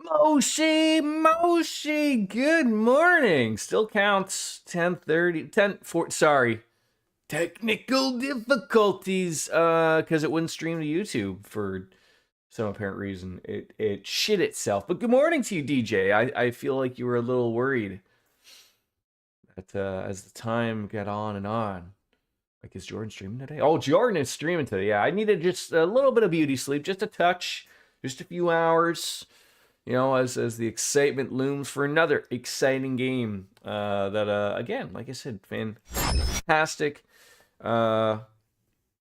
Moshi, good morning. Still counts 10:30, 10:40, sorry. Technical difficulties cuz it wouldn't stream to YouTube for some apparent reason. It shit itself. But good morning to you, DJ. I feel like you were a little worried that as the time got on and on. Like, is Jordan streaming today? Oh, Jordan is streaming today. Yeah, I needed just a little bit of beauty sleep, just a touch, just a few hours. As the excitement looms for another exciting game that again, like I said, fantastic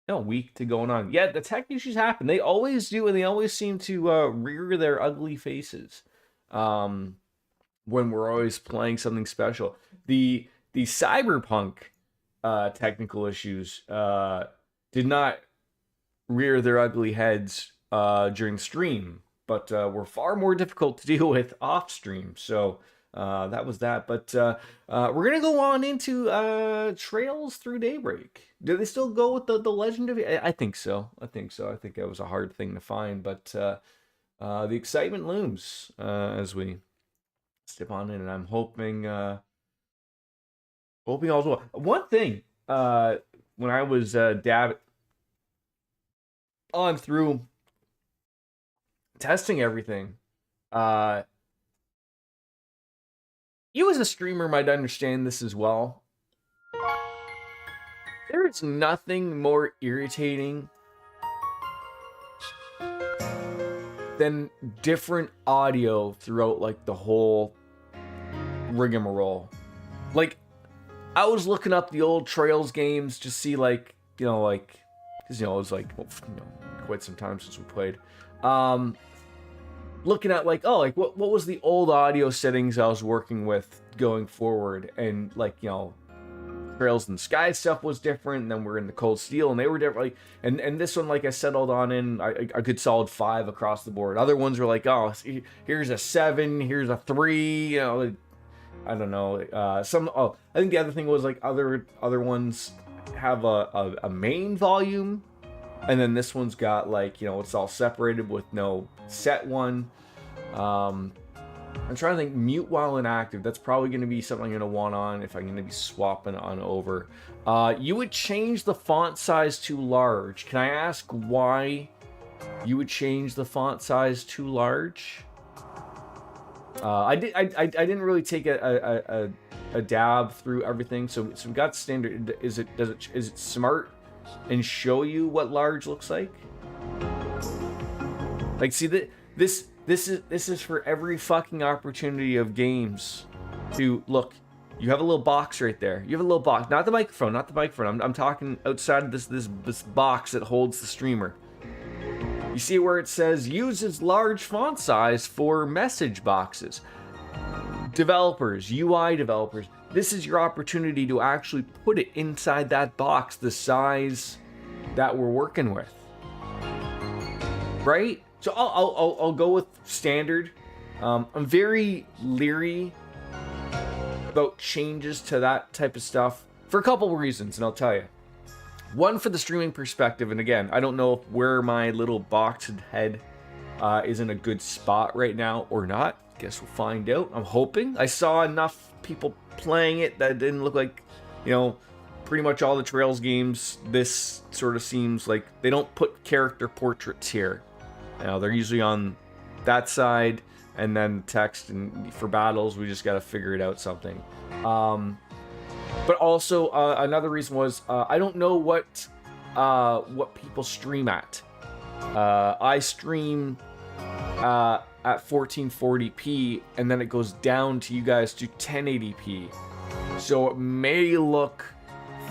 week to going on. Yeah, the tech issues happen. They always do, and they always seem to rear their ugly faces when we're always playing something special. The cyberpunk technical issues did not rear their ugly heads during stream, but were far more difficult to deal with off stream. So that was that. But we're gonna go on into Trails Through Daybreak. Do they still go with the Legend of? I think so. I think that was a hard thing to find, but the excitement looms as we step on in, and I'm hoping all's well. One thing when I was dabbing on through testing everything, you as a streamer might understand this as well. There is nothing more irritating than different audio throughout like the whole rigmarole. Like, I was looking up the old Trails games to see because it was quite some time since we played. Looking at what was the old audio settings I was working with going forward, and Trails in the Sky stuff was different, and then we're in the Cold Steel and they were different, and this one, I settled on in a good solid 5 across the board. Other ones were here's a 7, here's a 3, I don't know. I think the other thing was other ones have a main volume, and then this one's got it's all separated with no set one. I'm trying to think. Mute while inactive. That's probably going to be something I'm going to want on if I'm going to be swapping on over. You would change the font size to large. Can I ask why you would change the font size to large? I didn't really take a dab through everything. So we got standard. Is it smart and show you what large looks like? See that this is for every fucking opportunity of games to look. You have a little box right there. You have a little box, not the microphone. I'm talking outside of this box that holds the streamer. You see where it says uses large font size for message boxes. Developers, UI developers, this is your opportunity to actually put it inside that box the size that we're working with. Right? So I'll go with standard. I'm very leery about changes to that type of stuff for a couple of reasons, and I'll tell you. One, for the streaming perspective, and again, I don't know where my little boxed head is in a good spot right now or not. Guess we'll find out. I'm hoping. I saw enough people playing it that it didn't look like, pretty much all the Trails games, this sort of seems like they don't put character portraits here. They're usually on that side, and then text, and for battles, we just got to figure it out something. But also, another reason was, I don't know what people stream at. I stream at 1440p, and then it goes down to you guys to 1080p. So it may look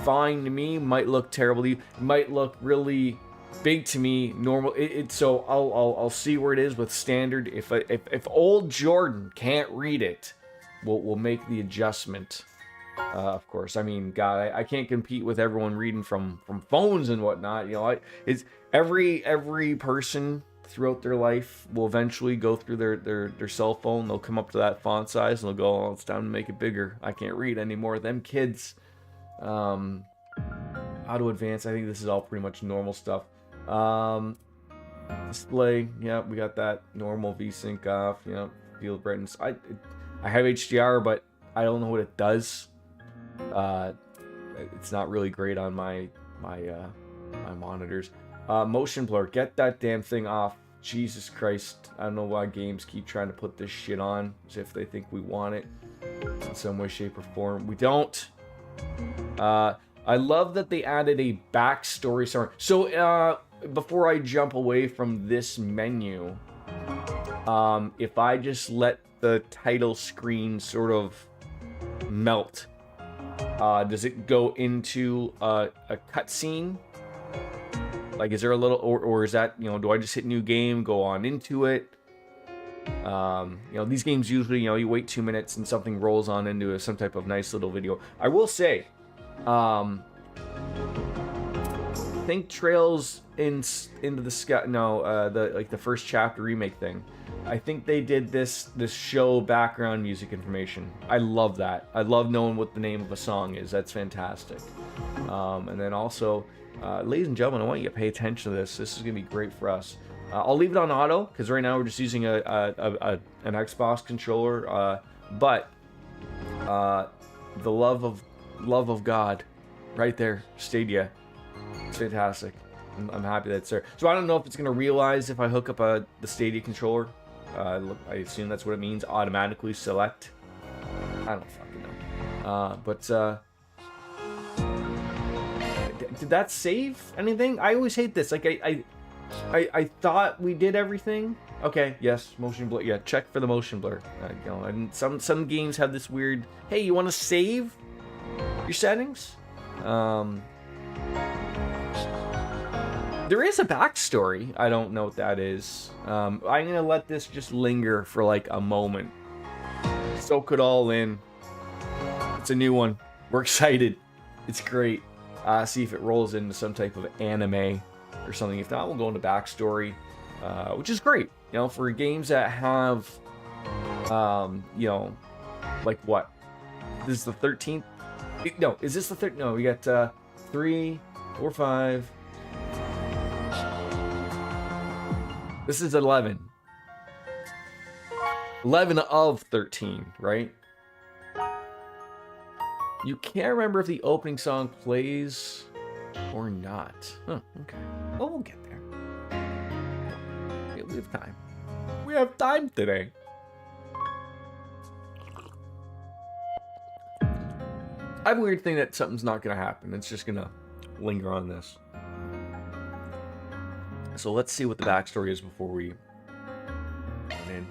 fine to me, might look terrible to you, might look really big to me, normal. So I'll see where it is with standard. If old Jordan can't read it, we'll make the adjustment. Of course, I mean, God, I can't compete with everyone reading from phones and whatnot. It's every person throughout their life will eventually go through their cell phone. They'll come up to that font size and they'll go, "Oh, it's time to make it bigger. I can't read anymore." Them kids. How to advance? I think this is all pretty much normal stuff. Display, yeah, we got that normal VSync off. Yeah, field brightness. I have HDR, but I don't know what it does. It's not really great on my monitors. Motion blur, get that damn thing off. Jesus Christ, I don't know why games keep trying to put this shit on as if they think we want it in some way, shape, or form. We don't. I love that they added a backstory summary. So, before I jump away from this menu, if I just let the title screen sort of melt, does it go into a cutscene? Like, is there a little, or is that, you know, do I just hit new game, go on into it? You know, these games usually, you know, you wait 2 minutes and something rolls on into some type of nice little video. I will say, think Trails into the Sky, no, the first chapter remake thing. I think they did this show background music information. I love that. I love knowing what the name of a song is. That's fantastic. And then also, ladies and gentlemen, I want you to pay attention to this. This is gonna be great for us. I'll leave it on auto because right now we're just using an Xbox controller. But the love of God, right there, Stadia. It's fantastic. I'm happy that it's there. So I don't know if it's gonna realize if I hook up the Stadia controller. I assume that's what it means. Automatically select. I don't fucking know. But did that save anything? I always hate this. Like I thought we did everything. Okay, yes, motion blur. Yeah, check for the motion blur. You know, and some games have this weird. Hey, you want to save your settings? There is a backstory. I don't know what that is. I'm gonna let this just linger for like a moment. Soak it all in. It's a new one. We're excited. It's great. See if it rolls into some type of anime or something. If not, we'll go into backstory, which is great. You know, for games that have, you know, like what? This is the 13th? No, is this the 13th? No, we got 3, 4, 5. This is 11. 11 of 13, right? You can't remember if the opening song plays or not. Huh, okay. Well, we'll get there. We have time. We have time today. I have a weird thing that something's not going to happen. It's just going to linger on this. So let's see what the backstory is before we get in.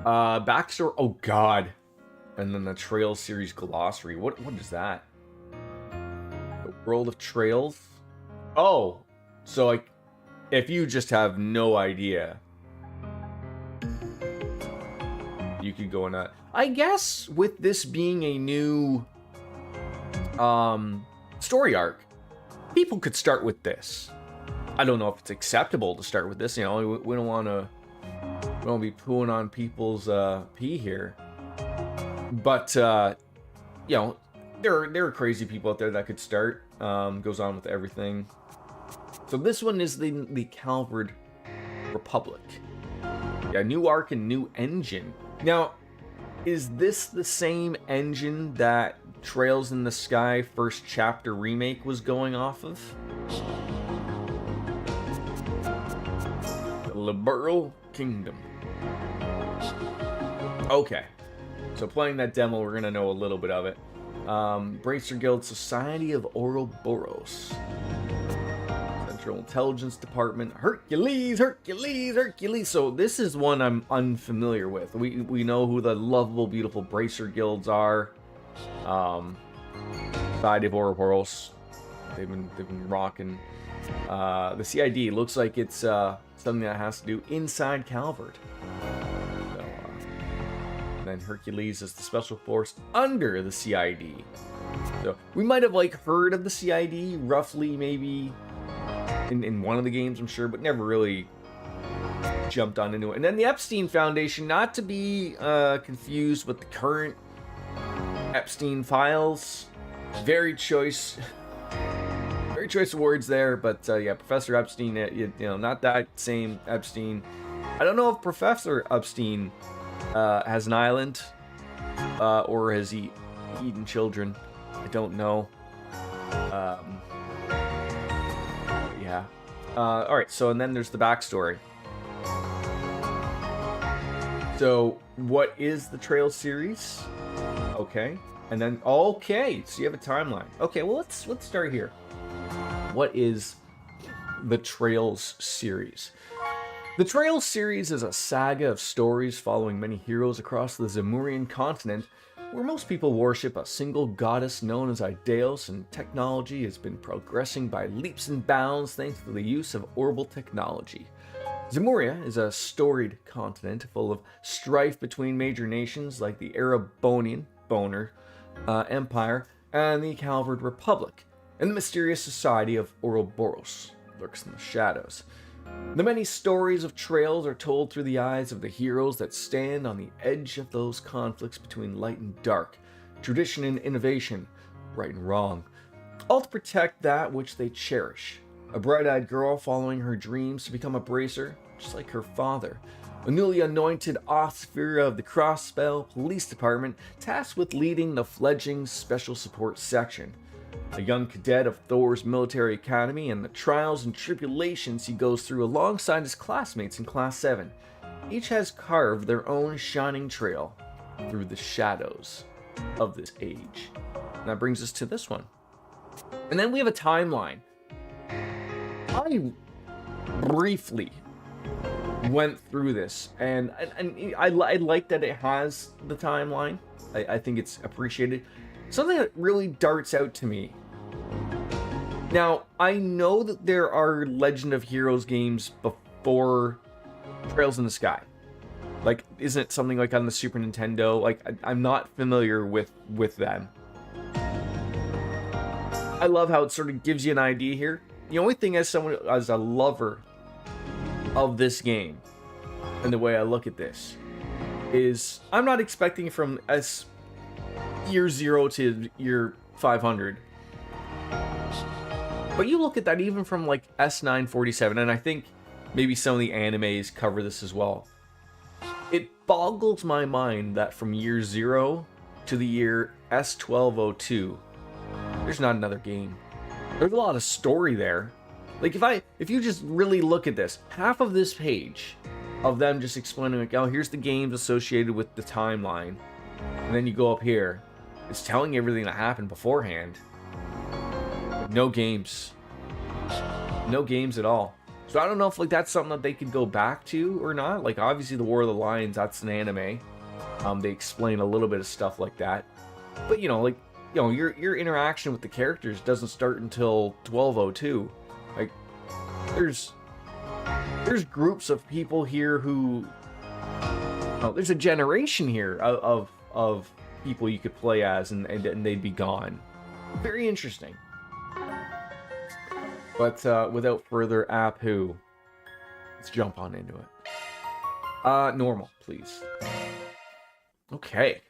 Backstory. Oh, God. And then the Trails series glossary. What is that? The World of Trails? Oh, so like, if you just have no idea, you could go in that. I guess with this being a new story arc, people could start with this. I don't know if it's acceptable to start with this. You know, we don't want to be pooing on people's pee here. But you know, there are crazy people out there that could start. Goes on with everything. So this one is the Calvard Republic. Yeah, new arc and new engine. Now, is this the same engine that Trails in the Sky first chapter remake was going off of? The Liberal Kingdom. Okay. So playing that demo, we're going to know a little bit of it. Bracer Guild Society of Ouroboros. Central Intelligence Department. Hercules. So this is one I'm unfamiliar with. We know who the lovable, beautiful Bracer Guilds are. Society of Ouroboros. They've been rocking. The CID looks like it's something that has to do inside Calvard. And Hercules is the special force under the CID. So we might have like heard of the CID roughly, maybe in one of the games, I'm sure, but never really jumped on into it. And then the Epstein Foundation, not to be confused with the current Epstein files. Very choice Sorry, choice of words there, but yeah, Professor Epstein, you know, not that same Epstein. I don't know if Professor Epstein has an island or has he eaten children. I don't know. Yeah. All right. So, and then there's the backstory. So, what is the Trails series? Okay. And then, okay, so you have a timeline. Okay, well, let's start here. What is the Trails series? The Trails series is a saga of stories following many heroes across the Zemurian continent, where most people worship a single goddess known as Aideos, and technology has been progressing by leaps and bounds thanks to the use of orbital technology. Zemuria is a storied continent full of strife between major nations like the Arabonian Empire and the Calvard Republic, and the mysterious society of Ouroboros lurks in the shadows. The many stories of Trails are told through the eyes of the heroes that stand on the edge of those conflicts between light and dark, tradition and innovation, right and wrong, all to protect that which they cherish. A bright-eyed girl following her dreams to become a bracer, just like her father. A newly anointed officer of the Crossspell Police Department tasked with leading the fledgling Special Support Section. A young cadet of Thor's military academy and the trials and tribulations he goes through alongside his classmates in Class 7. Each has carved their own shining trail through the shadows of this age. And that brings us to this one. And then we have a timeline. I briefly went through this, and I like that it has the timeline. I think it's appreciated. Something that really darts out to me. Now, I know that there are Legend of Heroes games before Trails in the Sky. Like, isn't it something like on the Super Nintendo? Like, I'm not familiar with them. I love how it sort of gives you an idea here. The only thing as a lover of this game, and the way I look at this, is I'm not expecting from year 0 to year 500. But you look at that even from like S947, and I think maybe some of the animes cover this as well. It boggles my mind that from year 0 to the year S1202, there's not another game. There's a lot of story there. Like if you just really look at this, half of this page of them just explaining like, oh, here's the games associated with the timeline, and then you go up here, it's telling you everything that happened beforehand. No games. No games at all. So I don't know if like that's something that they could go back to or not. Like obviously the War of the Lions, that's an anime. They explain a little bit of stuff like that. But your interaction with the characters doesn't start until 1202. Like there's groups of people here who there's a generation here of people you could play as and they'd be gone. Very interesting. But without further ado, let's jump on into it. Normal, please. Okay.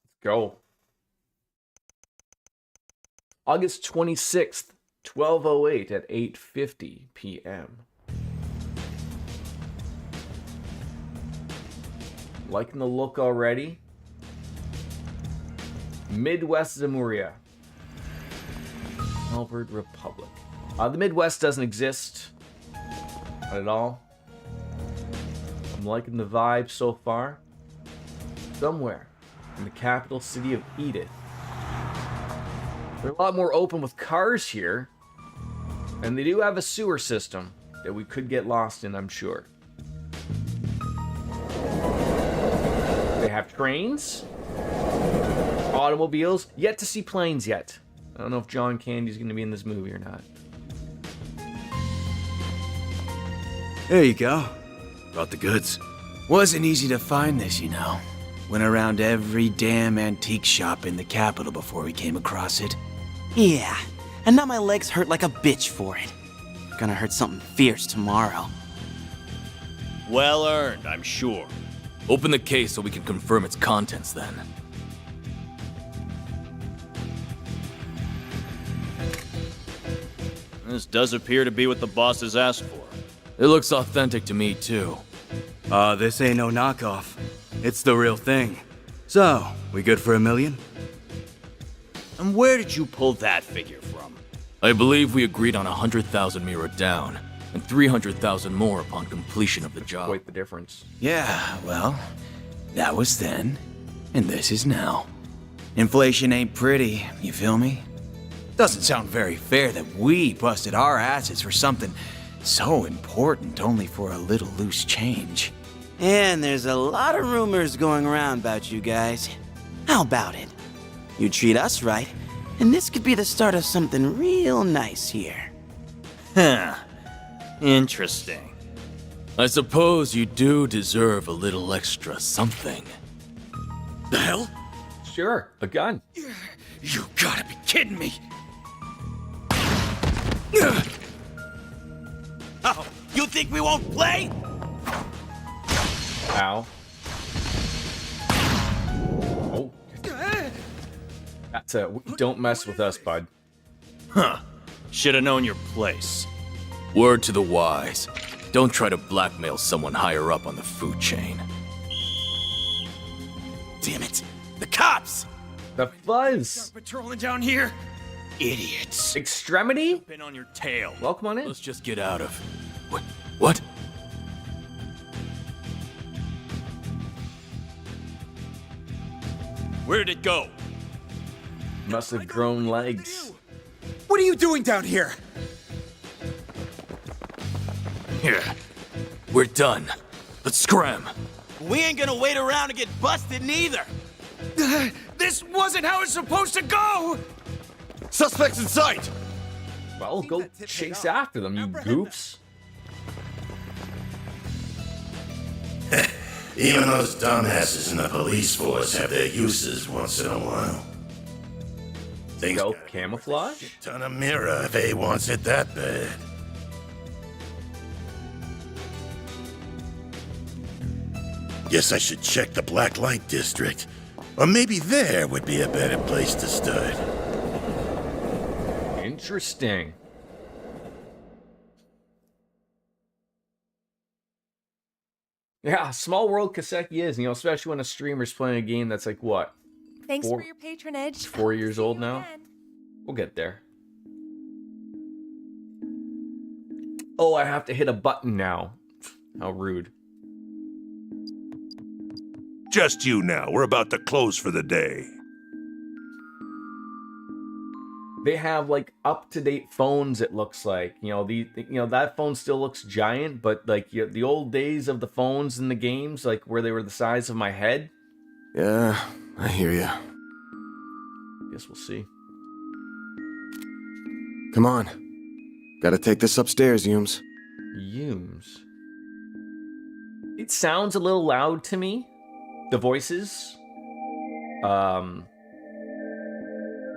Let's go. August 26th, 12:08 at 8:50 p.m. Liking the look already? Midwest Zemuria. Calvard Republic. The Midwest doesn't exist. Not at all. I'm liking the vibe so far. Somewhere in the capital city of Edith. They're a lot more open with cars here. And they do have a sewer system that we could get lost in, I'm sure. They have trains. Automobiles. Yet to see planes yet. I don't know if John Candy's going to be in this movie or not. There you go. Brought the goods. Wasn't easy to find this, you know. Went around every damn antique shop in the capital before we came across it. Yeah, and now my legs hurt like a bitch for it. Gonna hurt something fierce tomorrow. Well earned, I'm sure. Open the case so we can confirm its contents then. This does appear to be what the boss has asked for. It looks authentic to me, too. This ain't no knockoff. It's the real thing. So, we good for $1 million? And where did you pull that figure from? I believe we agreed on 100,000 Mira down, and 300,000 more upon completion of the job. Quite the difference. Yeah, well, that was then, and this is now. Inflation ain't pretty, you feel me? Doesn't sound very fair that we busted our asses for something so important only for a little loose change. And there's a lot of rumors going around about you guys. How about it? You treat us right, and this could be the start of something real nice here. Huh. Interesting. I suppose you do deserve a little extra something. The hell? Sure, a gun. You gotta be kidding me! Oh, you think we won't play? Ow. Oh. That's don't mess with us, bud. Huh. Should have known your place. Word to the wise. Don't try to blackmail someone higher up on the food chain. Damn it. The cops! The fuzz. Patrolling down here? Idiots. Extremity? Been on your tail. Welcome on in. Let's just get out of... What? Where did it go? Must have grown legs. What are you doing down here? Here. We're done. Let's scram. We ain't gonna wait around to get busted neither. This wasn't how it's supposed to go! Suspects in sight! Well, go chase after them, you goofs. Even those dumbasses in the police force have their uses once in a while. Things Stealth camouflage? ton of mirror if A wants it that bad. Guess I should check the Black Light District. Or maybe there would be a better place to start. Interesting. Yeah, small world Kaseki is, especially when a streamer's playing a game that's like, what? Thanks Four- for your patronage. 4 years See old you now? again. We'll get there. Oh, I have to hit a button now. How rude. Just you now. We're about to close for the day. They have like up-to-date phones, it looks like. That phone still looks giant, but like the old days of the phones in the games, like where they were the size of my head. Yeah, I hear ya. Guess we'll see. Come on. Gotta take this upstairs, Yums. Yumes. It sounds a little loud to me. The voices.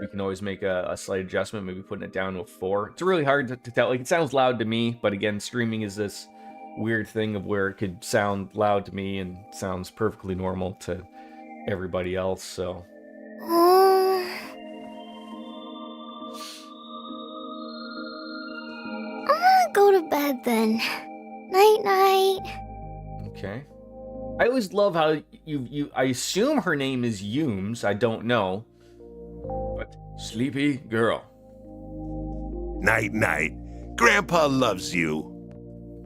We can always make a slight adjustment, maybe putting it down to a 4. It's really hard to tell. Like, it sounds loud to me, but again, streaming is this weird thing of where it could sound loud to me and sounds perfectly normal to everybody else, so. I'm gonna go to bed then. Night night. Okay. I always love how I assume her name is Yumes, I don't know. But sleepy girl. Night, night. Grandpa loves you.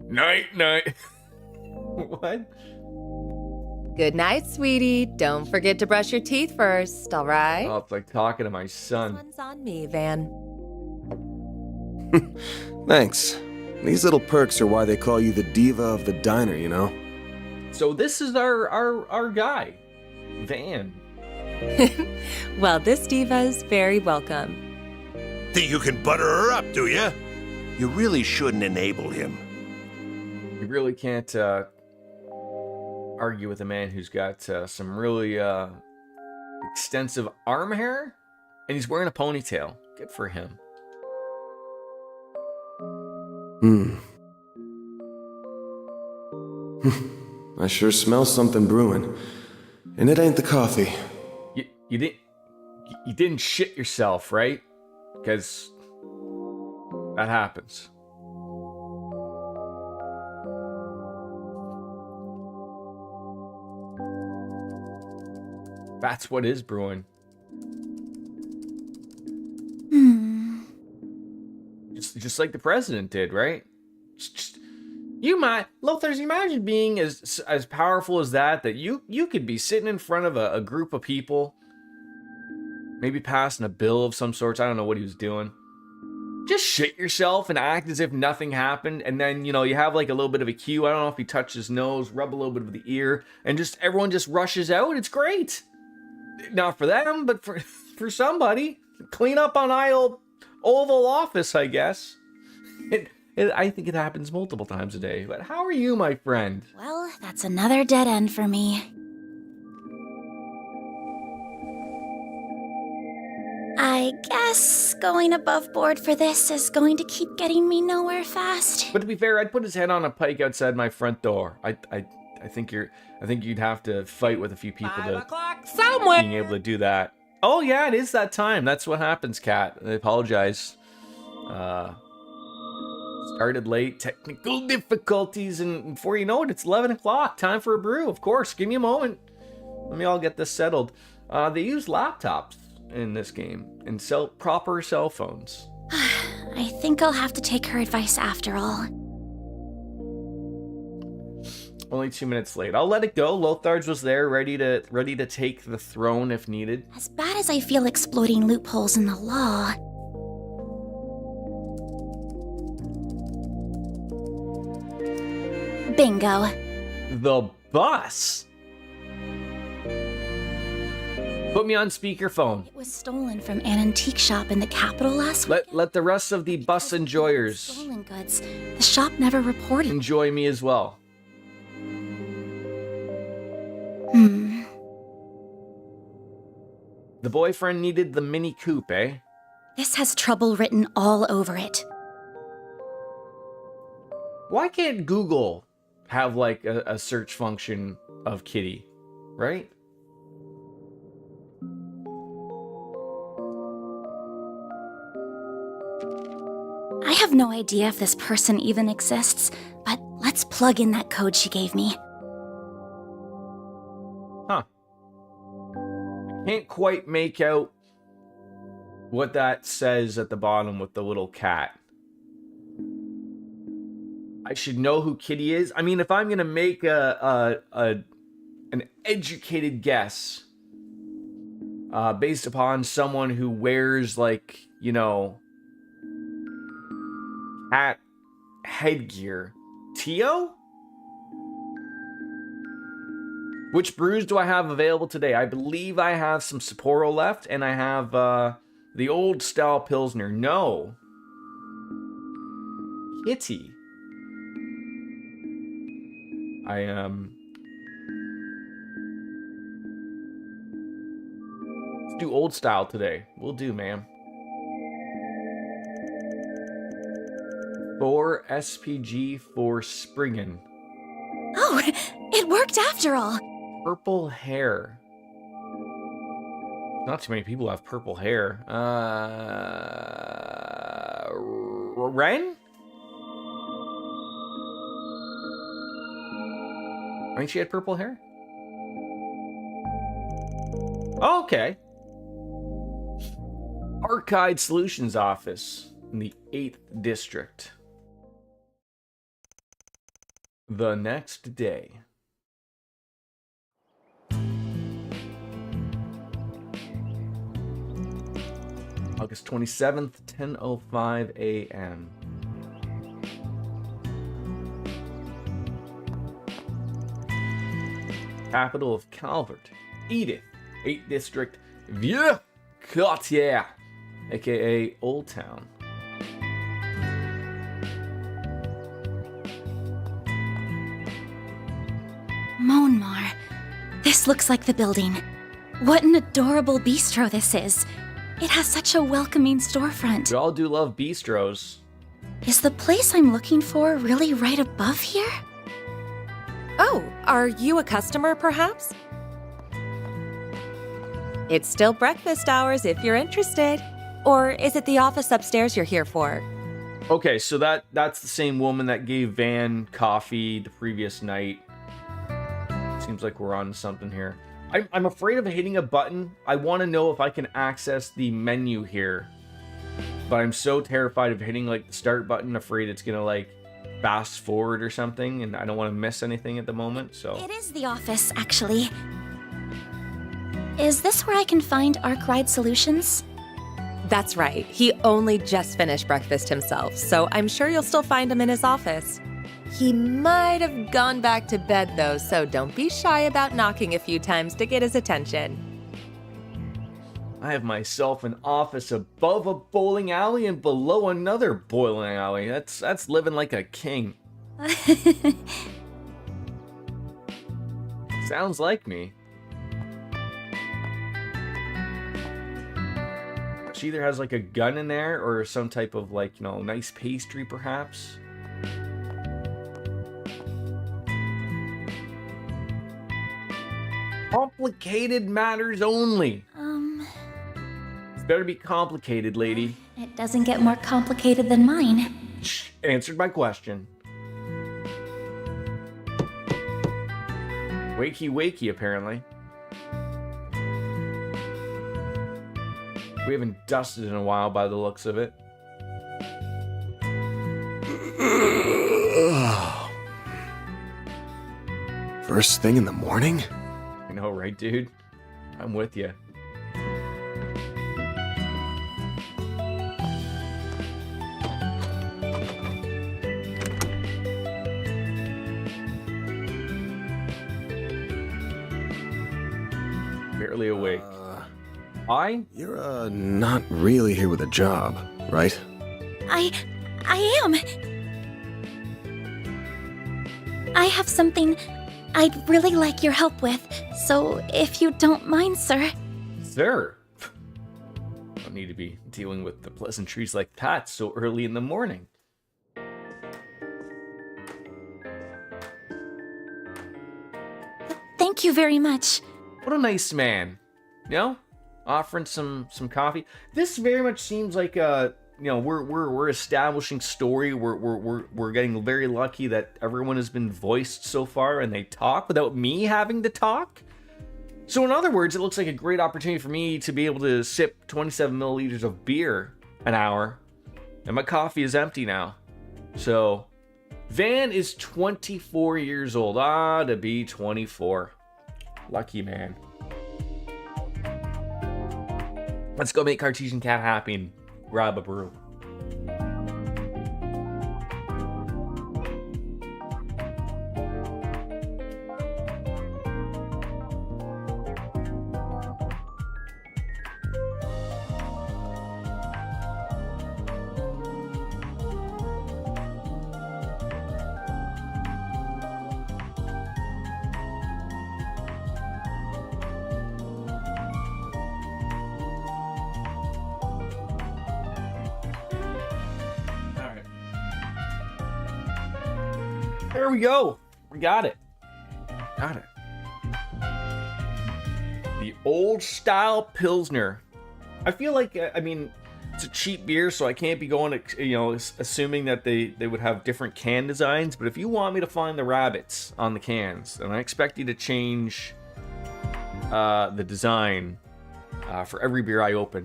Night night. What? Good night, sweetie. Don't forget to brush your teeth first, all right? Oh, it's like talking to my This son. one's on me, Van. Thanks. These little perks are why they call you the diva of the diner, you know? So this is our guy, Van. Well, this diva's very welcome. Think you can butter her up, do ya? You really shouldn't enable him. You really can't argue with a man who's got some really extensive arm hair, and he's wearing a ponytail. Good for him. I sure smell something brewing. And it ain't the coffee. You didn't shit yourself, right? Because That happens. That's what is brewing. Just like the president did, right? Lothars, imagine being as powerful as that you could be sitting in front of a group of people, maybe passing a bill of some sorts. I don't know what he was doing. Just shit yourself and act as if nothing happened, and then, you have like a little bit of a cue. I don't know if he touched his nose, rub a little bit of the ear, and just everyone just rushes out. It's great. Not for them, but for somebody. Clean up on Oval Office, I guess. I think it happens multiple times a day. But how are you, my friend? Well, that's another dead end for me. I guess going above board for this is going to keep getting me nowhere fast. But to be fair, I'd put his head on a pike outside my front door. I think you'd have to fight with a few people to somewhere being able to do that. Oh yeah, it is that time. That's what happens, Kat. I apologize. Started late, technical difficulties, and before you know it, it's 11 o'clock. Time for a brew, of course. Give me a moment. Let me all get this settled. They use laptops in this game and proper cell phones. I think I'll have to take her advice after all. Only 2 minutes late. I'll let it go. Lothar's was there, ready to take the throne if needed. As bad as I feel exploiting loopholes in the law, bingo. The bus? Put me on speakerphone. It was stolen from an antique shop in the capital last week. Let the rest of the bus enjoyers Stolen goods. The shop never reported. enjoy me as well. The boyfriend needed the Mini Coupe, eh? This has trouble written all over it. Why can't Google have like a search function of Kitty, right? I have no idea if this person even exists, but let's plug in that code she gave me. Huh. Can't quite make out what that says at the bottom with the little cat. I should know who Kitty is. I mean, if I'm gonna make an educated guess, based upon someone who wears like, cat headgear, Tio? Which brews do I have available today? I believe I have some Sapporo left, and I have the old style Pilsner. No. Kitty. Let's do old style today. We'll do, ma'am. 4 SPG for Springen. Oh, it worked after all. Purple hair. Not too many people have purple hair. Ren? I think she had purple hair. Oh, okay. Archive Solutions Office in the 8th District. The next day. August 27th, 10:05 a.m. Capital of Calvert, Edith, 8th District, Vieux Quartier, aka Old Town. Monmar. This looks like the building. What an adorable bistro this is. It has such a welcoming storefront. We all do love bistros. Is the place I'm looking for really right above here? Oh, are you a customer, perhaps? It's still breakfast hours if you're interested. Or is it the office upstairs you're here for? Okay, so that's the same woman that gave Van coffee the previous night. Seems like we're on to something here. I'm afraid of hitting a button. I want to know if I can access the menu here. But I'm so terrified of hitting like the start button, afraid it's gonna like fast forward or something, and I don't want to miss anything at the moment, so. It is the office, actually. Is this where I can find Arc Ride Solutions? That's right. He only just finished breakfast himself, so I'm sure you'll still find him in his office. He might have gone back to bed, though, so don't be shy about knocking a few times to get his attention. I have myself an office above a bowling alley and below another bowling alley. That's living like a king. Sounds like me. She either has like a gun in there or some type of like, you know, nice pastry perhaps. Complicated matters only. It's better be complicated, lady. It doesn't get more complicated than mine. Shh, answered my question. Wakey wakey, apparently. We haven't dusted in a while by the looks of it. First thing in the morning? I know, right, dude? I'm with you. Barely awake. You're, not really here with a job, right? I am. I have something I'd really like your help with, so if you don't mind, sir. Sir? Don't need to be dealing with the pleasantries like that so early in the morning. Thank you very much. What a nice man. You know? Offering some coffee. This very much seems like you know, we're establishing story. We're getting very lucky that everyone has been voiced so far and they talk without me having to talk. So in other words, it looks like a great opportunity for me to be able to sip 27 milliliters of beer an hour, and my coffee is empty now. So Van is 24 years old. To be 24. Lucky man. Let's go make Cartesian Cat happy and grab a brew. There we go. We got it. Got it. The old style Pilsner. I feel like, I mean, it's a cheap beer, so I can't be going, you know, assuming that they would have different can designs. But if you want me to find the rabbits on the cans, then I expect you to change the design for every beer I open.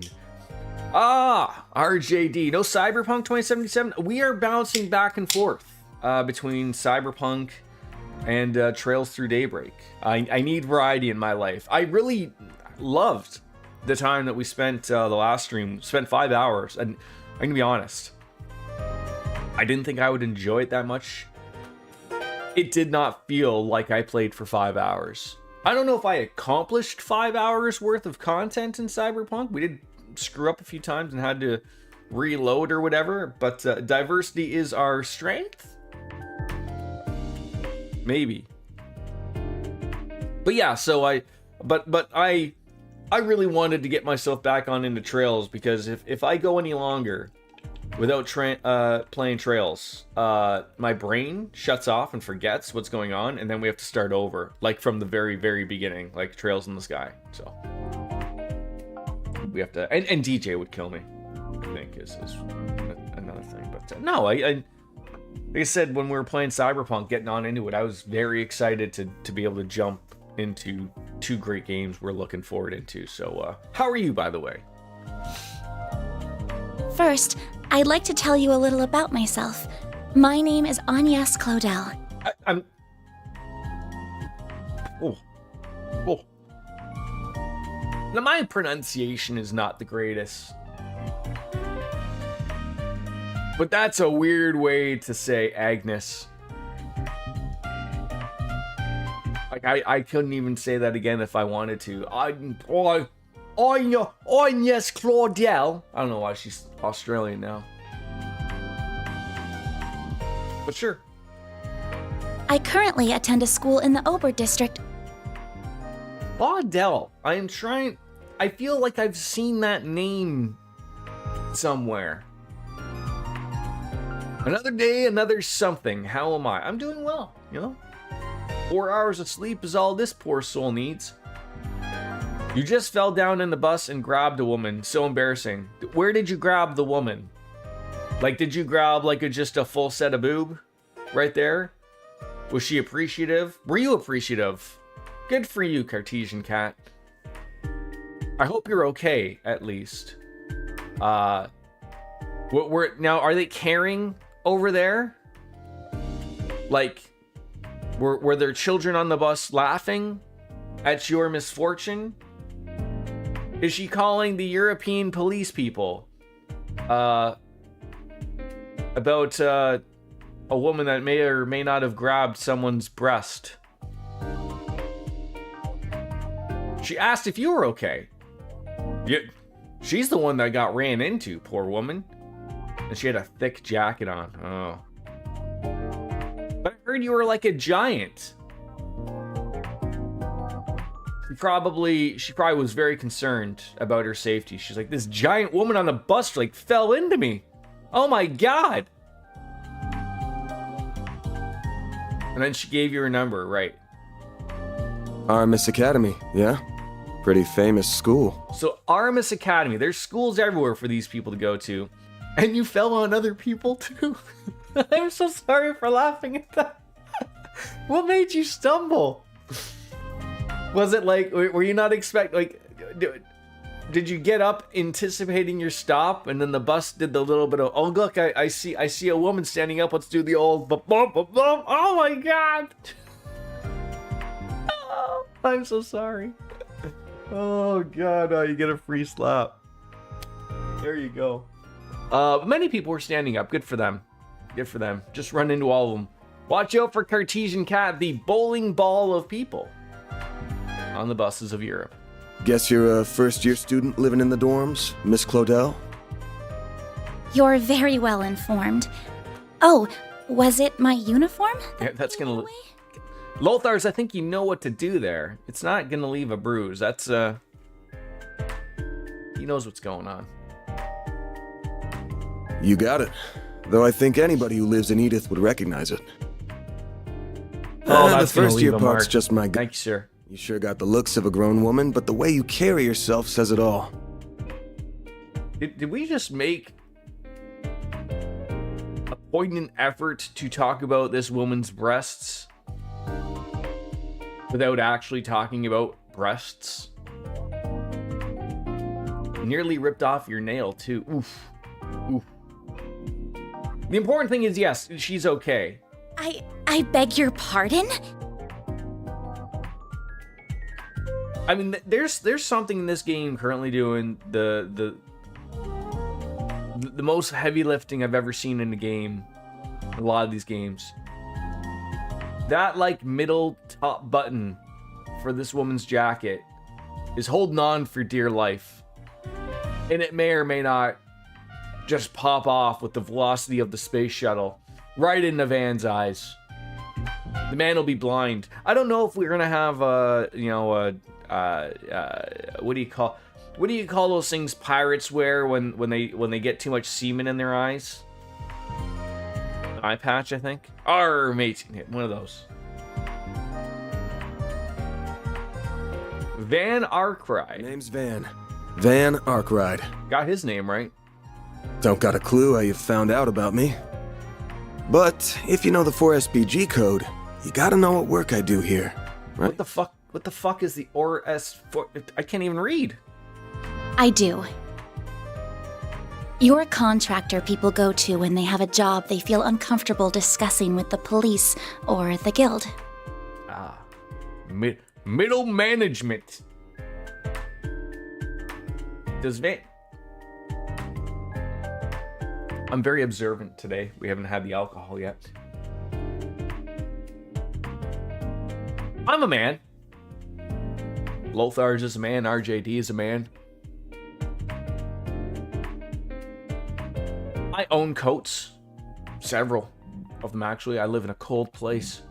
RJD. No Cyberpunk 2077. We are bouncing back and forth between Cyberpunk and Trails Through Daybreak. I need variety in my life. I really loved the time that we spent the last stream. Spent 5 hours, and I'm gonna be honest, I didn't think I would enjoy it that much. It did not feel like I played for 5 hours. I don't know if I accomplished 5 hours worth of content in Cyberpunk. We did screw up a few times and had to reload or whatever, but diversity is our strength. Maybe. But yeah, so I really wanted to get myself back on into Trails, because if I go any longer without playing Trails, my brain shuts off and forgets what's going on, and then we have to start over, like from the very, very beginning, like Trails in the Sky. So we have to, and DJ would kill me, I think, is another thing. But no, like I said, when we were playing Cyberpunk, getting on into it, I was very excited to be able to jump into 2 great games we're looking forward into. So, how are you, by the way? First, I'd like to tell you a little about myself. My name is Agnes Claudel. I'm... Oh. Oh. Now, my pronunciation is not the greatest. But that's a weird way to say Agnes. Like, I couldn't even say that again if I wanted to. Agnes Claudel. I don't know why she's Australian now. But sure. I currently attend a school in the Ober district. Claudel. I feel like I've seen that name somewhere. Another day, another something. How am I? I'm doing well, you know? 4 hours of sleep is all this poor soul needs. You just fell down in the bus and grabbed a woman. So embarrassing. Where did you grab the woman? Like, did you grab like just a full set of boob? Right there? Was she appreciative? Were you appreciative? Good for you, Cartesian Cat. I hope you're okay, at least. Now, are they caring over there? Like, were there children on the bus laughing at your misfortune? Is she calling the European police people about a woman that may or may not have grabbed someone's breast? She asked if you were okay. Yeah, she's the one that got ran into, poor woman. And she had a thick jacket on. Oh. But I heard you were like a giant. She probably was very concerned about her safety. She's like, this giant woman on the bus like fell into me. Oh my god. And then she gave you her number, right? Artemis Academy, yeah? Pretty famous school. So Artemis Academy, there's schools everywhere for these people to go to. And you fell on other people too? I'm so sorry for laughing at that. What made you stumble? Was it like, were you not did you get up anticipating your stop and then the bus did the little bit of, oh look, I see a woman standing up, let's do the old bump, bump, bump. Oh my god. Oh, I'm so sorry. Oh god, you get a free slap. There you go. Many people were standing up. Good for them. Good for them. Just run into all of them. Watch out for Cartesian Cat, the bowling ball of people on the buses of Europe. Guess you're a first-year student living in the dorms, Miss Claudel? You're very well informed. Oh, was it my uniform? Yeah, that's gonna... Lothars, I think you know what to do there. It's not gonna leave a bruise. That's, he knows what's going on. You got it. Though I think anybody who lives in Edith would recognize it. Oh, The that's gonna first-year leave a part's mark. just my... Thank you, sir. You sure got the looks of a grown woman, but the way you carry yourself says it all. Did we just make a poignant effort to talk about this woman's breasts without actually talking about breasts? Nearly ripped off your nail, too. Oof. Oof. The important thing is, yes, she's okay. I beg your pardon? I mean, there's something in this game currently doing the most heavy lifting I've ever seen in a game. A lot of these games. That like middle top button for this woman's jacket is holding on for dear life, and it may or may not just pop off with the velocity of the space shuttle right into Van's eyes. The man will be blind. I don't know if we're gonna have what do you call those things pirates wear when they get too much semen in their eyes? An eye patch, I think. Arr, mate, one of those. Van Arkwright. Name's Van. Van Arkwright. Got his name right. Don't got a clue how you found out about me. But if you know the 4SPG code, you gotta know what work I do here, right? What the fuck is the RS4? I can't even read. I do. You're a contractor people go to when they have a job they feel uncomfortable discussing with the police or the guild. Ah, middle management. I'm very observant today. We haven't had the alcohol yet. I'm a man. Lothar's is a man. RJD is a man. I own coats. Several of them, actually. I live in a cold place.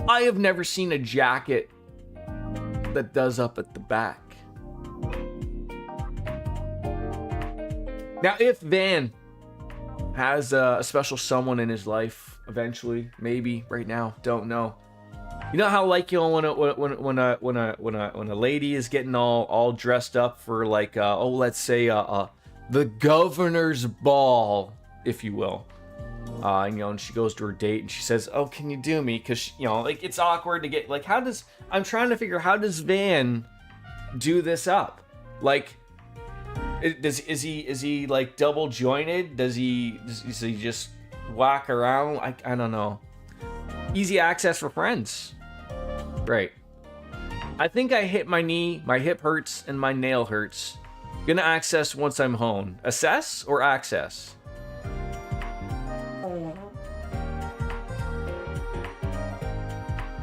I have never seen a jacket that does up at the back. Now, if Van has a special someone in his life eventually, maybe right now, don't know. You know how, like, you know, when a lady is getting all dressed up for, like, let's say the governor's ball, if you will. And, you know, and she goes to her date and she says, "Oh, can you do me?" Because, you know, like, it's awkward to get, like, I'm trying to figure out, how does Van do this up? Like, is he like double jointed? Does he just whack around? I don't know. Easy access for friends. Right. I think I hit my knee, my hip hurts, and my nail hurts. Gonna access once I'm home. Assess or access?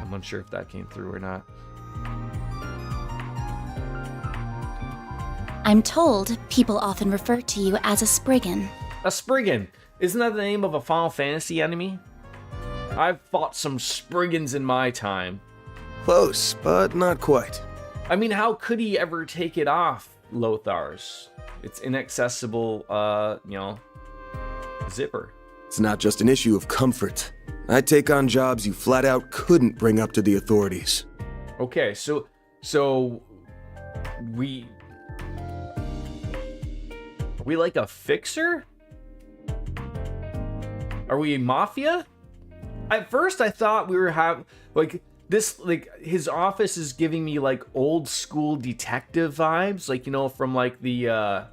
I'm unsure if that came through or not. I'm told people often refer to you as a Spriggan. A Spriggan. Isn't that the name of a Final Fantasy enemy? I've fought some Spriggans in my time. Close, but not quite. I mean, how could he ever take it off, Lothar's? It's inaccessible, you know, zipper. It's not just an issue of comfort. I take on jobs you flat out couldn't bring up to the authorities. Okay, so we like a fixer? Are we mafia? At first I thought we were his office is giving me like old school detective vibes, like, you know, from like the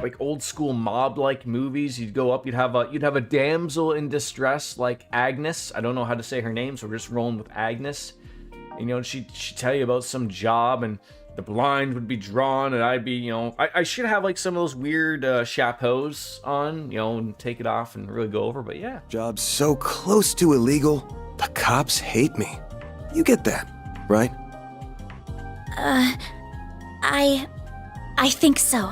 like old school mob like movies. You'd go up, you'd have a damsel in distress like Agnes. I don't know how to say her name, so we're just rolling with Agnes. And, you know, she'd tell you about some job, and the blind would be drawn, and I'd be, you know, I should have like some of those weird chapeaus on, you know, and take it off and really go over, but yeah. Job's so close to illegal, the cops hate me. You get that, right? I think so.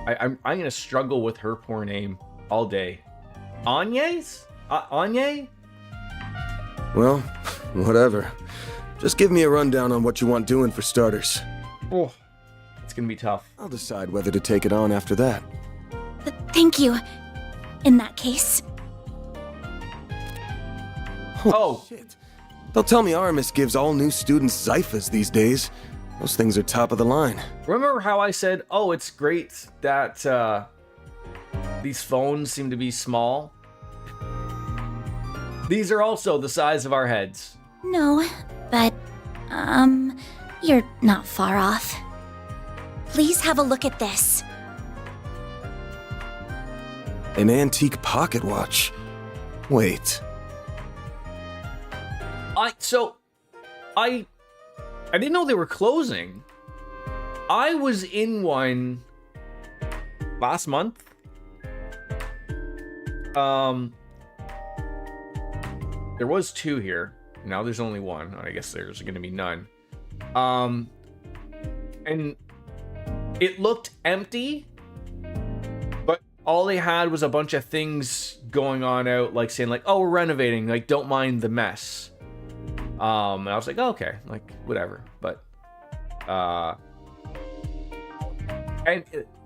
I'm gonna struggle with her poor name all day. Anye's? Anye? Well, whatever. Just give me a rundown on what you want doing for starters. Oh, it's gonna be tough. I'll decide whether to take it on after that. Thank you. In that case. Oh, shit. They'll tell me Aramis gives all new students Zyphas these days. Those things are top of the line. remember how I said, oh, it's great that these phones seem to be small? These are also the size of our heads. No, but, you're not far off. Please have a look at this. An antique pocket watch. Wait. I didn't know they were closing. I was in one last month. There was two here. Now there's only one. I guess there's gonna be none. And it looked empty, but all they had was a bunch of things going on out, like saying like, oh, we're renovating, like, don't mind the mess. And I was like, oh, okay, like, whatever. But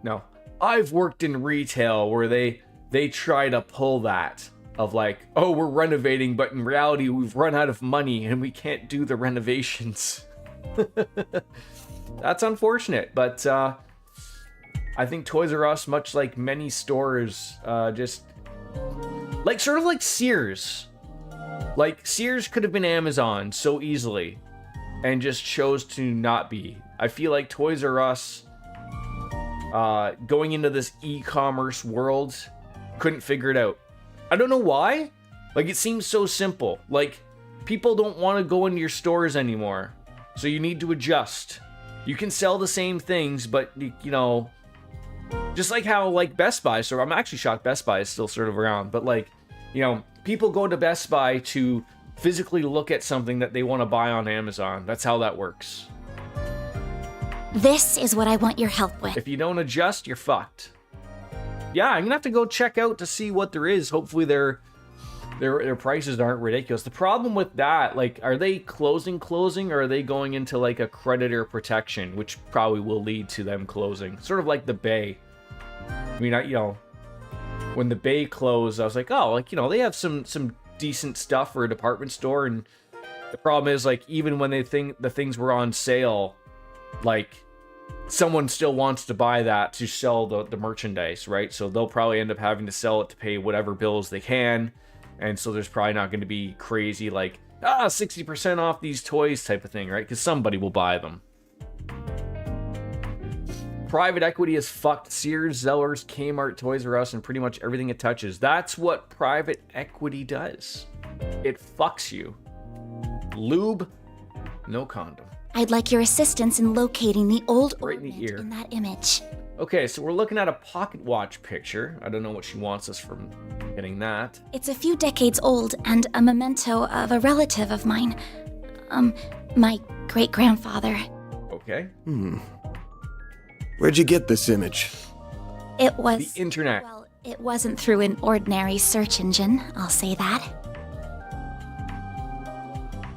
no, I've worked in retail where they try to pull that. of like, oh, we're renovating, but in reality, we've run out of money and we can't do the renovations. That's unfortunate, but I think Toys R Us, much like many stores, just like sort of like Sears. Like Sears could have been Amazon so easily and just chose to not be. I feel like Toys R Us, going into this e-commerce world, couldn't figure it out. I don't know why. Like, it seems so simple. Like, people don't want to go into your stores anymore, so you need to adjust. You can sell the same things, but, you know, just like how, like, Best Buy, so I'm actually shocked Best Buy is still sort of around, but, like, you know, people go to Best Buy to physically look at something that they want to buy on Amazon. That's how that works. This is what I want your help with. If you don't adjust, you're fucked. Yeah, I'm gonna have to go check out to see what there is. Hopefully their prices aren't ridiculous. The problem with that, like, are they closing, or are they going into like a creditor protection, which probably will lead to them closing? Sort of like the Bay. I mean, you know, when the Bay closed, I was like, oh, like, you know, they have some decent stuff for a department store, and the problem is, like, even when they think the things were on sale, like, someone still wants to buy that to sell the merchandise, right? So they'll probably end up having to sell it to pay whatever bills they can, and so there's probably not going to be crazy, like, 60% off these toys type of thing, right? Because somebody will buy them. Private equity has fucked Sears, Zellers, Kmart, Toys R Us, and pretty much everything it touches. That's what private equity does. It fucks you. Lube, no condom. I'd like your assistance in locating the old Right in the ornament ear. in that image. Okay, so we're looking at a pocket watch picture. I don't know what she wants us from getting that. It's a few decades old and a memento of a relative of mine. My great-grandfather. Okay. Where'd you get this image? It was... The internet. Well, it wasn't through an ordinary search engine, I'll say that.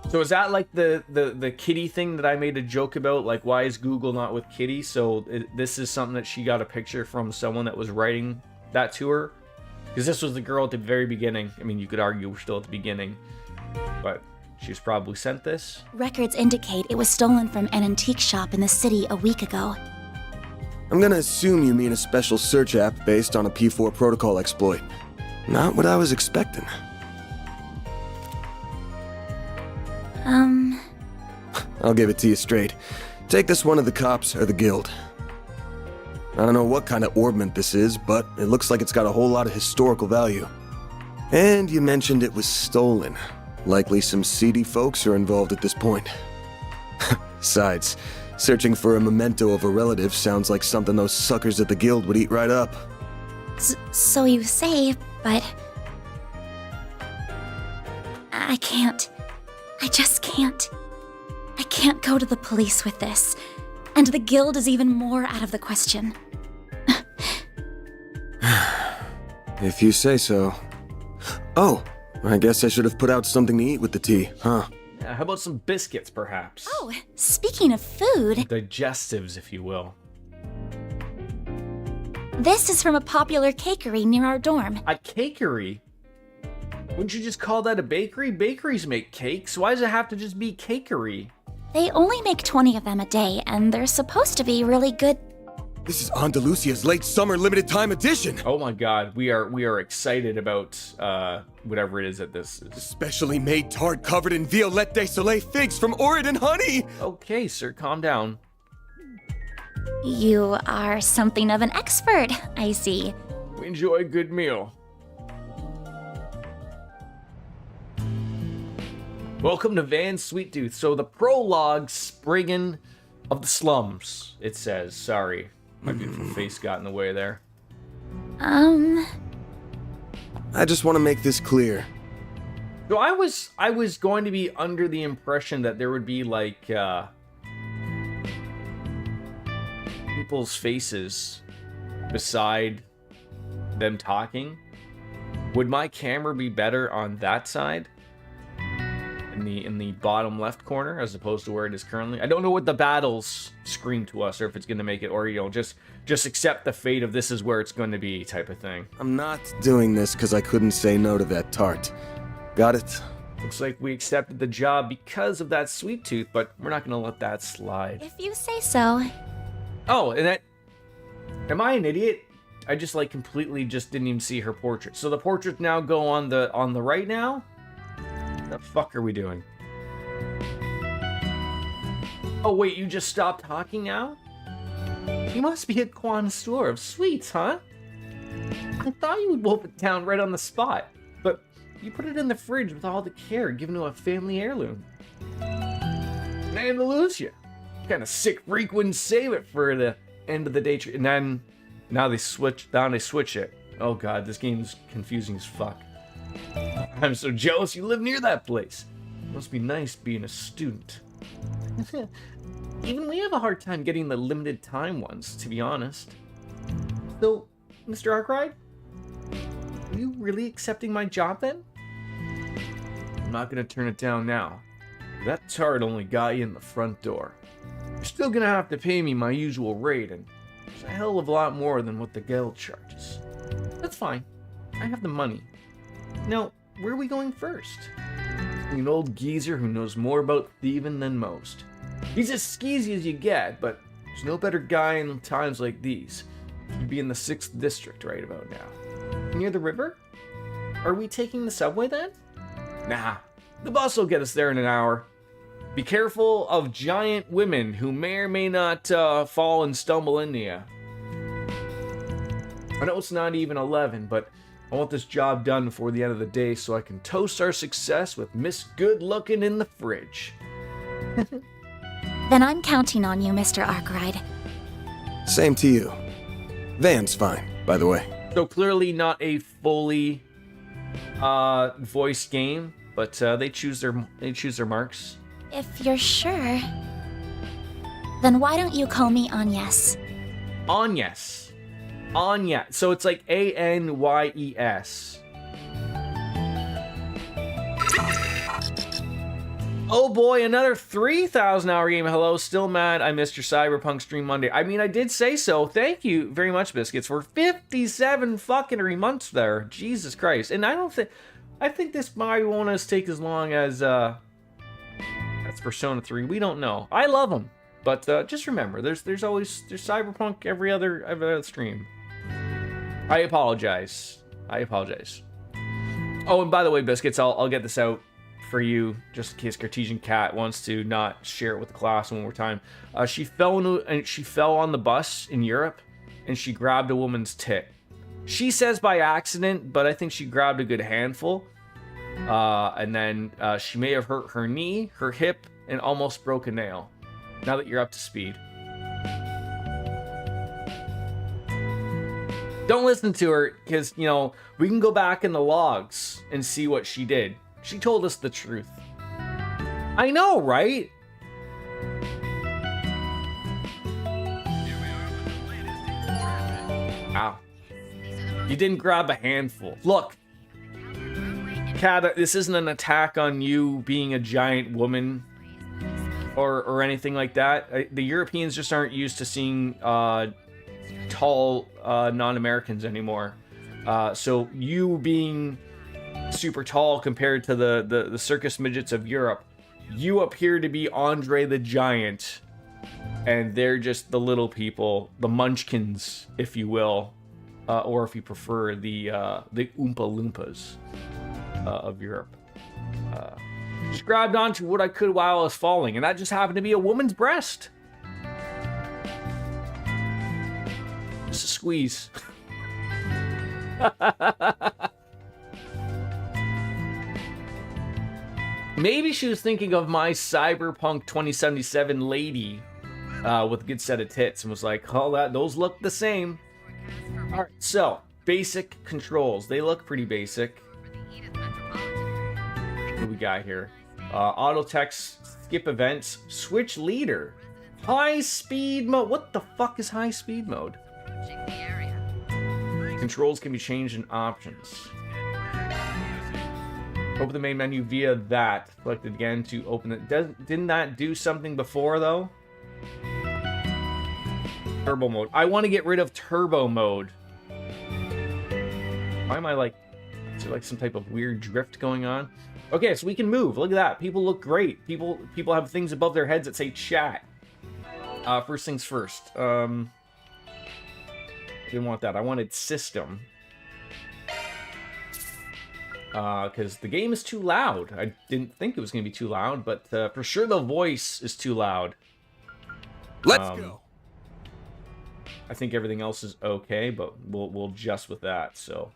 So is that like the kitty thing that I made a joke about? Like, why is Google not with kitty? So this is something that she got a picture from someone that was writing that to her? Because this was the girl at the very beginning. I mean, you could argue we're still at the beginning, but she was probably sent this. Records indicate it was stolen from an antique shop in the city a week ago. I'm gonna assume you mean a special search app based on a P4 protocol exploit. Not what I was expecting. I'll give it to you straight. Take this one to the cops or the guild. I don't know what kind of ornament this is, but it looks like it's got a whole lot of historical value. And you mentioned it was stolen. Likely some seedy folks are involved at this point. Besides, searching for a memento of a relative sounds like something those suckers at the guild would eat right up. So you say, but... I can't. I just can't. I can't go to the police with this. And the guild is even more out of the question. If you say so. Oh, I guess I should have put out something to eat with the tea, huh? Yeah, how about some biscuits, perhaps? Oh, speaking of food... Digestives, if you will. This is from a popular cakery near our dorm. A cakery? Wouldn't you just call that a bakery? Bakeries make cakes. Why does it have to just be cakery? They only make 20 of them a day, and they're supposed to be really good. This is Andalusia's late summer limited time edition. Oh my god, we are excited about whatever it is that this is. Specially made tart covered in Violette de Soleil figs from Oregon honey. Okay, sir, calm down. You are something of an expert, I see. We enjoy a good meal. Welcome to Van Sweet Tooth. So the prologue, Spriggan of the Slums, it says. Sorry, my beautiful face got in the way there. I just want to make this clear. So I was going to be under the impression that there would be like people's faces beside them talking. Would my camera be better on that side? in the bottom left corner as opposed to where it is currently. I don't know what the battles scream to us, or if it's going to make it, or just accept the fate of this is where it's going to be type of thing. I'm not doing this because I couldn't say no to that tart. Got it? Looks like we accepted the job because of that sweet tooth, but we're not going to let that slide. If you say so. Oh, and that... Am I an idiot? I just completely just didn't even see her portrait. So the portraits now go on the right now? The fuck are we doing? Oh wait, you just stopped talking now? You must be a connoisseur of sweets, huh? I thought you would wolf it down right on the spot, but you put it in the fridge with all the care given to a family heirloom. Man to lose you. What kind of sick freak wouldn't save it for the end of the day? And then now they switch it. Oh god, this game's confusing as fuck. I'm so jealous you live near that place. Must be nice being a student. Even we have a hard time getting the limited time ones, to be honest. So, Mr. Arkwright, are you really accepting my job then? I'm not gonna turn it down now. That tart only got you in the front door. You're still gonna have to pay me my usual rate, and it's a hell of a lot more than what the guild charges. That's fine. I have the money. Now, where are we going first? An old geezer who knows more about thieving than most. He's as skeezy as you get, but there's no better guy in times like these. He'd be in the 6th district right about now. Near the river? Are we taking the subway then? Nah, the bus will get us there in an hour. Be careful of giant women who may or may not fall and stumble into you. I know it's not even 11, but I want this job done before the end of the day so I can toast our success with Miss Good Looking in the fridge. Then I'm counting on you, Mr. Arkwright. Same to you. Van's fine, by the way. So clearly not a fully voiced game, but they choose their marks. If you're sure, then why don't you call me Agnes? Agnes. Anya. So it's like Anyes. Oh boy, another 3,000 hour game. Hello, still mad I missed your Cyberpunk stream Monday. I mean, I did say so. Thank you very much, Biscuits, for 57 fucking months there. Jesus Christ. And I think this might won't us take as long as that's Persona 3. We don't know. I love them. But just remember, there's Cyberpunk every other stream. I apologize. Oh, and by the way, Biscuits, I'll get this out for you, just in case Cartesian Cat wants to not share it with the class one more time. She fell on the bus in Europe, and she grabbed a woman's tit. She says by accident, but I think she grabbed a good handful. And then she may have hurt her knee, her hip, and almost broke a nail. Now that you're up to speed. Don't listen to her, because, we can go back in the logs and see what she did. She told us the truth. I know, right? Ow. You didn't grab a handful. Look. Kat, this isn't an attack on you being a giant woman or anything like that. The Europeans just aren't used to seeing tall non-Americans anymore. So you being super tall compared to the circus midgets of Europe, you appear to be Andre the Giant, and they're just the little people, the munchkins, if you will, or if you prefer, the Oompa Loompas of Europe. Just grabbed onto what I could while I was falling, and that just happened to be a woman's breast. Just a squeeze. Maybe she was thinking of my Cyberpunk 2077 lady with a good set of tits and was like, oh, those look the same. All right, so basic controls. They look pretty basic. What do we got here? Auto text, skip events, switch leader, high speed mode. What the fuck is high speed mode? Controls can be changed in options. Open the main menu via that. Select it again to open it. Didn't that do something before, though? Turbo mode. I want to get rid of turbo mode. Why am I like... Is there like some type of weird drift going on? Okay, so we can move. Look at that. People look great. People have things above their heads that say chat. First things first. Didn't want that. I wanted system. Because the game is too loud. I didn't think it was going to be too loud, but for sure the voice is too loud. Let's go. I think everything else is okay, but we'll adjust with that, so...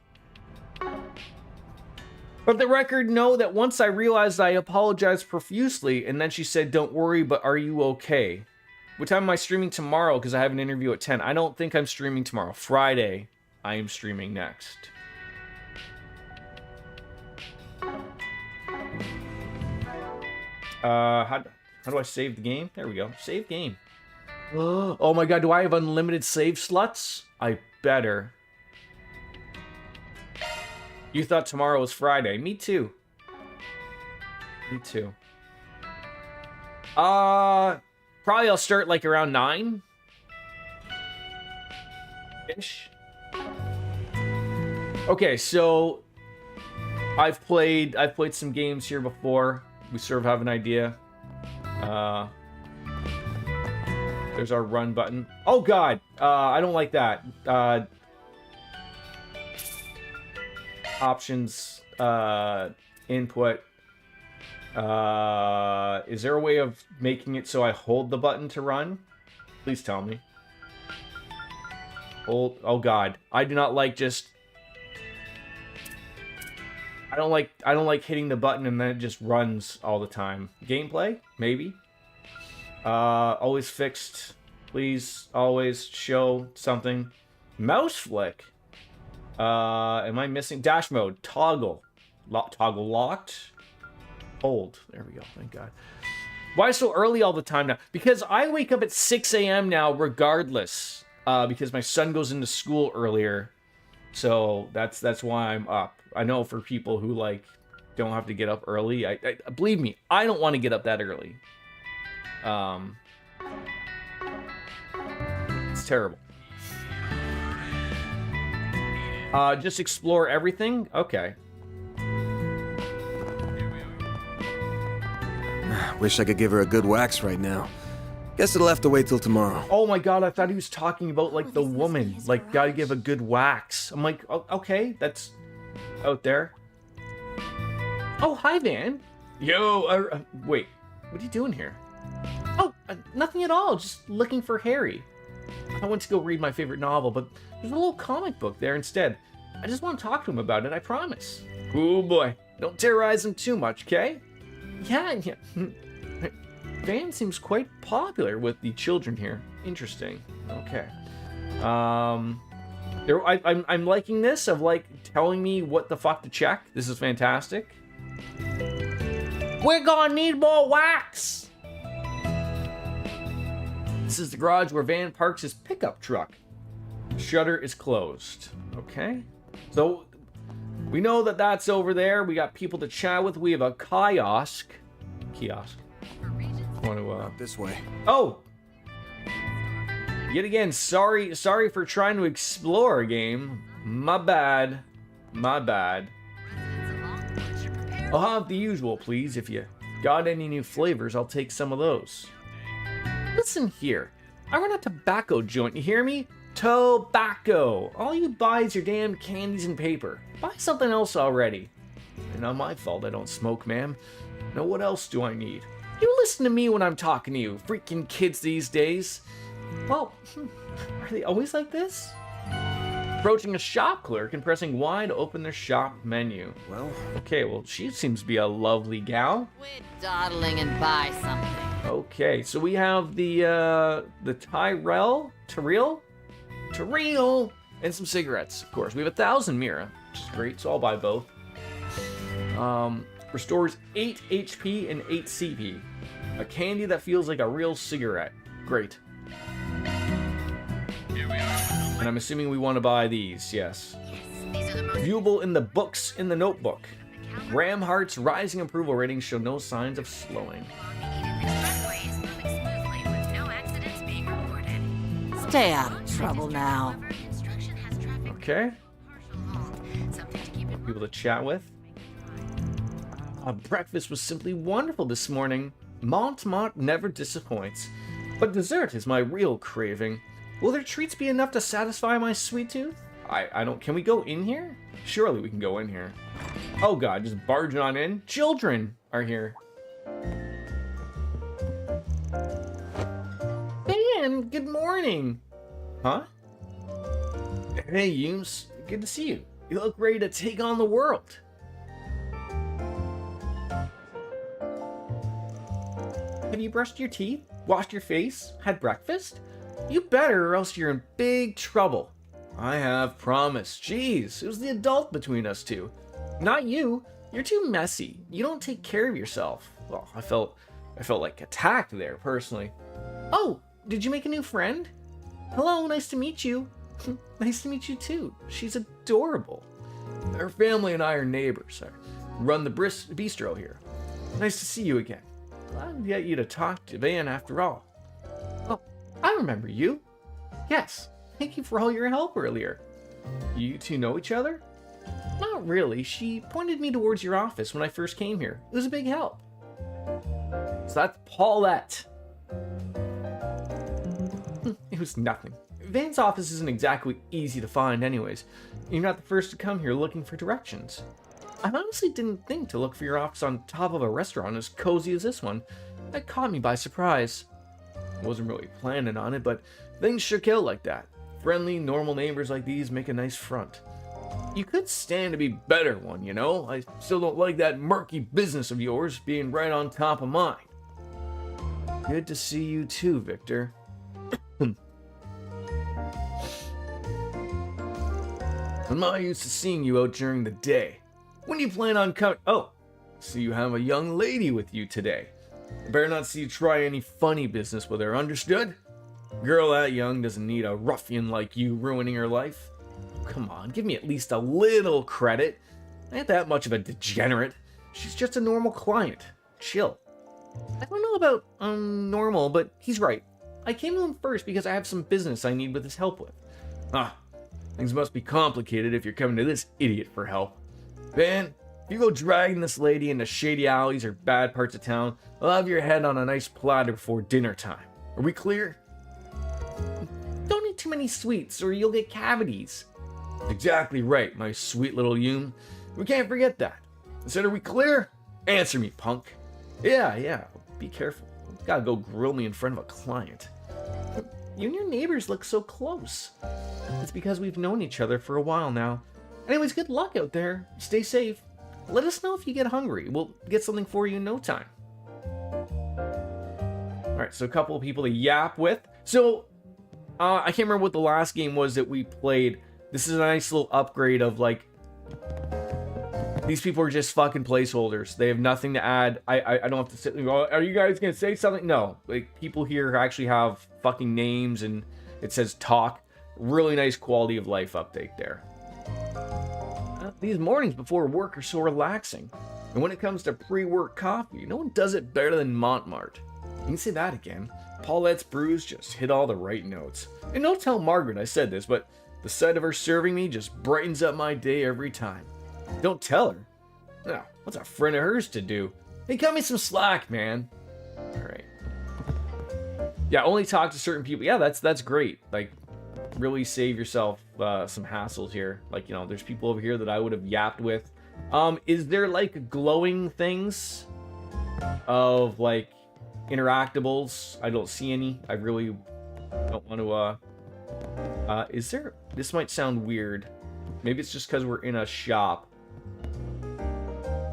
But the record, know that once I realized I apologized profusely, and then she said, don't worry, but are you okay? What time am I streaming tomorrow? Because I have an interview at 10. I don't think I'm streaming tomorrow. Friday, I am streaming next. How do I save the game? There we go. Save game. Oh my god, do I have unlimited save slots? I better. You thought tomorrow was Friday. Me too. Me too. Probably I'll start like around 9-ish. Okay, so I've played some games here before. We sort of have an idea. There's our run button. Oh god, I don't like that. Options, input. Is there a way of making it so I hold the button to run? Please tell me. Hold. Oh god, I do not like just. I don't like hitting the button and then it just runs all the time. Gameplay, maybe. Always fixed. Please always show something. Mouse flick. Am I missing dash mode? Toggle. Toggle locked. Hold. There we go. Thank God. Why so early all the time now? Because I wake up at 6 a.m. now regardless. Because my son goes into school earlier. So that's why I'm up. I know for people who like don't have to get up early. I believe me, I don't want to get up that early. It's terrible. Just explore everything? Okay. Wish I could give her a good wax right now. Guess it'll have to wait till tomorrow. Oh my god, I thought he was talking about like the woman. Like, gotta give a good wax. I'm like, oh, okay, that's out there. Oh, hi, Van. Yo, wait, what are you doing here? Oh, nothing at all, just looking for Harry. I went to go read my favorite novel, but there's a little comic book there instead. I just want to talk to him about it, I promise. Oh boy, don't terrorize him too much, okay? Yeah. Van seems quite popular with the children here. Interesting. Okay. I'm liking this of like telling me what the fuck to check. This is fantastic. We're gonna need more wax. This is the garage where Van parks his pickup truck. The shutter is closed. Okay. So we know that that's over there. We got people to chat with. We have a kiosk. Want to this way. Oh. Yet again, sorry for trying to explore a game. My bad. I'll have the usual, please. If you got any new flavors, I'll take some of those. Listen here. I run a tobacco joint, you hear me? Tobacco. All you buy is your damn candies and paper. Buy something else already. And not my fault I don't smoke, ma'am. Now what else do I need? You listen to me when I'm talking to you, freaking kids these days. Well, are they always like this? Approaching a shop clerk and pressing Y to open their shop menu. Well, okay, well, she seems to be a lovely gal. Quit dawdling and buy something. Okay, so we have the Tyrell, and some cigarettes, of course. We have 1,000 Mira, which is great, so I'll buy both. Restores 8 HP and 8 CP. A candy that feels like a real cigarette. Great. And I'm assuming we want to buy these, yes. These are the most Viewable in the books in the notebook. Ramhart's rising approval ratings show no signs of slowing. Stay out of trouble now. Okay. People to chat with. Breakfast was simply wonderful this morning. Montmont never disappoints. But dessert is my real craving. Will their treats be enough to satisfy my sweet tooth? I don't... Can we go in here? Surely we can go in here. Oh god, just barging on in. Children are here. Ben, good morning. Huh? Hey, Yums. Good to see you. You look ready to take on the world. Have you brushed your teeth? Washed your face? Had breakfast? You better, or else you're in big trouble. I have promised. Jeez, it was the adult between us two. Not you. You're too messy. You don't take care of yourself. Well, I felt like attacked there, personally. Oh, did you make a new friend? Hello, nice to meet you. Nice to meet you too. She's adorable. Her family and I are neighbors. I run the bistro here. Nice to see you again. Glad to get you to talk to Van after all. Oh, I remember you. Yes, thank you for all your help earlier. You two know each other? Not really. She pointed me towards your office when I first came here. It was a big help. So that's Paulette. It was nothing. Van's office isn't exactly easy to find anyways. You're not the first to come here looking for directions. I honestly didn't think to look for your office on top of a restaurant as cozy as this one. That caught me by surprise. I wasn't really planning on it, but things shook out like that. Friendly, normal neighbors like these make a nice front. You could stand to be better one, you know? I still don't like that murky business of yours being right on top of mine. Good to see you too, Victor. I'm not used to seeing you out during the day. When do you plan on coming? Oh, so you have a young lady with you today. I better not see you try any funny business with her, understood? Girl that young doesn't need a ruffian like you ruining her life. Come on, give me at least a little credit. I ain't that much of a degenerate. She's just a normal client. Chill. I don't know about normal, but he's right. I came to him first because I have some business I need with his help with. Things must be complicated if you're coming to this idiot for help. Van, if you go dragging this lady into shady alleys or bad parts of town, I'll have your head on a nice platter before dinner time. Are we clear? Don't eat too many sweets or you'll get cavities. Exactly right, my sweet little Yum. We can't forget that. I said, are we clear? Answer me, punk. Yeah, be careful. Gotta go grill me in front of a client. You and your neighbors look so close. It's because we've known each other for a while now. Anyways, good luck out there. Stay safe. Let us know if you get hungry. We'll get something for you in no time. Alright, so a couple of people to yap with. So, I can't remember what the last game was that we played. This is a nice little upgrade of, like, these people are just fucking placeholders. They have nothing to add. I don't have to sit and go, are you guys gonna say something? No. Like, people here actually have fucking names and it says talk. Really nice quality of life update there. These mornings before work are so relaxing. And when it comes to pre-work coffee, no one does it better than Montmart. You can say that again. Paulette's brews just hit all the right notes. And don't tell Margaret I said this, but the sight of her serving me just brightens up my day every time. Don't tell her. No, what's a friend of hers to do? Hey, cut me some slack, man. Alright. Yeah, only talk to certain people. Yeah, that's great. Like, really save yourself some hassles here. Like, you know, there's people over here that I would have yapped with. Is there, like, glowing things of, like, interactables? I don't see any. I really don't want to, is there... This might sound weird. Maybe it's just because we're in a shop.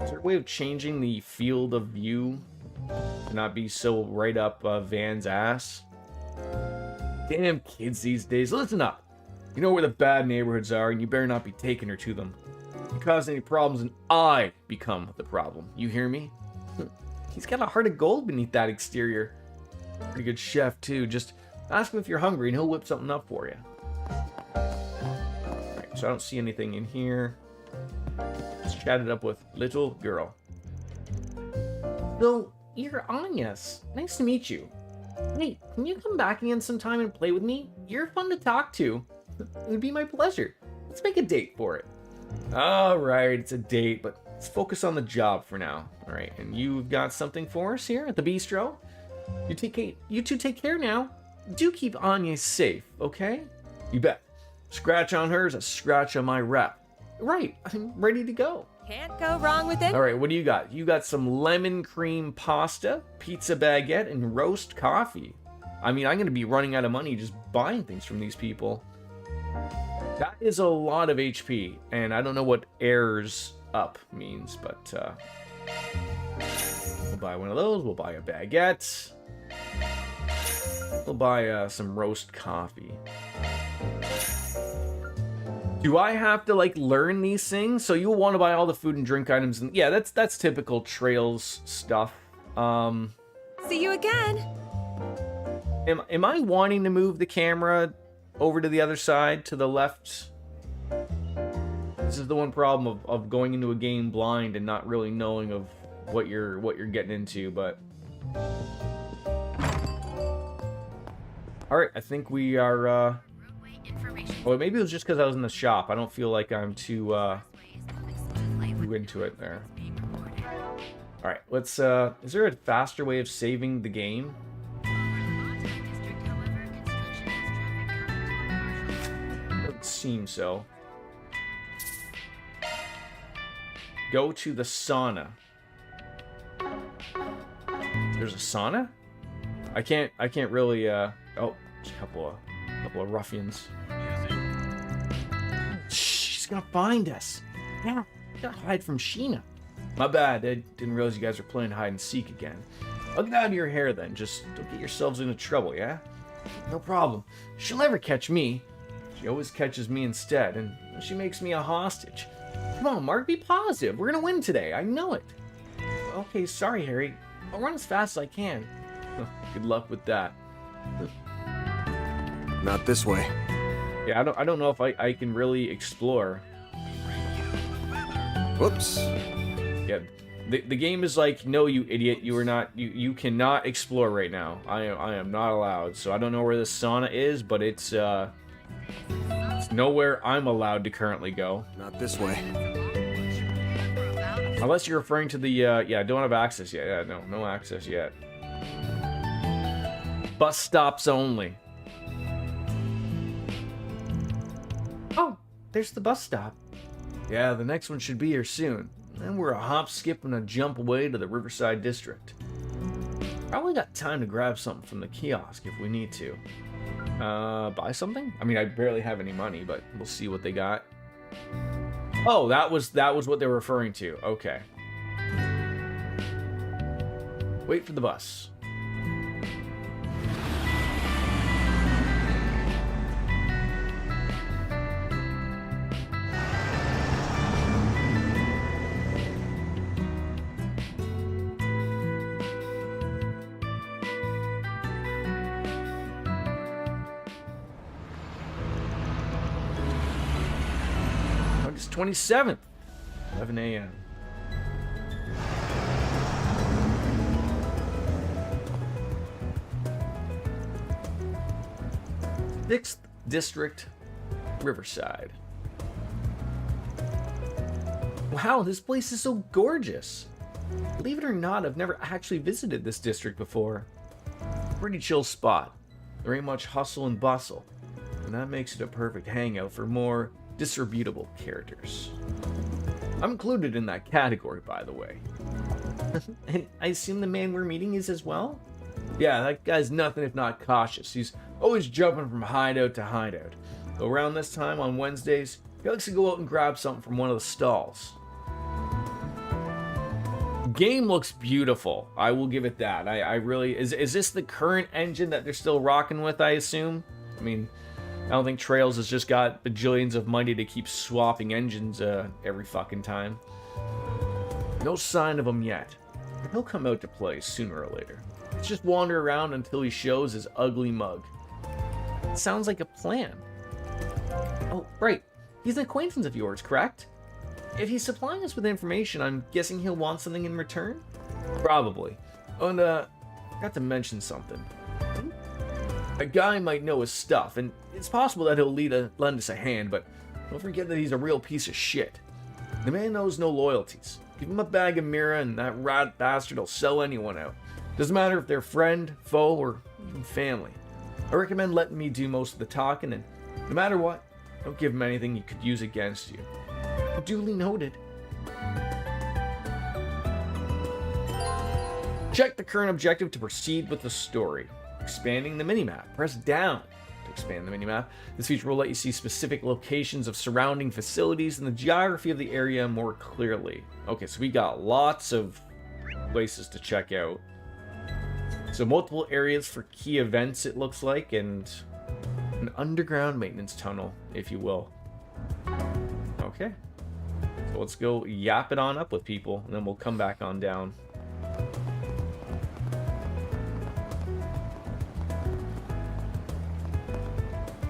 Is there a way of changing the field of view to not be so right up Van's ass? Damn kids these days. Listen up. You know where the bad neighborhoods are, and you better not be taking her to them. If you cause any problems, and I become the problem. You hear me? He's got a heart of gold beneath that exterior. Pretty good chef, too. Just ask him if you're hungry, and he'll whip something up for you. Alright, so I don't see anything in here. Let's chat it up with little girl. So, you're Anya's. Nice to meet you. Hey, can you come back again sometime and play with me? You're fun to talk to. It would be my pleasure. Let's make a date for it. Alright, it's a date, but let's focus on the job for now. Alright, and you've got something for us here at the bistro? You two take care now. Do keep Anya safe, okay? You bet. Scratch on her is a scratch on my rep. Right, I'm ready to go. Can't go wrong with it. All right, what do you got? You got some lemon cream pasta, pizza baguette, and roast coffee. I mean, I'm going to be running out of money just buying things from these people. That is a lot of HP, and I don't know what errors up means, but we'll buy one of those. We'll buy a baguette. We'll buy some roast coffee. Do I have to, like, learn these things? So you'll want to buy all the food and drink items. And yeah, that's typical Trails stuff. See you again. Am I wanting to move the camera over to the other side, to the left? This is the one problem of going into a game blind and not really knowing of what you're getting into, but... Alright, I think we are, well, maybe it was just because I was in the shop. I don't feel like I'm too into it there. Alright, let's, is there a faster way of saving the game? Doesn't seem so. Go to the sauna. There's a sauna? I can't really, oh, just a couple of ruffians. She's gonna find us. Yeah, gotta hide from Sheena. My bad, I didn't realize you guys were playing hide and seek again. I'll get out of your hair then, just don't get yourselves into trouble, yeah? No problem. She'll never catch me. She always catches me instead, and she makes me a hostage. Come on, Mark, be positive. We're gonna win today, I know it. Okay, sorry, Harry. I'll run as fast as I can. Good luck with that. Not this way. Yeah, I don't know if I can really explore. Whoops. Yeah, the game is like, no, you idiot, you cannot explore right now. I am not allowed. So I don't know where this sauna is, but it's nowhere I'm allowed to currently go. Not this way. Unless you're referring to the yeah, don't have access yet. Yeah, no access yet. Bus stops only. Oh, there's the bus stop. Yeah, the next one should be here soon. Then we're a hop, skip, and a jump away to the Riverside District. Probably got time to grab something from the kiosk if we need to. Buy something? I mean, I barely have any money, but we'll see what they got. Oh, that was what they were referring to. Okay. Wait for the bus. August 27th, 11 a.m. Sixth District, Riverside. Wow, this place is so gorgeous. Believe it or not, I've never actually visited this district before. Pretty chill spot. There ain't much hustle and bustle, and that makes it a perfect hangout for more disreputable characters. I'm included in that category, by the way. And I assume the man we're meeting is as well? Yeah, that guy's nothing if not cautious. He's always jumping from hideout to hideout. Though around this time on Wednesdays, he likes to go out and grab something from one of the stalls. Game looks beautiful. I will give it that. I really... Is this the current engine that they're still rocking with, I assume? I mean, I don't think Trails has just got bajillions of money to keep swapping engines every fucking time. No sign of him yet. But he'll come out to play sooner or later. Let's just wander around until he shows his ugly mug. It sounds like a plan. Oh, right. He's an acquaintance of yours, correct? if he's supplying us with information, I'm guessing he'll want something in return? Probably. Oh, and, got to mention something. A guy might know his stuff, and it's possible that he'll lend us a hand, but don't forget that he's a real piece of shit. The man knows no loyalties. Give him a bag of Mira, and that rat bastard will sell anyone out. Doesn't matter if they're friend, foe, or even family. I recommend letting me do most of the talking, and no matter what, don't give him anything you could use against you. Duly noted. Check the current objective to proceed with the story. Expanding the minimap. Press down to expand the minimap. This feature will let you see specific locations of surrounding facilities and the geography of the area more clearly. Okay, so we got lots of places to check out. So multiple areas for key events, it looks like, and an underground maintenance tunnel, if you will. Okay. So let's go yap it on up with people, and then we'll come back on down.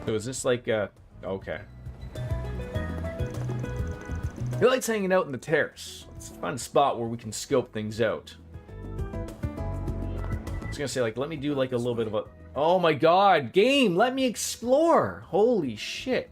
So is this like a... Okay. He likes hanging out in the terrace. Let's find a spot where we can scope things out. I was gonna say, like, let me do like a little bit of a... Oh my god, game! Let me explore! Holy shit.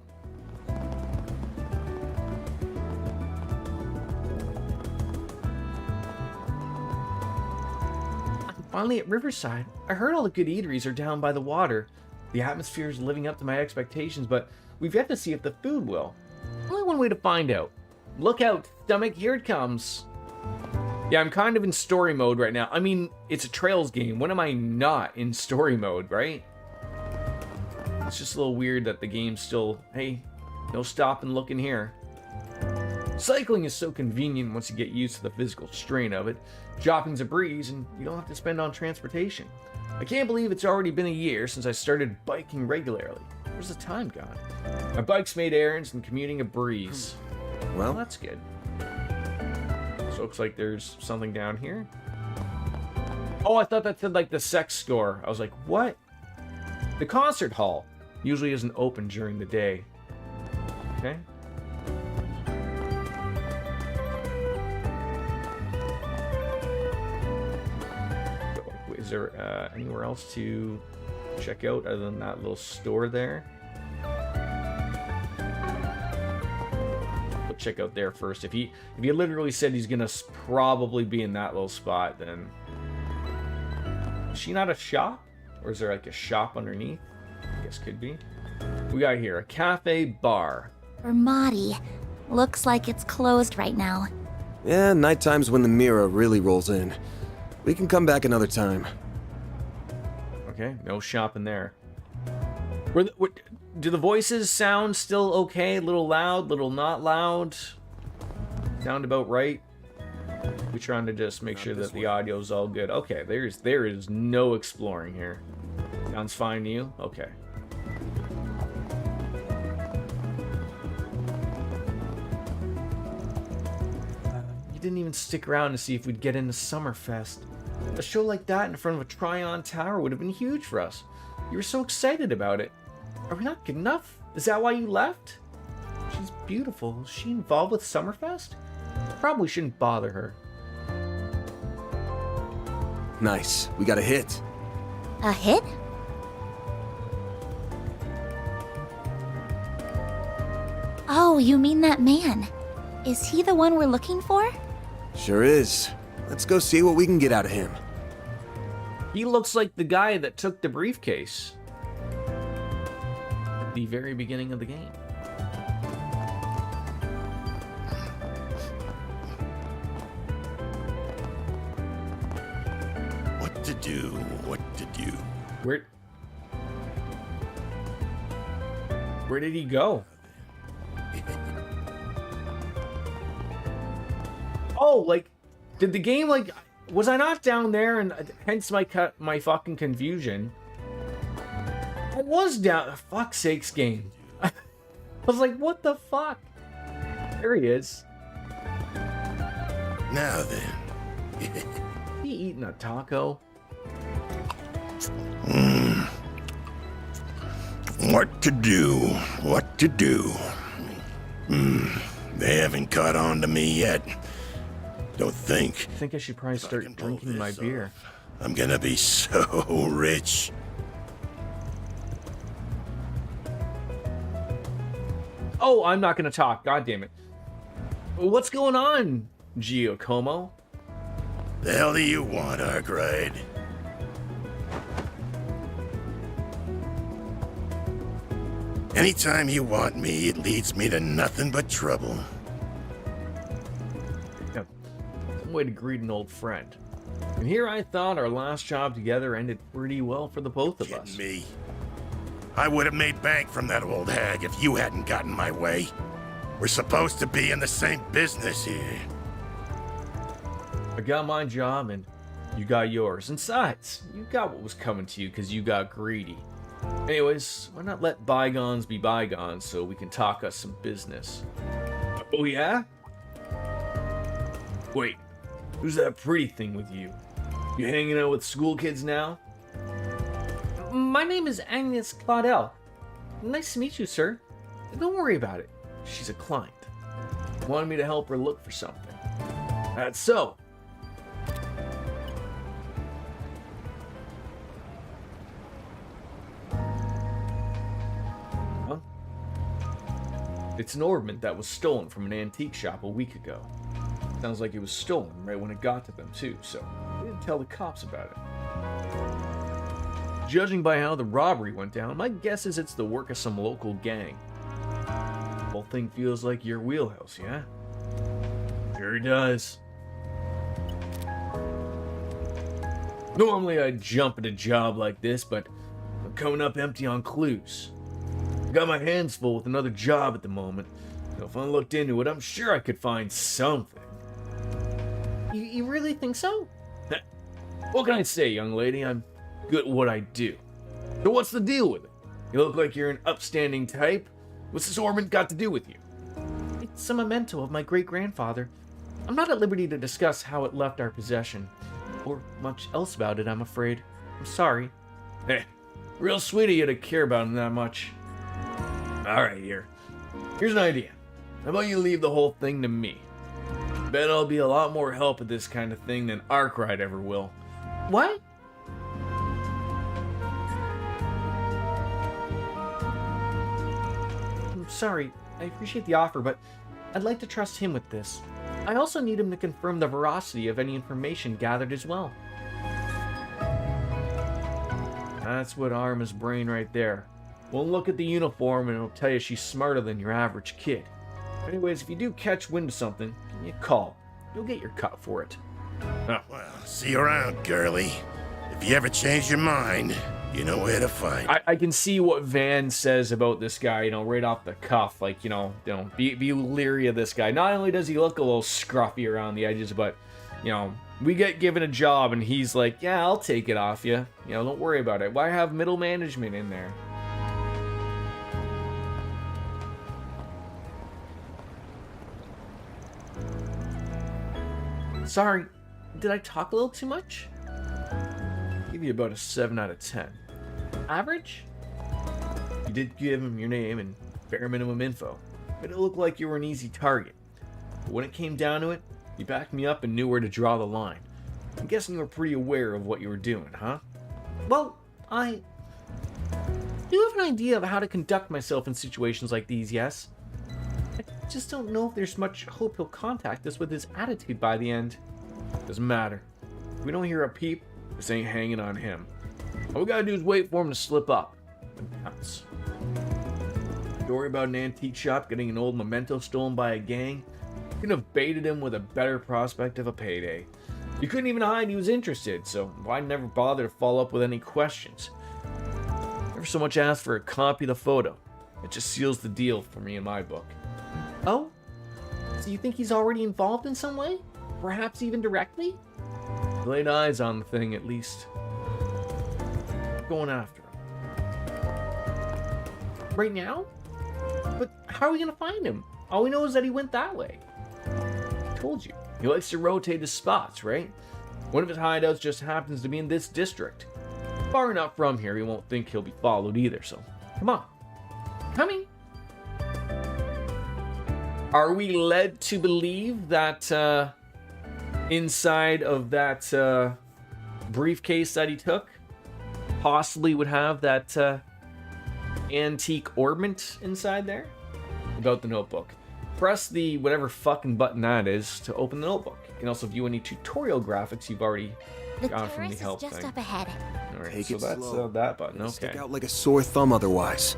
I'm finally at Riverside. I heard all the good eateries are down by the water. The atmosphere is living up to my expectations, but we've yet to see if the food will. Only one way to find out. Look out, stomach, here it comes. Yeah, I'm kind of in story mode right now. I mean, it's a Trails game. When am I not in story mode, right? It's just a little weird that the game's still, hey, no stopping looking here. Cycling is so convenient once you get used to the physical strain of it. Shopping's a breeze, and you don't have to spend on transportation. I can't believe it's already been a year since I started biking regularly. Where's the time gone? My bike's made errands and commuting a breeze. Well, that's good. So looks like there's something down here. Oh, I thought that said like the sex score. I was like, what? The concert hall usually isn't open during the day. Okay. Is there anywhere else to check out other than that little store there? We'll check out there first. If he literally said he's gonna probably be in that little spot, then is she not a shop, or is there like a shop underneath? I guess could be. We got here a cafe bar. Ramadi. Looks like it's closed right now. Yeah, nighttime's when the mirror really rolls in. We can come back another time. Okay, no shopping there. Do the voices sound still okay? A little loud, little not loud? Sound about right? We're trying to just make sure that the audio's all good. Okay, there is no exploring here. Sounds fine to you? Okay. You didn't even stick around to see if we'd get into Summerfest. A show like that in front of a Tryon Tower would have been huge for us. You were so excited about it. Are we not good enough? Is that why you left? She's beautiful. Is she involved with Summerfest? Probably shouldn't bother her. Nice. We got a hit. A hit? Oh, you mean that man. Is he the one we're looking for? Sure is. Let's go see what we can get out of him. He looks like the guy that took the briefcase at the very beginning of the game. What to do? What to do? Where did he go? Oh, like, did the game, like, was I not down there, and hence my fucking confusion? I was down. Fuck's sakes, game. I was like, what the fuck? There he is. Now then. He eating a taco? What to do? What to do? They haven't caught on to me yet. Don't think. I think I should probably start drinking my beer. I'm gonna be so rich. Oh, I'm not gonna talk. God damn it. What's going on, Giacomo? The hell do you want, Arkwright? Anytime you want me, it leads me to nothing but trouble. Yeah. Some way to greet an old friend. And here I thought our last job together ended pretty well for the both of us. Me. I would have made bank from that old hag if you hadn't gotten my way. We're supposed to be in the same business here. I got my job and you got yours. And besides, you got what was coming to you because you got greedy. Anyways, why not let bygones be bygones so we can talk us some business? Oh yeah? Wait, who's that pretty thing with you? You hanging out with school kids now? My name is Agnes Claudel. Nice to meet you, sir. Don't worry about it. She's a client. Wanted me to help her look for something. That's so. Huh? It's an ornament that was stolen from an antique shop a week ago. Sounds like it was stolen right when it got to them too, so they didn't tell the cops about it. Judging by how the robbery went down, my guess is it's the work of some local gang. Whole thing feels like your wheelhouse, yeah? Sure does. Normally I'd jump at a job like this, but I'm coming up empty on clues. I got my hands full with another job at the moment, so if I looked into it, I'm sure I could find something. You really think so? What can I say, young lady? I'm good at what I do. So what's the deal with it? You look like you're an upstanding type. What's this ornament got to do with you? It's a memento of my great-grandfather. I'm not at liberty to discuss how it left our possession, or much else about it, I'm afraid. I'm sorry. Hey, real sweet of you to care about him that much. Alright, here's an idea. How about you leave the whole thing to me? Bet I'll be a lot more help at this kind of thing than Arkwright ever will. What? I'm sorry, I appreciate the offer, but I'd like to trust him with this. I also need him to confirm the veracity of any information gathered as well. That's what Arma's brain right there. One look at the uniform and it'll tell you she's smarter than your average kid. Anyways, if you do catch wind of something, give me a call. You'll get your cut for it. Oh. Well, see you around, girlie. If you ever change your mind, you know where to find. I can see what Van says about this guy, right off the cuff. Like, be leery of this guy. Not only does he look a little scruffy around the edges, but, we get given a job and he's like, yeah, I'll take it off you. Don't worry about it. Why have middle management in there? Sorry, did I talk a little too much? Give you about a 7 out of 10. Average? You did give him your name and bare minimum info. Made it look like you were an easy target. But when it came down to it, you backed me up and knew where to draw the line. I'm guessing you were pretty aware of what you were doing, huh? Well, I do have an idea of how to conduct myself in situations like these, yes? I just don't know if there's much hope he'll contact us with his attitude by the end. Doesn't matter. If we don't hear a peep, this ain't hanging on him. All we gotta do is wait for him to slip up and pounce. Story about an antique shop getting an old memento stolen by a gang. Couldn't have baited him with a better prospect of a payday. You couldn't even hide he was interested, so why never bother to follow up with any questions? Never so much asked for a copy of the photo. It just seals the deal for me in my book. Oh? So you think he's already involved in some way? Perhaps even directly? Laid eyes on the thing, at least. I'm going after him. Right now? But how are we gonna find him? All we know is that he went that way. I told you. He likes to rotate his spots, right? One of his hideouts just happens to be in this district. Far enough from here, he won't think he'll be followed either, so come on. Coming! Are we led to believe that inside of that briefcase that he took possibly would have that antique ornament inside there? About the notebook. Press the whatever fucking button that is to open the notebook. You can also view any tutorial graphics you've already got from the help just thing. up ahead. Alright, Take so it that's slow. that button. Okay. Stick out like a sore thumb otherwise.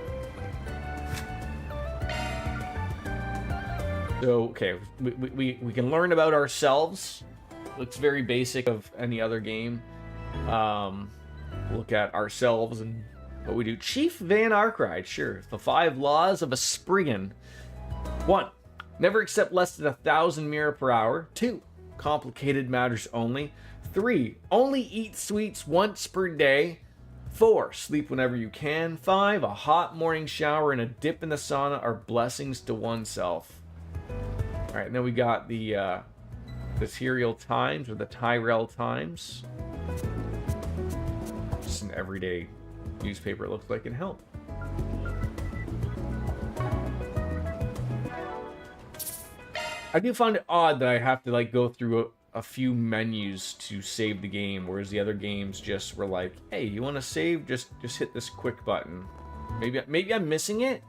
So, okay, we can learn about ourselves. Looks very basic of any other game. Look at ourselves and what we do. Chief Van Arkwright, sure. The 5 laws of a Spriggan. 1. Never accept less than 1,000 mira per hour. 2. Complicated matters only. 3. Only eat sweets once per day. 4. Sleep whenever you can. 5. A hot morning shower and a dip in the sauna are blessings to oneself. Alright, and then we got the Tyrell Times, or the Tyrell Times. Just an everyday newspaper, it looks like, in Help. I do find it odd that I have to like go through a few menus to save the game, whereas the other games just were like, hey, you want to save? Just hit this quick button. Maybe I'm missing it?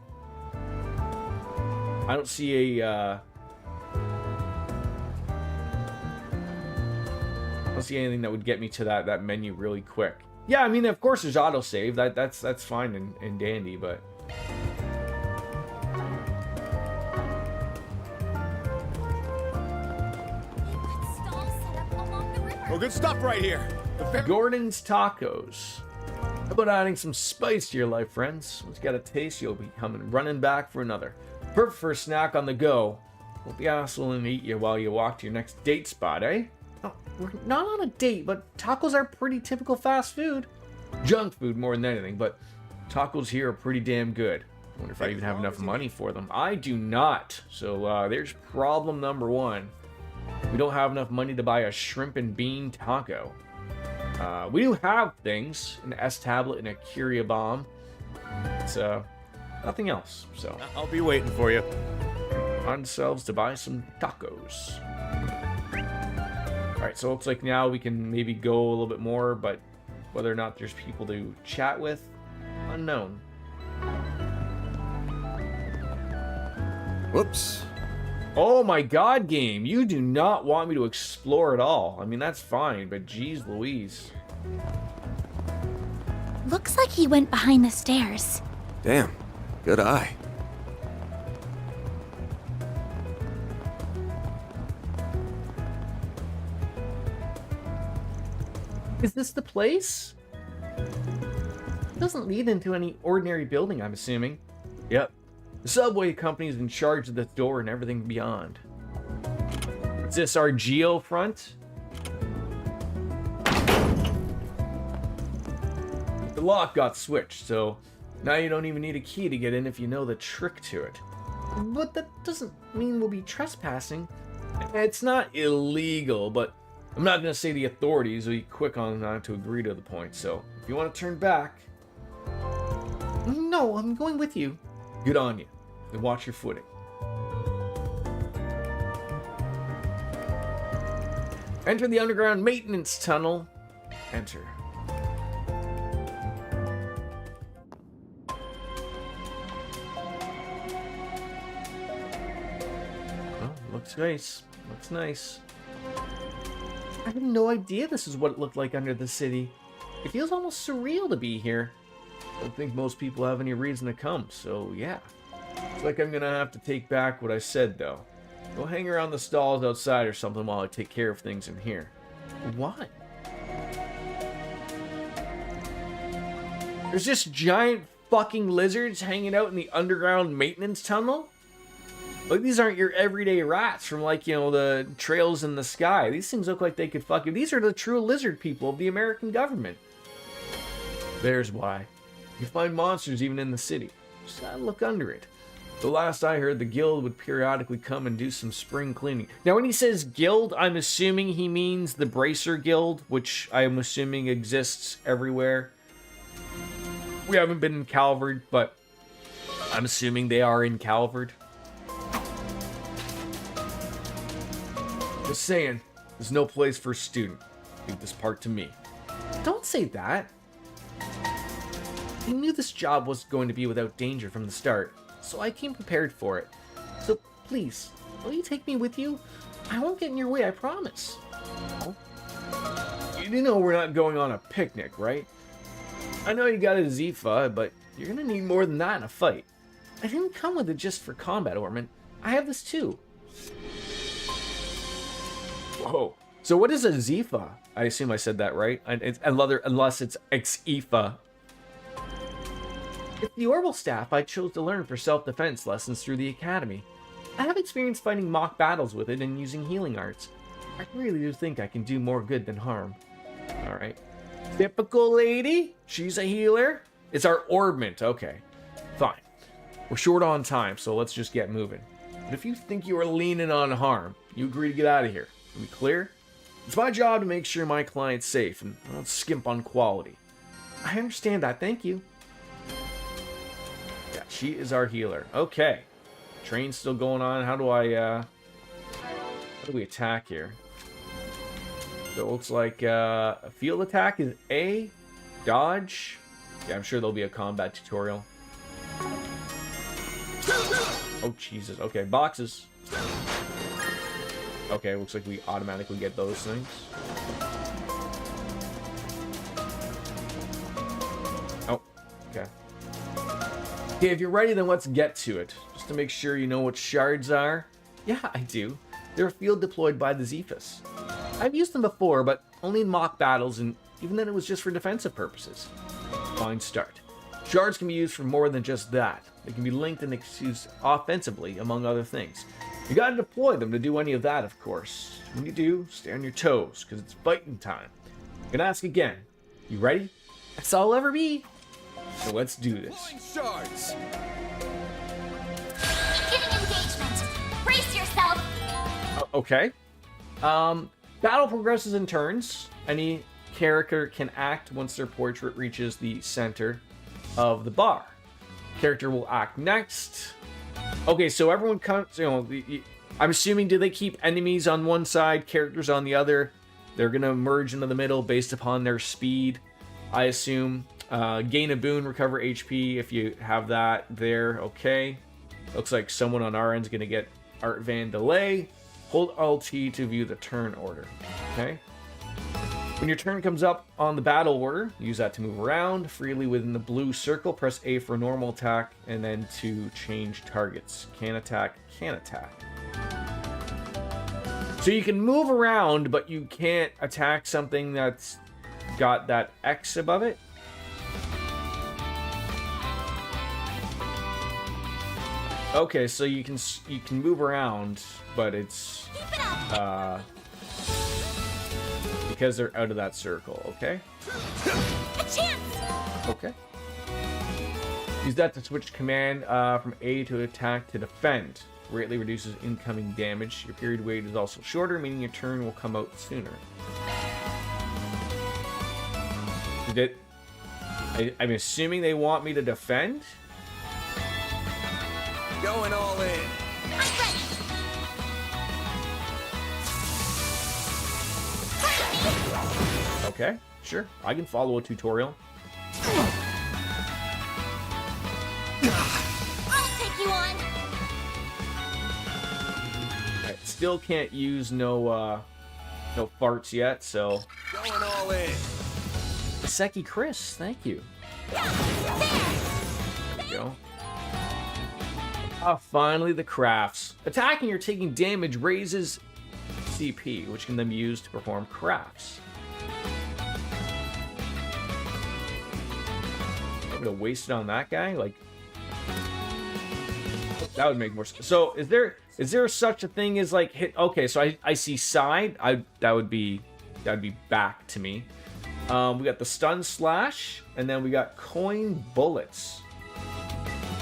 I don't see a I don't see anything that would get me to that menu really quick. Yeah, I mean, of course there's autosave. That's fine and dandy, but Well, good stuff right here. Gordon's Tacos. How about adding some spice to your life, friends? Once you got a taste, you'll be coming running back for another. Perfect for a snack on the go. Won't be hassling to eat you while you walk to your next date spot, eh? Oh, we're not on a date, but tacos are pretty typical fast food. Junk food more than anything, but tacos here are pretty damn good. I wonder if I even have enough money for them. I do not. So there's problem number 1. We don't have enough money to buy a shrimp and bean taco. We do have things, an S tablet and a Curia bomb. It's nothing else. So I'll be waiting for you. on ourselves to buy some tacos. Alright, so it looks like now we can maybe go a little bit more, but whether or not there's people to chat with, unknown. Whoops. Oh my god, game, you do not want me to explore at all. I mean, that's fine, but geez Louise. Looks like he went behind the stairs. Damn. Good eye. Is this the place? It doesn't lead into any ordinary building, I'm assuming. Yep. The subway company is in charge of the door and everything beyond. Is this our geo front? The lock got switched, so now you don't even need a key to get in if you know the trick to it. But that doesn't mean we'll be trespassing. It's not illegal, but I'm not going to say the authorities will be quick on to agree to the point, so if you want to turn back... No, I'm going with you. Good on you. Then watch your footing. Enter the underground maintenance tunnel. Enter. Oh, looks nice. Looks nice. I had no idea this is what it looked like under the city. It feels almost surreal to be here. I don't think most people have any reason to come, so yeah. It's like I'm gonna have to take back what I said, though. Go hang around the stalls outside or something while I take care of things in here. Why? There's just giant fucking lizards hanging out in the underground maintenance tunnel? Like, these aren't your everyday rats from, like, you know, the trails in the sky. These things look like they could fuck you. These are the true lizard people of the American government. There's why. You find monsters even in the city. Just gotta look under it. The last I heard, the guild would periodically come and do some spring cleaning. Now, when he says guild, I'm assuming he means the Bracer Guild, which I am assuming exists everywhere. We haven't been in Calvard, but I'm assuming they are in Calvard. Just saying, there's no place for a student. Leave this part to me. Don't say that. I knew this job was going to be without danger from the start, so I came prepared for it. So please, will you take me with you? I won't get in your way, I promise. Oh. You do know we're not going on a picnic, right? I know you got a Zifa, but you're gonna need more than that in a fight. I didn't come with it just for combat ornament. I have this too. Whoa. So what is a Zifa? I assume I said that right. Unless it's X-Ifa. It's the Orbital Staff I chose to learn for self-defense lessons through the Academy. I have experience fighting mock battles with it and using healing arts. I really do think I can do more good than harm. Alright. Typical lady? She's a healer? It's our orbment. Okay. Fine. We're short on time, so let's just get moving. But if you think you are leaning on harm, you agree to get out of here. Are we clear? It's my job to make sure my client's safe and I don't skimp on quality. I understand that, thank you. Yeah, she is our healer. Okay. Train's still going on. How do we attack here? So it looks like a field attack is A. Dodge. Yeah, I'm sure there'll be a combat tutorial. Oh, Jesus. Okay, boxes. Okay, looks like we automatically get those things. Oh, okay. Okay, if you're ready, then let's get to it. Just to make sure you know what shards are. Yeah, I do. They're field deployed by the Zephas. I've used them before, but only in mock battles, and even then it was just for defensive purposes. Fine start. Shards can be used for more than just that. They can be linked and used offensively, among other things. You gotta deploy them to do any of that, of course. When you do, stay on your toes, because it's fighting time. I'm gonna ask again. You ready? That's all I'll ever be. So let's do this. Shards. Beginning engagement. Brace yourself. Okay. Battle progresses in turns. Any character can act once their portrait reaches the center of the bar. Character will act next. Okay, so everyone comes, I'm assuming, do they keep enemies on one side, characters on the other? They're gonna merge into the middle based upon their speed, I assume. Gain a boon, recover HP if you have that there. Okay. Looks like someone on our end is gonna get Art Van delay. Hold LT to view the turn order. Okay. When your turn comes up on the battle order, use that to move around freely within the blue circle. Press A for normal attack, and then to change targets. Can attack, can attack. So you can move around, but you can't attack something that's got that X above it. Okay, so you can move around, but it's because they're out of that circle. Okay. A chance. Okay. Use that to switch command from A to attack to defend. Greatly reduces incoming damage. Your period wait is also shorter, meaning your turn will come out sooner. I'm assuming they want me to defend. Going all in. I'm ready. Okay, sure. I can follow a tutorial. I'll take you on. I still can't use no farts yet, so. Going all in. Seki Chris, thank you. There we go. Ah, finally the crafts. Attacking or taking damage raises CP, which can then be used to perform crafts. I'm gonna waste it on that guy? Like, that would make more sense. So is there such a thing as like hit? Okay, so I see side. That'd be back to me. We got the stun slash, and then we got coin bullets.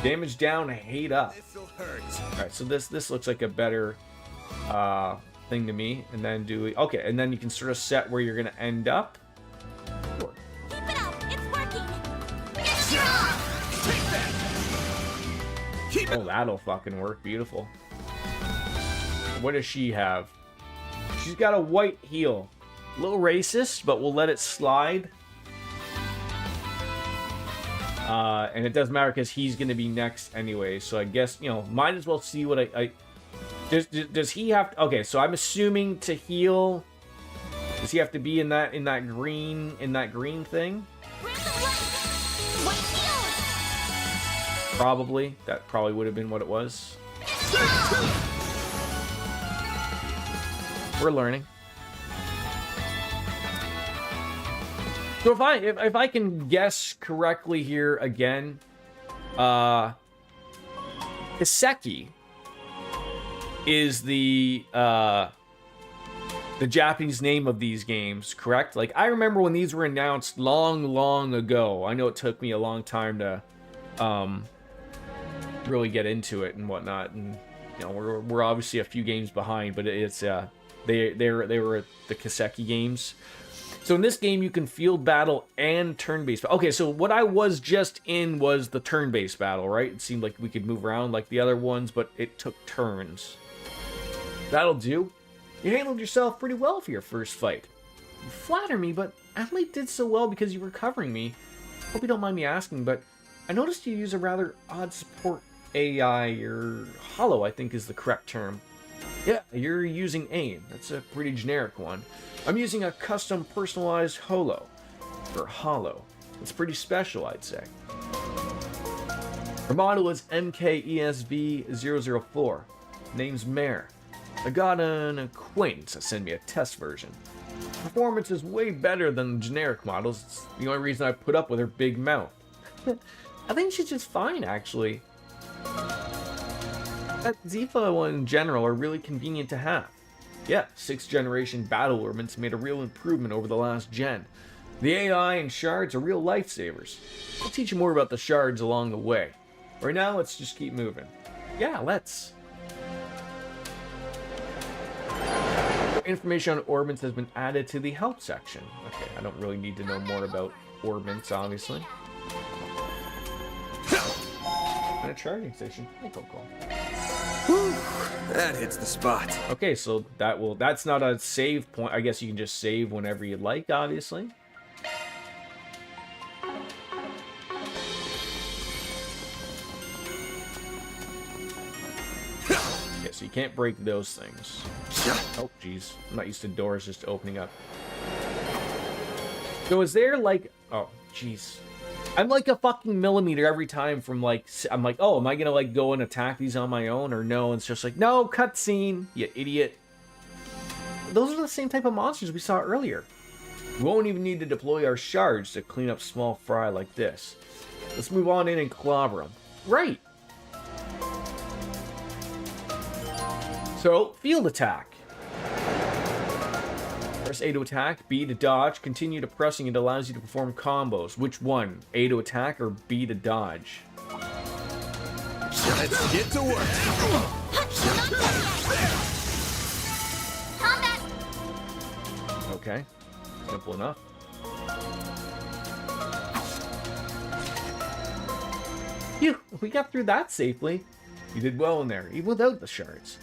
Damage down, hate up. Alright, so this looks like a better thing to me. And then okay, and then you can sort of set where you're gonna end up. Sure. Keep it up, it's working. Oh, that'll fucking work. Beautiful. What does she have? She's got a white heel. A little racist, but we'll let it slide. And it doesn't matter because he's going to be next anyway. So I guess, you know, might as well see what does he have to, okay, so I'm assuming to heal, does he have to be in that green thing? Probably. That probably would have been what it was. We're learning. So if I can guess correctly here again, Kiseki is the Japanese name of these games, correct? Like, I remember when these were announced long ago. I know it took me a long time to really get into it and whatnot, and you know, we're obviously a few games behind, but it's they were the Kiseki games. So in this game, you can field battle and turn-based. Okay, so what I was just in was the turn-based battle, right? It seemed like we could move around like the other ones, but it took turns. That'll do. You handled yourself pretty well for your first fight. You flatter me, but I only did so well because you were covering me. Hope you don't mind me asking, but I noticed you use a rather odd support AI, or hollow, I think is the correct term. Yeah, you're using AIM. That's a pretty generic one. I'm using a custom personalized holo, or hollow. It's pretty special, I'd say. Her model is MKESB004. Name's Mare. I got an acquaintance to send me a test version. Performance is way better than the generic models. It's the only reason I put up with her big mouth. I think she's just fine, actually. That Zifa one in general are really convenient to have. Yeah, 6th generation battle ornaments made a real improvement over the last gen. The AI and shards are real lifesavers. I'll teach you more about the shards along the way. Right now, let's just keep moving. Yeah, let's. Information on ornaments has been added to the help section. Okay, I don't really need to know more about ornaments, obviously. And a charging station. Cool. Whew, that hits the spot. Okay, so that's not a save point. I guess you can just save whenever you like, obviously. Okay, so you can't break those things. Oh, jeez. I'm not used to doors just opening up. So is there like... Oh, jeez. I'm like a fucking millimeter every time from like... I'm like, oh, am I gonna like go and attack these on my own? Or no, it's just like, no, cutscene, you idiot. Those are the same type of monsters we saw earlier. We won't even need to deploy our shards to clean up small fry like this. Let's move on in and clobber them. Right. So, field attack. Press A to attack, B to dodge. Continue to pressing. It allows you to perform combos. Which one? A to attack or B to dodge? Let's get to work. Okay. Simple enough. Phew, we got through that safely. You did well in there, even without the shards.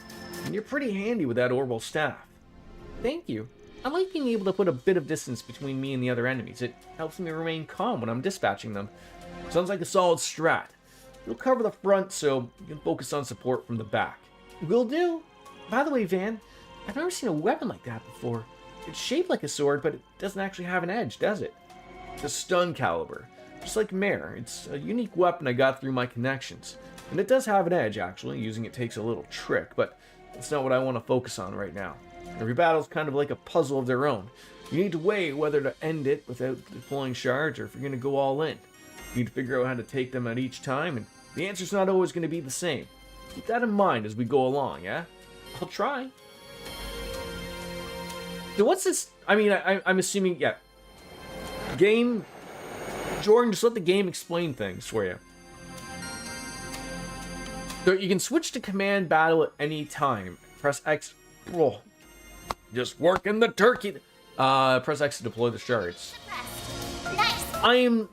And you're pretty handy with that orbital staff. Thank you. I like being able to put a bit of distance between me and the other enemies. It helps me remain calm when I'm dispatching them. Sounds like a solid strat. You'll cover the front so you can focus on support from the back. Will do. By the way, Van, I've never seen a weapon like that before. It's shaped like a sword, but it doesn't actually have an edge, does it? It's a stun caliber. Just like Mare, it's a unique weapon I got through my connections. And it does have an edge, actually. Using it takes a little trick, but that's not what I want to focus on right now. Every battle's kind of like a puzzle of their own. You need to weigh whether to end it without deploying shards or if you're going to go all in. You need to figure out how to take them at each time, and the answer's not always going to be the same. Keep that in mind as we go along, yeah? I'll try. So what's this? I mean, I'm assuming, yeah. Game... Jordan, just let the game explain things for you. So you can switch to command battle at any time. Press X... Oh, just working the turkey. Press X to deploy the shards. I'm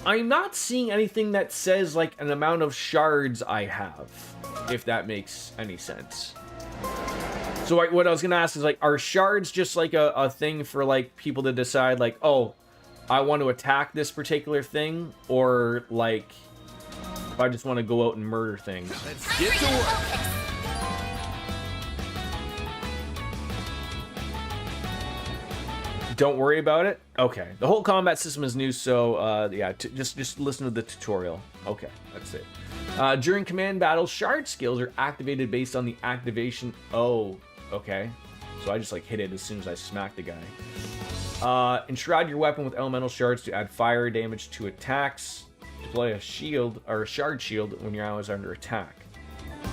not seeing anything that says like an amount of shards I have, if that makes any sense. So like, what I was gonna ask is like, are shards just like a thing for like people to decide like, oh, I want to attack this particular thing, or like, if I just want to go out and murder things? Let's get to work. Don't worry about it. Okay, the whole combat system is new, so yeah, just listen to the tutorial. Okay, that's it. During command battles, shard skills are activated based on the activation. Oh, okay. So I just like hit it as soon as I smack the guy. Enshroud your weapon with elemental shards to add fire damage to attacks. Deploy a shield or a shard shield when your allies are under attack.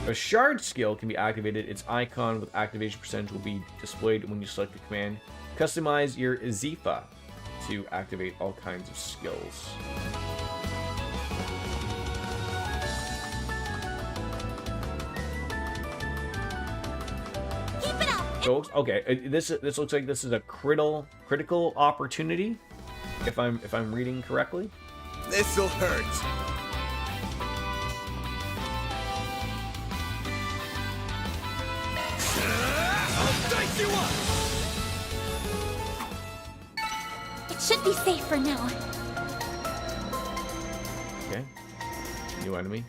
A shard skill can be activated. Its icon with activation percentage will be displayed when you select the command. Customize your Zifa to activate all kinds of skills. Keep it up. So okay, this looks like this is a critical opportunity, if I'm reading correctly. This'll hurt. I'll dice you up. It should be safe for now. Okay. New enemy.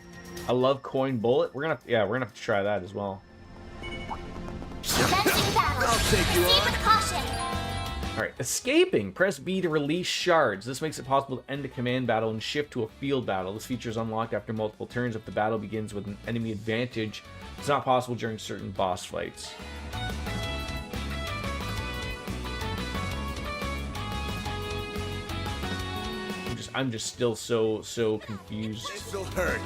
I love coin bullet. We're gonna have to try that as well. Commencing battle. I'll take you Proceed on. with caution. Alright, escaping. Press B to release shards. This makes it possible to end a command battle and shift to a field battle. This feature is unlocked after multiple turns if the battle begins with an enemy advantage. It's not possible during certain boss fights. I'm just still so confused. This'll hurt.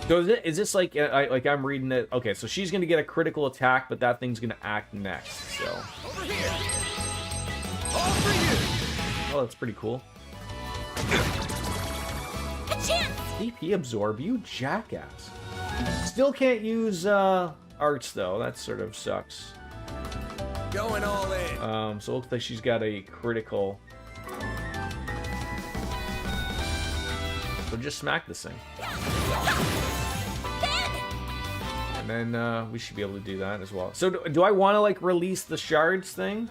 So is this like I'm reading it? Okay, so she's gonna get a critical attack, but that thing's gonna act next. So. Over here. All for you. Oh, that's pretty cool. A chance. DP absorb, you jackass. Still can't use arts though. That sort of sucks. Going all in. So it looks like she's got a critical. So just smack this thing. And then we should be able to do that as well. So do I want to like release the shards thing?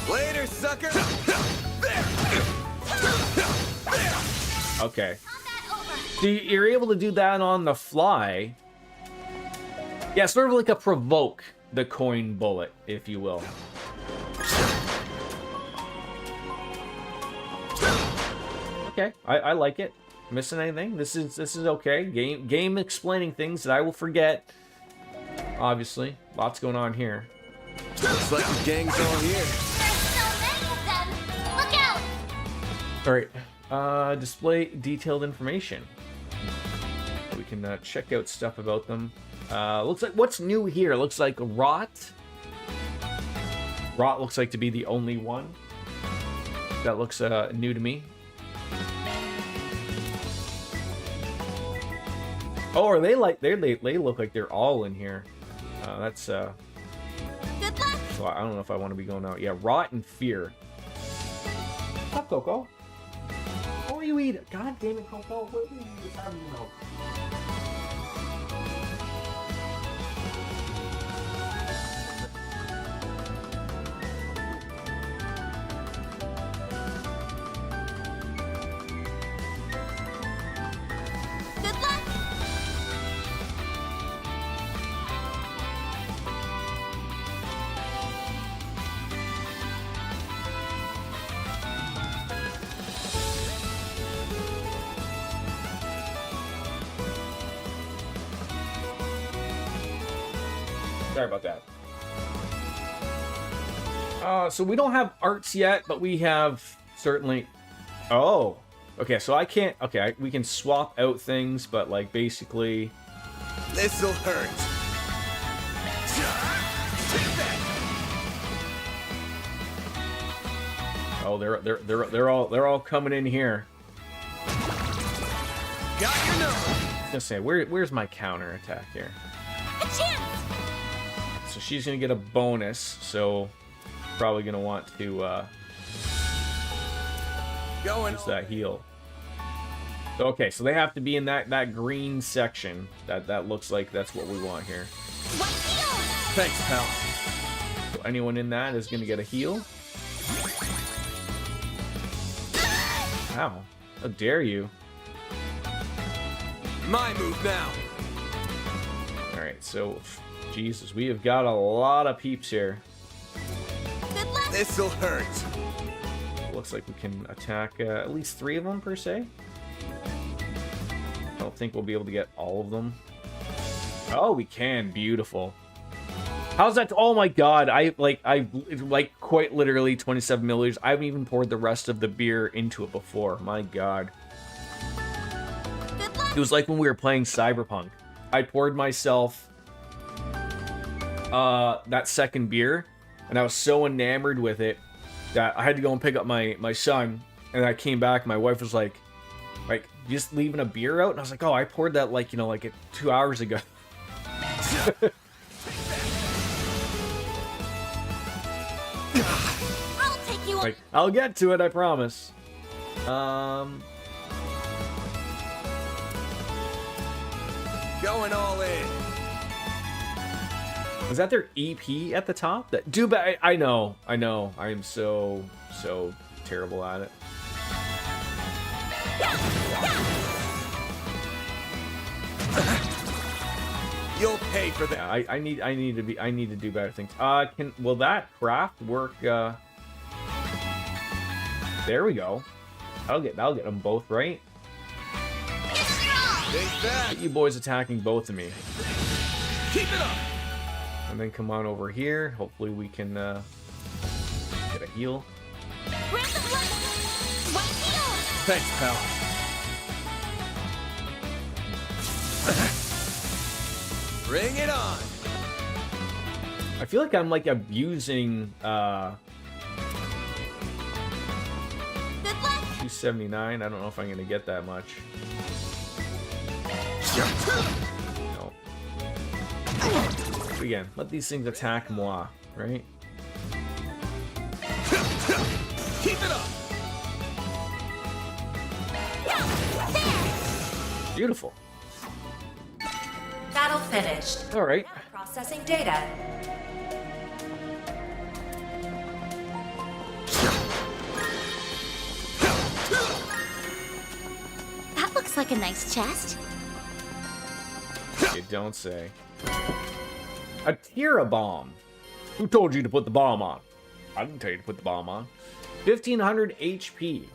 Later, sucker. Okay. So you're able to do that on the fly. Yeah, sort of like a provoke the coin bullet, if you will. Okay, I like it. Missing anything? This is okay. Game explaining things that I will forget. Obviously, lots going on here. Looks like the gang's all here. There's so many of them. Look out. All right. Display detailed information. We can check out stuff about them. Looks like what's new here. Looks like Rot. Rot looks like to be the only one. That looks new to me. Oh, are they like they look like they're all in here? That's Good luck. so I don't know if I want to be going out. Yeah, Rot and Fear. What's up, Coco? What were you eating? God damn it, Coco! What were you eating? How do you know? Good luck. Sorry about that. So we don't have arts yet, but we have certainly. Oh, okay. So I can't. Okay, we can swap out things, but like basically. This'll hurt. Oh, they're all coming in here. Got your number. I was gonna say, where's my counter attack here? A chance. So she's gonna get a bonus. So probably gonna want to Going use that heal. Okay, so they have to be in that green section. That looks like that's what we want here. Thanks, pal. So anyone in that is gonna get a heal. Wow. How dare you? My move now. Alright, so Jesus, we have got a lot of peeps here. This'll hurt. Looks like we can attack at least 3 of them per se. I don't think we'll be able to get all of them. Oh, we can. Beautiful. How's that? Oh my god. I quite literally 27 milliliters. I haven't even poured the rest of the beer into it before. My god. It was like when we were playing Cyberpunk. I poured myself that second beer, and I was so enamored with it that I had to go and pick up my son, and I came back, and my wife was like, just leaving a beer out? And I was like, oh, I poured that, 2 hours ago. I'll take you. I'll get to it, I promise. Going all in. Is that their EP at the top? That do, but I know. I am so terrible at it. You'll pay for that. Yeah, I need to do better things. Will that craft work? There we go. I'll get them both right. Get you boys attacking both of me. Keep it up. And then come on over here. Hopefully we can get a heal. Thanks, pal. Bring it on. I feel like I'm abusing 279. I don't know if I'm gonna get that much. No. Again, let these things attack moi, right? Keep it up. Beautiful. Battle finished. All right. Processing data. That looks like a nice chest. You don't say. A Tira bomb. Who told you to put the bomb on? I didn't tell you to put the bomb on. 1500 HP.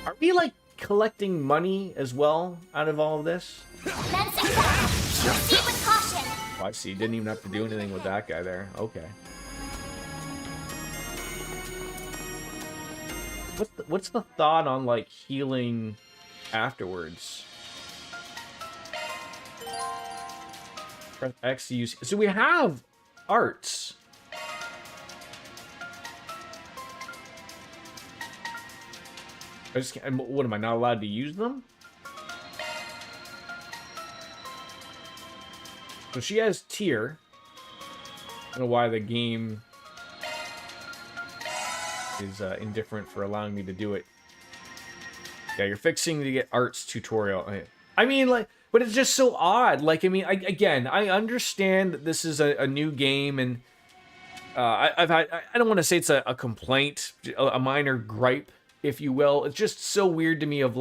Are we collecting money as well out of all of this? Proceed with caution. Oh, I see. Didn't even have to do anything with that guy there. Okay. What's the thought on healing afterwards? Press X to use. So we have arts. I just can't, what am I not allowed to use them? So she has tier. I don't know why the game is indifferent for allowing me to do it. Yeah, you're fixing to get arts tutorial. I mean, but it's just so odd. I understand that this is a new game, and I don't want to say it's a complaint, a minor gripe, if you will. It's just so weird to me of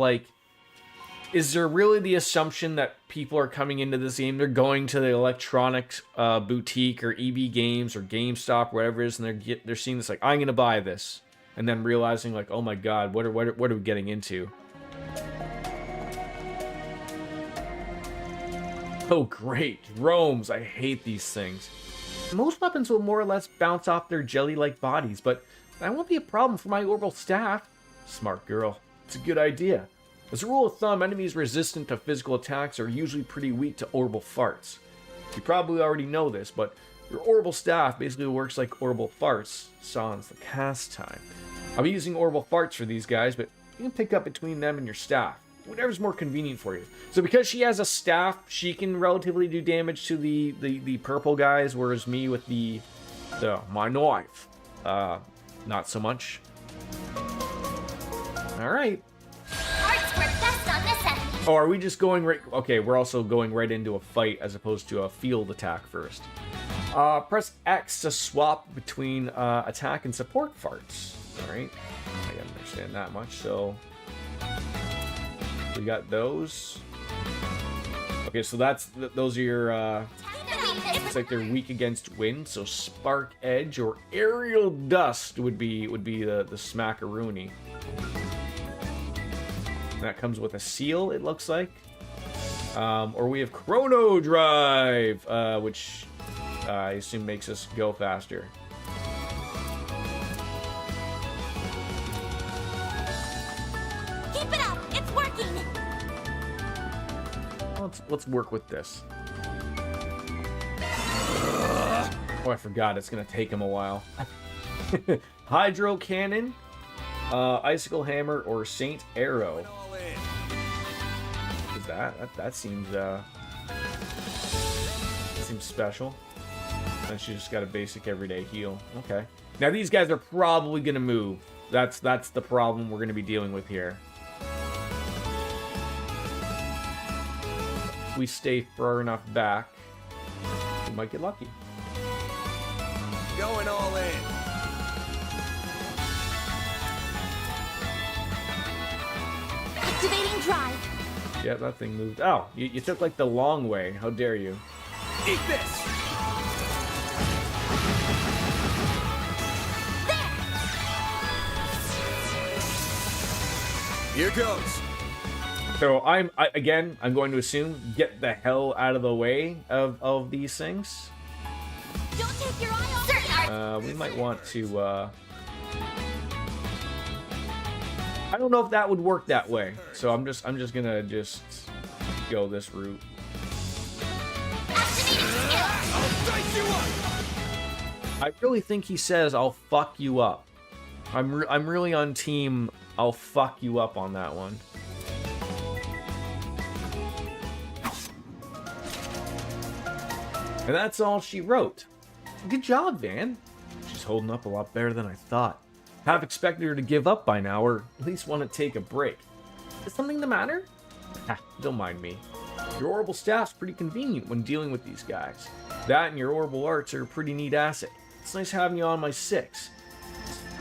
is there really the assumption that people are coming into this game, they're going to the electronics boutique or EB Games or GameStop, whatever it is, and they're seeing this I'm gonna buy this, and then realizing oh my god, what are we getting into? Oh great, drones! I hate these things. Most weapons will more or less bounce off their jelly-like bodies, but that won't be a problem for my orbital staff. Smart girl. It's a good idea. As a rule of thumb, enemies resistant to physical attacks are usually pretty weak to orbital farts. You probably already know this, but your orbital staff basically works like orbital farts, sans the cast time. I'll be using orbital farts for these guys, but you can pick up between them and your staff. Whatever's more convenient for you. So because she has a staff, she can relatively do damage to the purple guys, whereas me with my knife, not so much. All right. Oh, are we just going right... Okay, we're also going right into a fight as opposed to a field attack first. Press X to swap between attack and support farts. Alright. I gotta understand that much, so... We got those. Okay, so those are your... It's like they're weak against wind, so Spark Edge or Aerial Dust would be the smackaroony. That comes with a seal, it looks like. Or we have Chrono Drive, which I assume makes us go faster. Keep it up! It's working! Let's work with this. Oh, I forgot. It's going to take him a while. Hydro Cannon, Icicle Hammer, or Saint Arrow. What is that seems special. And she just got a basic everyday heal. Okay. Now these guys are probably going to move. That's the problem we're going to be dealing with here. If we stay far enough back, we might get lucky. Going all in. Activating drive. Yeah, that thing moved. Oh, you took like the long way. How dare you? Eat this. Here goes. So I'm going to assume get the hell out of the way of these things. Don't take your eye off. We might want to. I don't know if that would work that way. So I'm just gonna go this route. I really think he says I'll fuck you up. I'm really on team I'll fuck you up on that one. And that's all she wrote. Good job, Van. She's holding up a lot better than I thought. Have expected her to give up by now, or at least want to take a break. Is something the matter? Don't mind me. Your orbital staff's pretty convenient when dealing with these guys. That and your orbital arts are a pretty neat asset. It's nice having you on my 6.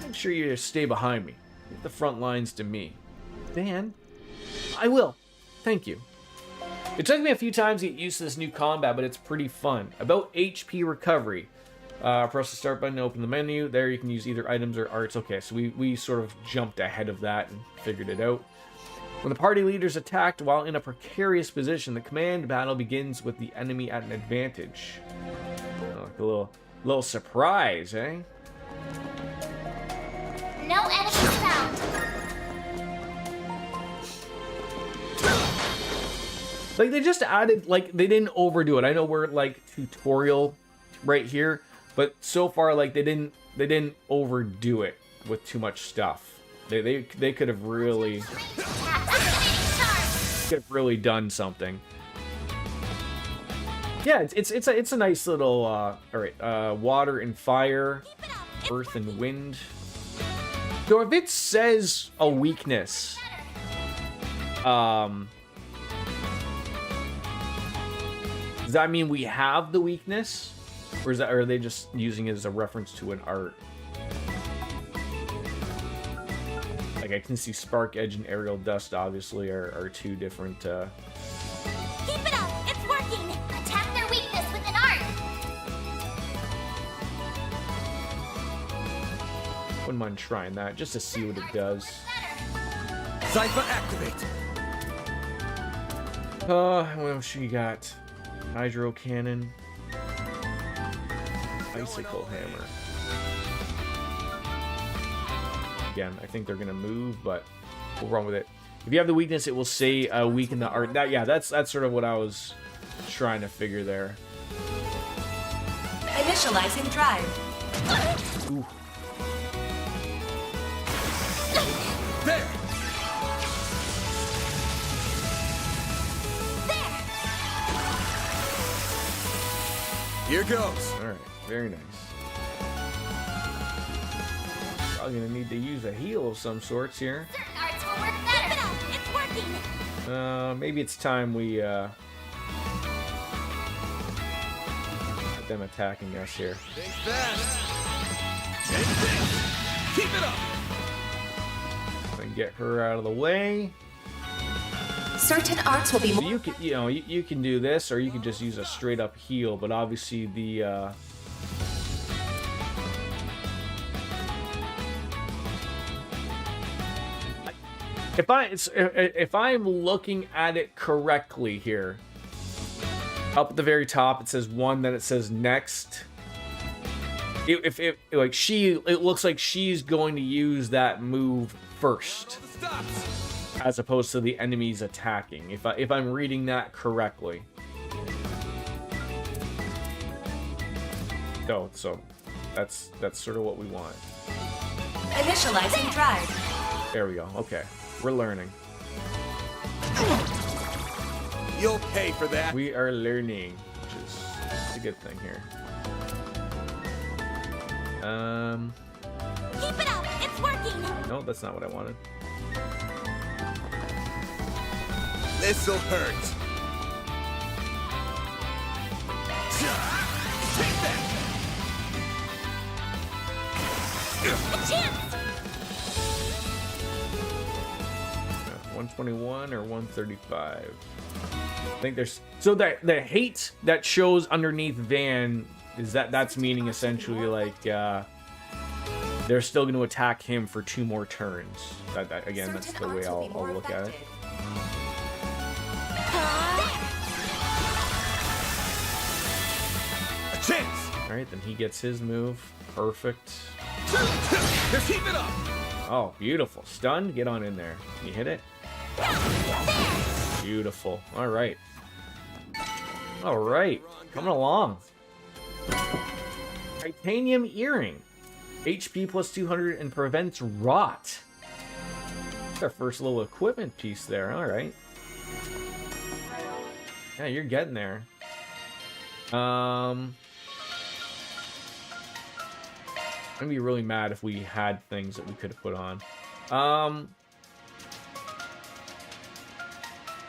Make sure you stay behind me. Leave the front lines to me. Van? I will. Thank you. It took me a few times to get used to this new combat, but it's pretty fun. About HP recovery. Press the start button to open the menu. There you can use either items or arts. Okay, so we sort of jumped ahead of that and figured it out. When the party leader's attacked while in a precarious position, the command battle begins with the enemy at an advantage. Oh, like a little surprise, eh? No enemies found. Like, they just added, like, they didn't overdo it. I know we're, like, tutorial right here, but so far, like, they didn't overdo it with too much stuff. They could have really done something. Yeah, it's a nice little all right, water and fire, earth and wind. So if it says a weakness, does that mean we have the weakness? Or are they just using it as a reference to an art? Like, I can see Spark Edge and Aerial Dust obviously are two different Keep it up! It's working! Attack their weakness with an art! Wouldn't mind trying that just to see what it does. Cypher activate! What else you got? Hydro Cannon. Icicle Hammer. Again, I think they're gonna move, but we'll run with it. If you have the weakness, it will say weaken the art. That's sort of what I was trying to figure there. Initializing drive. Ooh. There! Here goes. All right, very nice. Probably gonna need to use a heal of some sorts here. Certain arts will work better. Keep it up! It's working! Maybe it's time we get them attacking us here. Think fast. Take this. Keep it up. And get her out of the way. Certain arts will be So more. you can, you can do this, or you can just use a straight up heal. But obviously the if I'm looking at it correctly here, up at the very top it says 1, then it says next. It looks like she's going to use that move first, as opposed to the enemies attacking. If I'm reading that correctly. So that's sort of what we want. Initializing drive. There we go. Okay, we're learning. You'll pay for that. We are learning, which is a good thing here. Keep it up! It's working! No, that's not what I wanted. This'll hurt. Take that. A chance! 121 or 135. I think there's so that the hate that shows underneath Van is that's meaning essentially like they're still going to attack him for 2 more turns. That again, that's the way I'll look at it. A chance. All right, then he gets his move. Perfect. Just keep it up. Oh, beautiful. Stunned. Get on in there. Can you hit it? Beautiful. All right. All right. Coming along. Titanium earring. HP plus 200 and prevents rot. That's our first little equipment piece there. All right. Yeah, you're getting there. I'm gonna be really mad if we had things that we could have put on.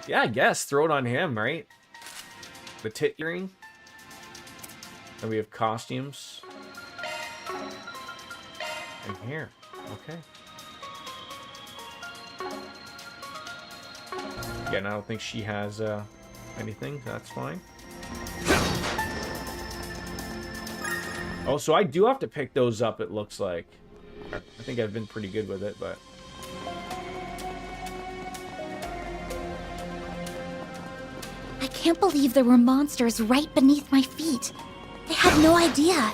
Yeah, I guess throw it on him, right? The tit earring. And we have costumes. And hair. Okay. Again, I don't think she has anything. That's fine. Oh, so I do have to pick those up, it looks like. I think I've been pretty good with it, but... I can't believe there were monsters right beneath my feet. I had no idea.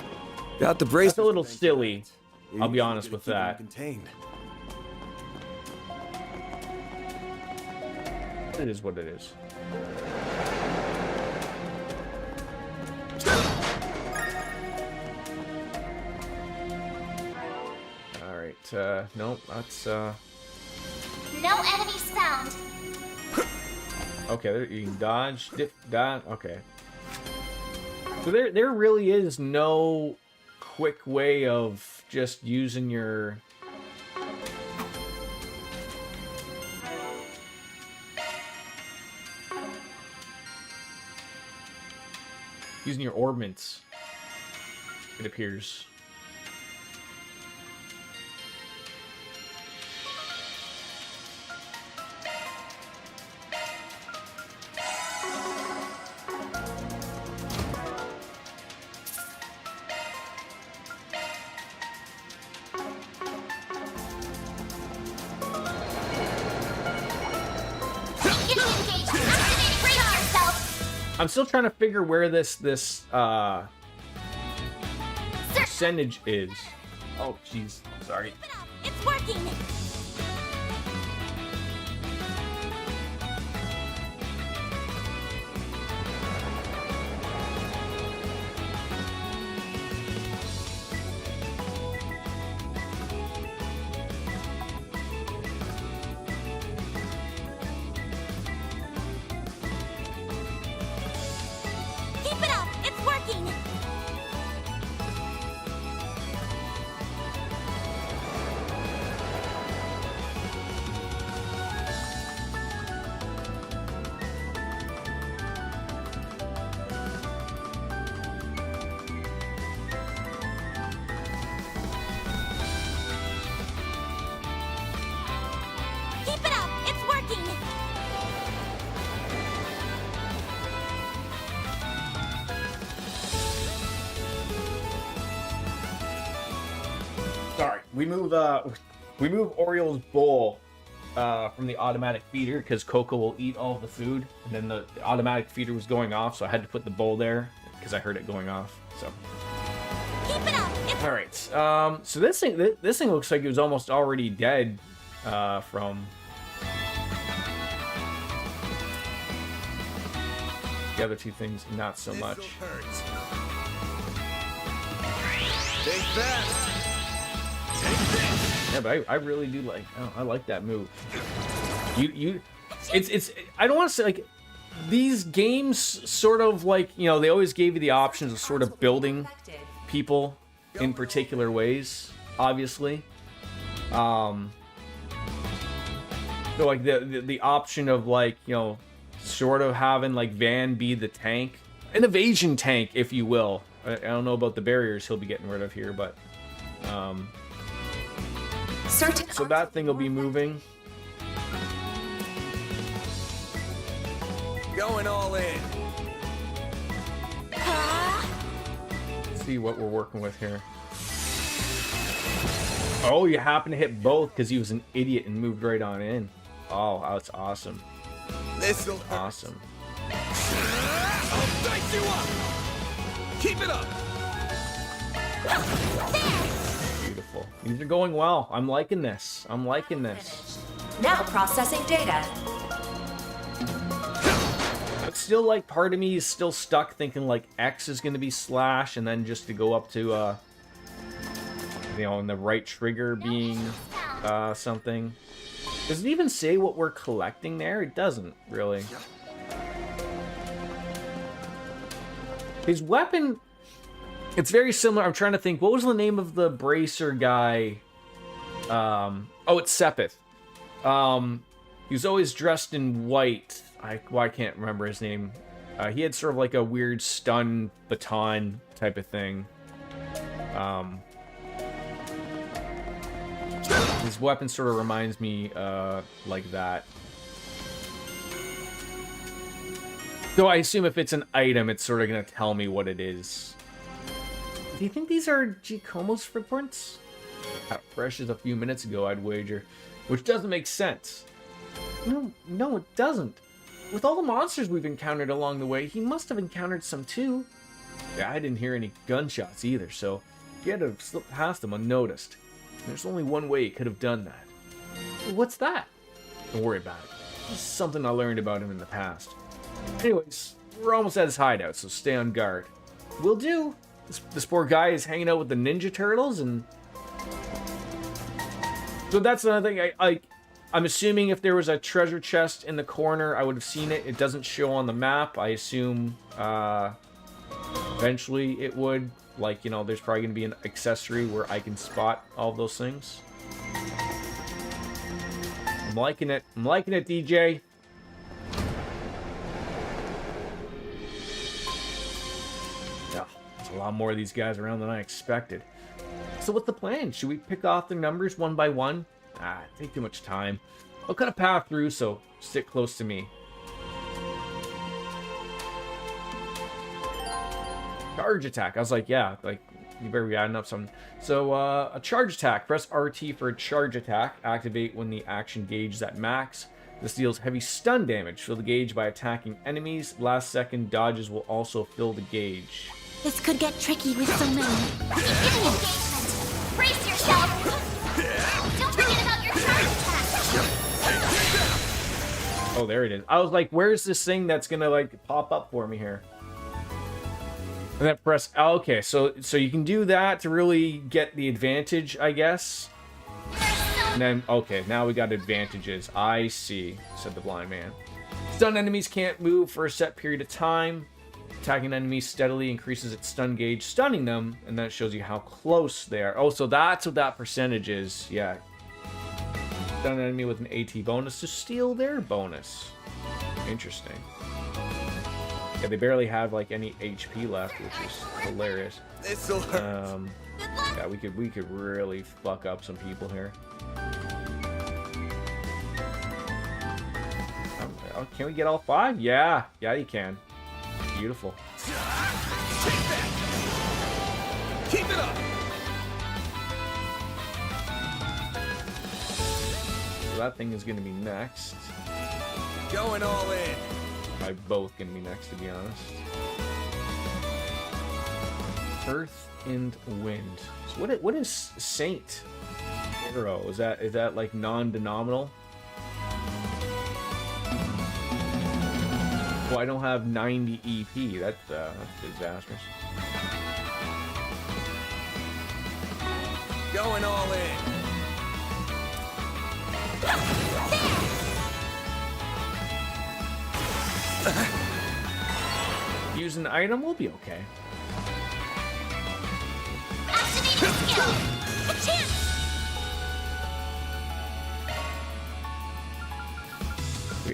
Got the brace. That's a little silly. I'll be honest with that. Contained. It is what it is. Alright, nope, that's, No enemies found. okay, there, you can dodge, dip, dodge, okay. So there really is no quick way of just using your... using your orbments, it appears. I'm still trying to figure where this percentage is. Oh, jeez. Sorry. It's working. Keep it up. It's working. we move Oriole's bowl from the automatic feeder because Coco will eat all of the food, and then the automatic feeder was going off, so I had to put the bowl there because I heard it going off. So. Keep it up. All right. So this thing looks like it was almost already dead from the other two things. Not so much. Yeah, but I really do like. Oh, I like that move. It's. I don't want to say like these games sort of like, you know, they always gave you the options of sort of building people in particular ways, obviously. So like the option of like, you know, sort of having like Van be the tank, an evasion tank, if you will. I don't know about the barriers he'll be getting rid of here, but so that thing will be moving. Going all in. Let's see what we're working with here. Oh, you happen to hit both because he was an idiot and moved right on in. Oh, that's awesome. This'll awesome. I'll dice you up. Keep it up. Beautiful. These are going well. I'm liking this. I'm liking this. Now processing data. But still, like, part of me is still stuck thinking like X is going to be slash, and then just to go up to you know, and the right trigger being something. Does it even say what we're collecting there? It doesn't really. His weapon, it's very similar. I'm trying to think, what was the name of the bracer guy? Oh, it's Sepith. He was always dressed in white. I can't remember his name. He had sort of like a weird stun baton type of thing. His weapon sort of reminds me like that. So I assume if it's an item, it's sort of going to tell me what it is. Do you think these are Giacomo's footprints? How fresh as a few minutes ago, I'd wager. Which doesn't make sense. No, it doesn't. With all the monsters we've encountered along the way, he must have encountered some too. Yeah, I didn't hear any gunshots either, so he had to have slipped past them unnoticed. There's only one way he could have done that. What's that? Don't worry about it. This is something I learned about him in the past. Anyways, we're almost at his hideout, so stay on guard. Will do. This poor guy is hanging out with the Ninja Turtles, and so that's another thing. I'm assuming if there was a treasure chest in the corner, I would have seen it. It doesn't show on the map. I assume eventually it would. Like, you know, there's probably going to be an accessory where I can spot all of those things. I'm liking it. I'm liking it, DJ. Yeah, there's a lot more of these guys around than I expected. So what's the plan? Should we pick off their numbers one by one? Take too much time. I'll cut a path through, so stick close to me. Charge attack. I was like, yeah, like, you better be adding up something. So, a charge attack. Press RT for a charge attack. Activate when the action gauge is at max. This deals heavy stun damage. Fill the gauge by attacking enemies. Last second dodges will also fill the gauge. This could get tricky with so many. Brace yourself! Don't forget about your charge attack! Oh, there it is. I was like, where's this thing that's gonna, like, pop up for me here? And then press, okay, so you can do that to really get the advantage, I guess. And then, okay, now we got advantages. I see, said the blind man. Stun enemies can't move for a set period of time. Attacking enemies steadily increases its stun gauge, stunning them, and then it shows you how close they are. Oh, so that's what that percentage is. Yeah. Stun an enemy with an AT bonus to steal their bonus. Interesting. Yeah, they barely have like any HP left, which is hilarious. This'll hurt. Yeah, we could really fuck up some people here. Can we get all 5? Yeah, you can. Beautiful. Take that. Keep it up. So that thing is going to be next. Going all in. Probably both going to be next, to be honest. Earth and wind. So what is Saint Arrow? Is that like non-denominal? Well, I don't have 90 EP. That's disastrous. Going all in. Use an item, we'll be okay. Activating skill. A chance.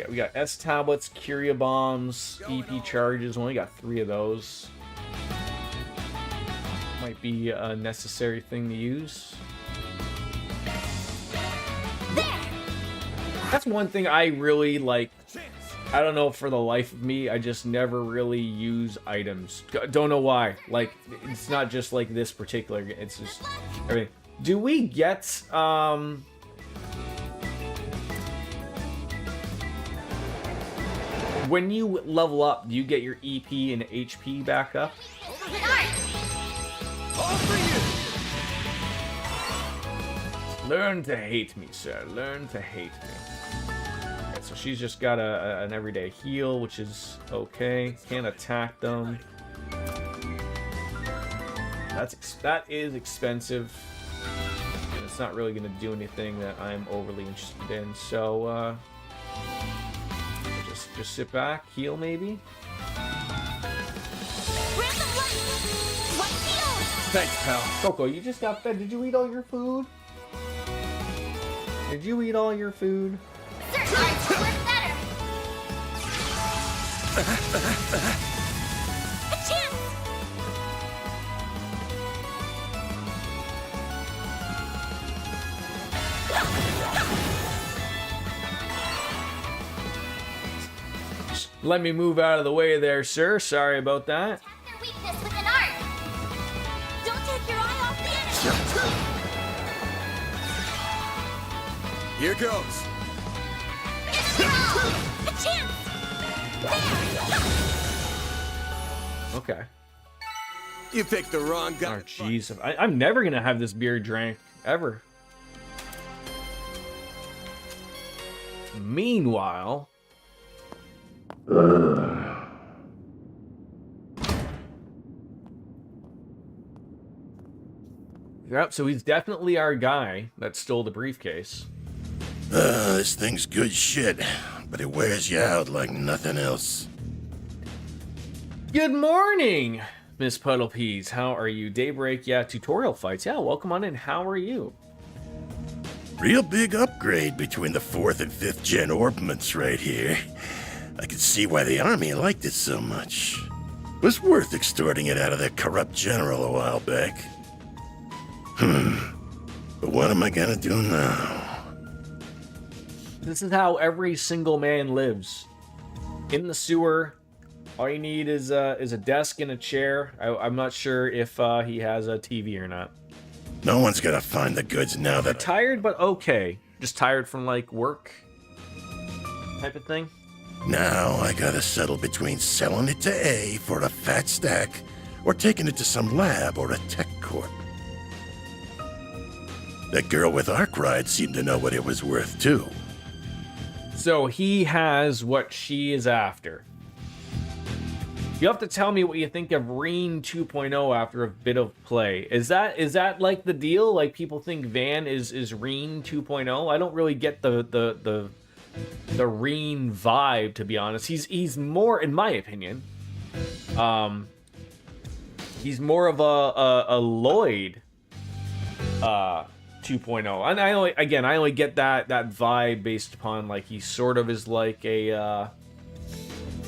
We got S tablets, Curia bombs, EP charges. Only got 3 of those. Might be a necessary thing to use. That's one thing I really like. I don't know, for the life of me, I just never really use items. Don't know why. Like, it's not just like this particular, it's just everything. Do we get when you level up, do you get your EP and HP back up? All for you. Learn to hate me, sir. Learn to hate me. Okay, so she's just got an everyday heal, which is okay. Can't attack them. That is expensive. And it's not really going to do anything that I'm overly interested in. So just sit back, heal maybe. Thanks, pal. Coco, you just got fed. Did you eat all your food? Did you eat all your food? Certain arts will work better. A chance. Let me move out of the way there, sir. Sorry about that. Attack their weakness with an art. Don't take your eye off the enemy. Here goes. A chance. There. Okay. You picked the wrong guy. Oh, jeez. I'm never going to have this beer drank. Ever. Meanwhile... Yep, so he's definitely our guy that stole the briefcase. This thing's good shit, but it wears you out like nothing else. Good morning, Miss Puddle Peas. How are you? Daybreak, yeah, tutorial fights. Yeah, welcome on in. How are you? Real big upgrade between the 4th and 5th gen orbments right here. I could see why the army liked it so much. Was worth extorting it out of that corrupt general a while back. But what am I gonna do now? This is how every single man lives. In the sewer, all you need is a desk and a chair. I'm not sure if he has a TV or not. No one's gonna find the goods now that Tired, but okay. Just tired from, like, work type of thing. Now I gotta settle between selling it to A for a fat stack or taking it to some lab or a tech court. That girl with Arkwright seemed to know what it was worth, too. So he has what she is after. You have to tell me what you think of Reen 2.0 after a bit of play. Is that like the deal? Like, people think Van is Reen 2.0? I don't really get the Reen vibe, to be honest. He's more, in my opinion, he's more of a Lloyd 2.0. And I only get that vibe based upon, like, he sort of is like a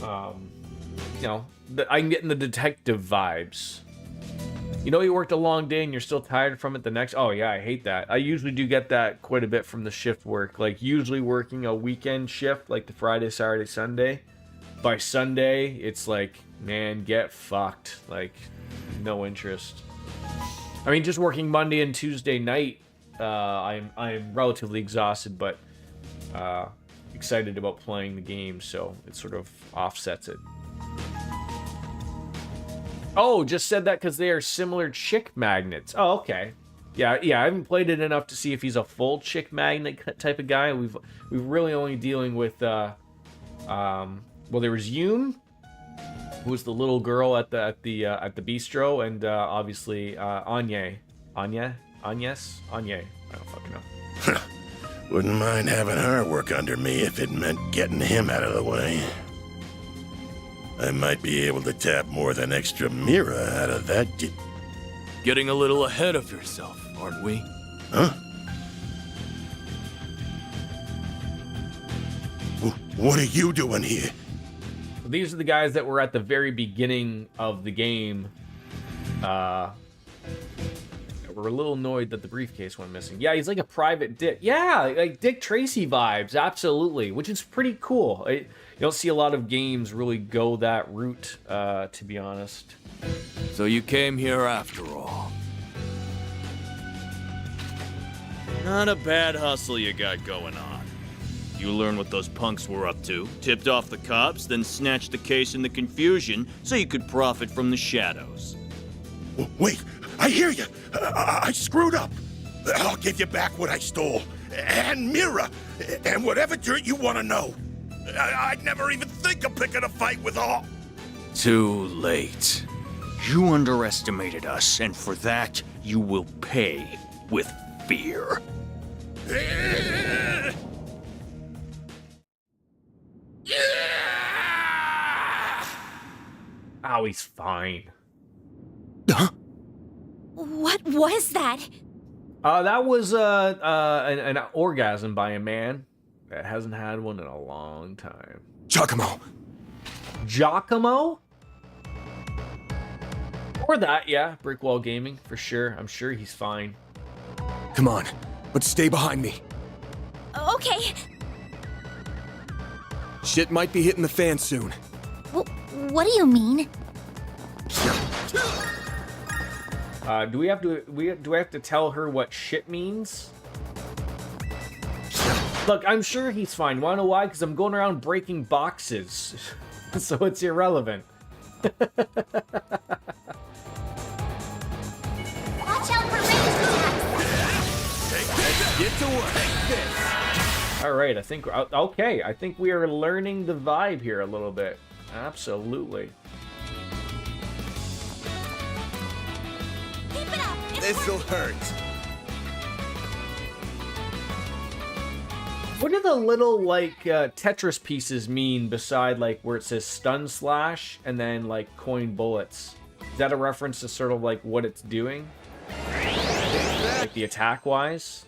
you know, I'm getting the detective vibes. You know, you worked a long day and you're still tired from it the next... Oh, yeah, I hate that. I usually do get that quite a bit from the shift work. Like, usually working a weekend shift, like the Friday, Saturday, Sunday. By Sunday, it's like, man, get fucked. Like, no interest. I mean, just working Monday and Tuesday night, I'm relatively exhausted, but excited about playing the game, so it sort of offsets it. Oh, just said that because they are similar chick magnets. Oh, okay. Yeah, I haven't played it enough to see if he's a full chick magnet type of guy. We've really only dealing with well, there was Yoon, who was the little girl at the bistro, and obviously Anya. I don't fucking know. Wouldn't mind having her work under me if it meant getting him out of the way. I might be able to tap more than extra Mira out of that. Getting a little ahead of yourself, aren't we? Huh? What are you doing here? These are the guys that were at the very beginning of the game. We're a little annoyed that the briefcase went missing. Yeah, he's like a private Dick. Yeah, like Dick Tracy vibes, absolutely, which is pretty cool. You don't see a lot of games really go that route, to be honest. So you came here after all. Not a bad hustle you got going on. You learned what those punks were up to, tipped off the cops, then snatched the case in the confusion so you could profit from the shadows. Wait, I hear you. I screwed up. I'll give you back what I stole. And Mira. And whatever dirt you want to know. I'd never even think of picking a fight with all. Too late. You underestimated us, and for that, you will pay with fear. Oh, he's fine. What was that? That was an orgasm by a man that hasn't had one in a long time. Giacomo. Giacomo? Or that, yeah. Brickwall Gaming, for sure. I'm sure he's fine. Come on, let's stay behind me. Okay. Shit might be hitting the fan soon. What do you mean? Do I have to tell her what shit means? Look, I'm sure he's fine. Wanna know why? Because I'm going around breaking boxes. So it's irrelevant. Watch out for ranged attacks! Get to work. Take this. Alright, I think... Okay, I think we are learning the vibe here a little bit. Absolutely. Keep it up! This'll hurt. What do the little, like, Tetris pieces mean beside, like, where it says stun slash and then, like, coin bullets? Is that a reference to sort of, like, what it's doing? Like, the attack-wise?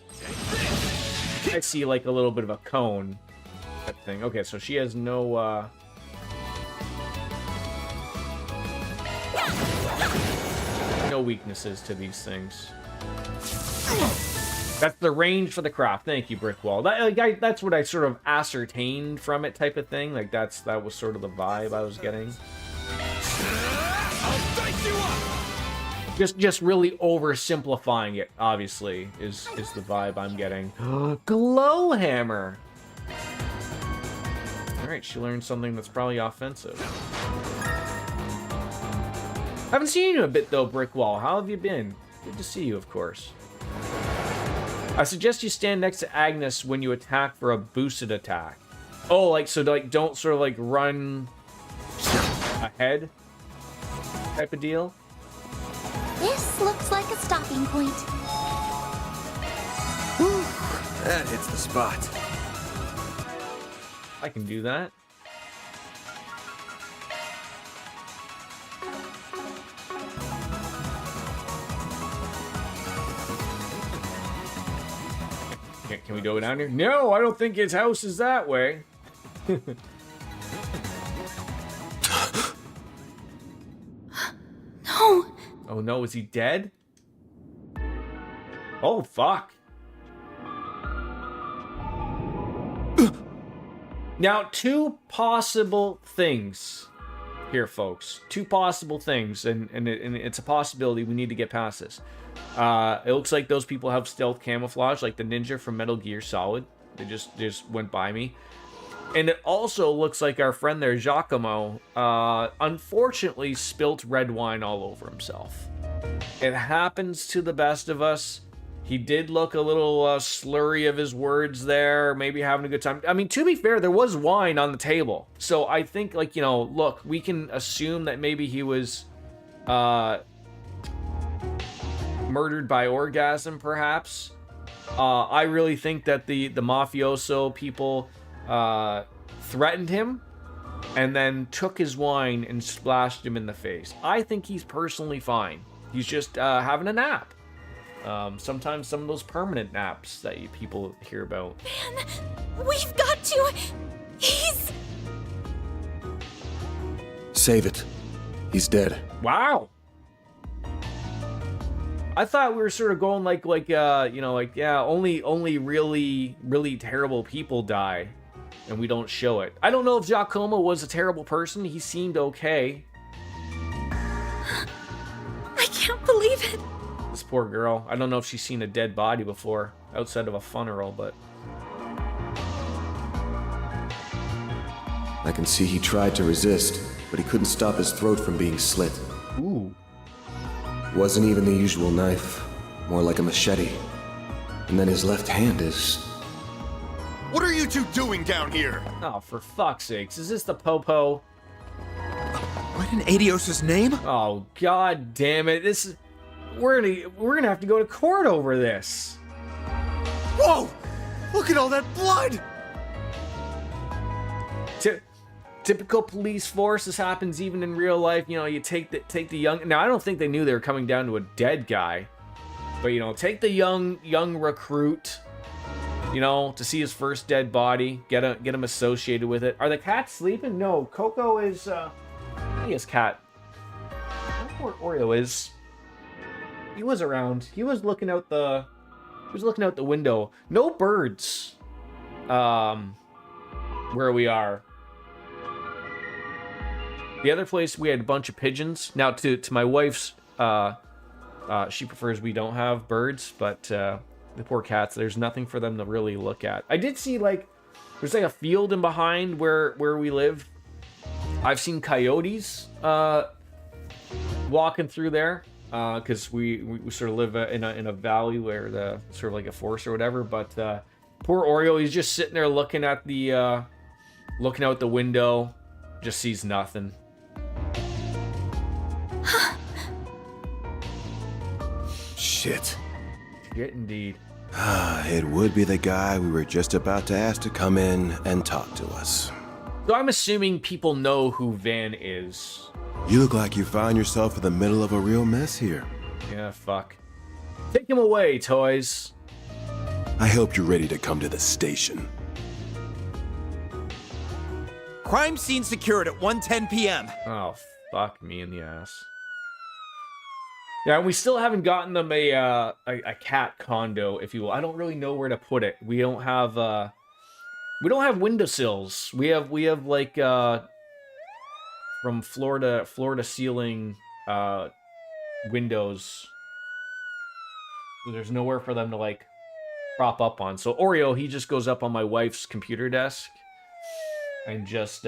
I see, like, a little bit of a cone type thing. Okay, so she has no, no weaknesses to these things. That's the range for the craft. Thank you, Brickwall. That's what I sort of ascertained from it, type of thing. Like that was sort of the vibe I was getting. Just really oversimplifying it, obviously, is the vibe I'm getting. Glow hammer. All right, she learned something that's probably offensive. Haven't seen you in a bit though, Brickwall. How have you been? Good to see you, of course. I suggest you stand next to Agnes when you attack for a boosted attack. Oh, like, so, like, don't sort of, like, run ahead type of deal? This looks like a stopping point. Whew, that hits the spot. I can do that. Can we go down here? No, I don't think his house is that way. No. Oh no, is he dead? Oh, fuck. Now, two possible things here, folks. Two possible things, and it's a possibility. We need to get past this. It looks like those people have stealth camouflage, like the ninja from Metal Gear Solid. They just went by me. And it also looks like our friend there, Giacomo, unfortunately spilt red wine all over himself. It happens to the best of us. He did look a little slurry of his words there, maybe having a good time. I mean, to be fair, there was wine on the table. So I think, like, you know, look, we can assume that maybe he was murdered by orgasm, perhaps. I really think that the mafioso people threatened him and then took his wine and splashed him in the face. I think he's personally fine. He's just having a nap. Sometimes some of those permanent naps that people hear about. Man, we've got to. He's... Save it. He's dead. Wow. I thought we were sort of going like you know, like, yeah, only really terrible people die, and we don't show it. I don't know if Giacomo was a terrible person. He seemed okay. I can't believe it. This poor girl. I don't know if she's seen a dead body before, outside of a funeral, but... I can see he tried to resist, but he couldn't stop his throat from being slit. Ooh. Wasn't even the usual knife, more like a machete. And then his left hand is... What are you two doing down here? Oh, for fuck's sakes. Is this the Popo? What in Adios' name? Oh, god damn it. This is... We're gonna have to go to court over this. Whoa! Look at all that blood! Typical police force. This happens even in real life. You know, you take the young... Now, I don't think they knew they were coming down to a dead guy. But, you know, take the young recruit, you know, to see his first dead body. Get him associated with it. Are the cats sleeping? No, Coco is... He is cat. I don't know where Oreo is. He was around. He was looking out the... He was looking out the window. No birds. Where we are. The other place, we had a bunch of pigeons. Now, to my wife's... she prefers we don't have birds, but the poor cats, there's nothing for them to really look at. I did see, like... There's, like, a field in behind where we live. I've seen coyotes walking through there. Because we sort of live in a valley where the sort of like a forest or whatever. But poor Oreo, he's just sitting there looking at the looking out the window, just sees nothing. Shit. Shit indeed. It would be the guy we were just about to ask to come in and talk to us. So I'm assuming people know who Van is. You look like you found yourself in the middle of a real mess here. Yeah, fuck. Take him away, toys. I hope you're ready to come to the station. Crime scene secured at 1:10 p.m. Oh, fuck me in the ass. Yeah, we still haven't gotten them a cat condo, if you will. I don't really know where to put it. We don't have windowsills. We have like from floor to ceiling windows. So there's nowhere for them to like prop up on. So Oreo, he just goes up on my wife's computer desk and just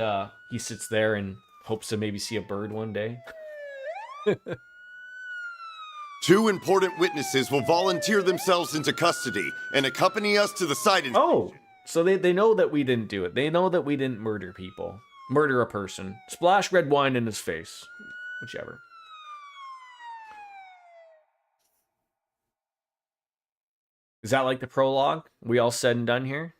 he sits there and hopes to maybe see a bird one day. 2 important witnesses will volunteer themselves into custody and accompany us to the site. Oh, so they know that we didn't do it. They know that we didn't murder people. Murder a person. Splash red wine in his face. Whichever. Is that like the prologue? We all said and done here?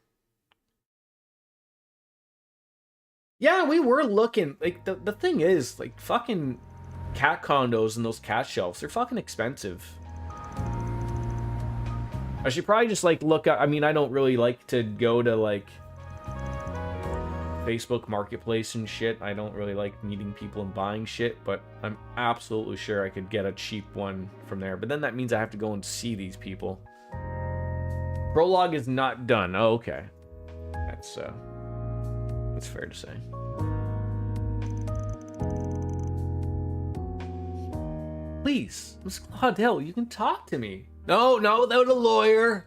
Yeah, we were looking. Like, the thing is, like, fucking cat condos and those cat shelves, they're fucking expensive. I should probably just, like, look up. I mean, I don't really like to go to, like, Facebook Marketplace and shit. I don't really like meeting people and buying shit, but I'm absolutely sure I could get a cheap one from there. But then that means I have to go and see these people. Prologue is not done. Oh, okay. That's fair to say. Please, Miss Claudel, you can talk to me. No, without a lawyer.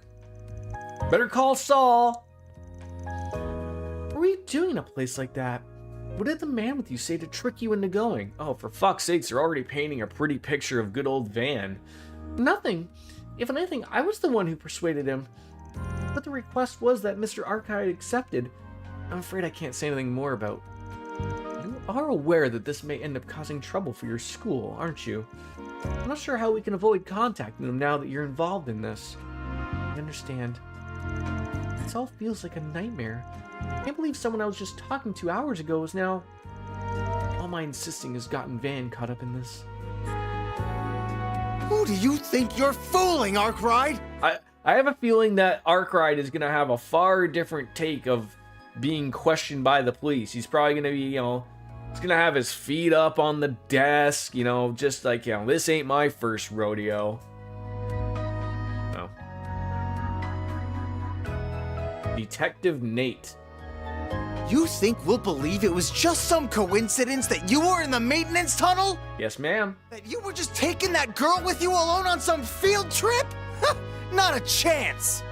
Better call Saul. were you doing in a place like that? What did the man with you say to trick you into going? Oh, for fuck's sakes, they're already painting a pretty picture of good old Van. Nothing. If anything, I was the one who persuaded him. But the request was that Mr. Archive accepted. I'm afraid I can't say anything more about. You are aware that this may end up causing trouble for your school, aren't you? I'm not sure how we can avoid contacting them now that you're involved in this. I understand. This all feels like a nightmare. I can't believe someone I was just talking to hours ago is now... All my insisting has gotten Van caught up in this. Who do you think you're fooling, Arkwright? I have a feeling that Arkwright is going to have a far different take of being questioned by the police. He's probably going to be, he's going to have his feet up on the desk, just like, this ain't my first rodeo. No. Detective Nate. You think we'll believe it was just some coincidence that you were in the maintenance tunnel? Yes, ma'am. That you were just taking that girl with you alone on some field trip? Not a chance!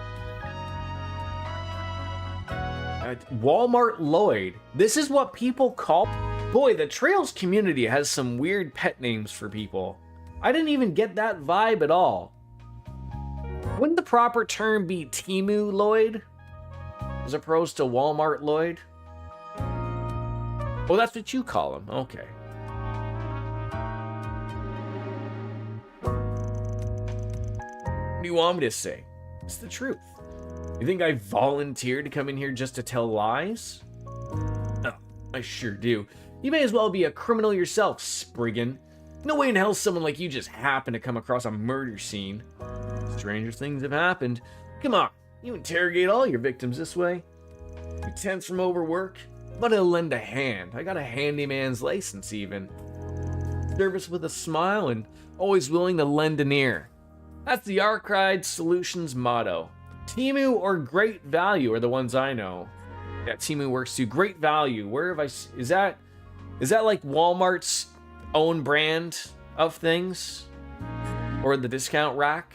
Walmart Lloyd. This is what people call... Boy, the Trails community has some weird pet names for people. I didn't even get that vibe at all. Wouldn't the proper term be Temu Lloyd? As opposed to Walmart Lloyd? Oh, that's what you call him. Okay. What do you want me to say? It's the truth. You think I volunteered to come in here just to tell lies? Oh, I sure do. You may as well be a criminal yourself, Spriggan. No way in hell someone like you just happened to come across a murder scene. Stranger things have happened. Come on, you interrogate all your victims this way. You tense from overwork? But I'll lend a hand. I got a handyman's license even. Service with a smile and always willing to lend an ear. That's the Archive Solutions motto. Temu or Great Value are the ones I know. Yeah, Temu works too. Great Value. Where have I... Is that like Walmart's own brand of things? Or the discount rack?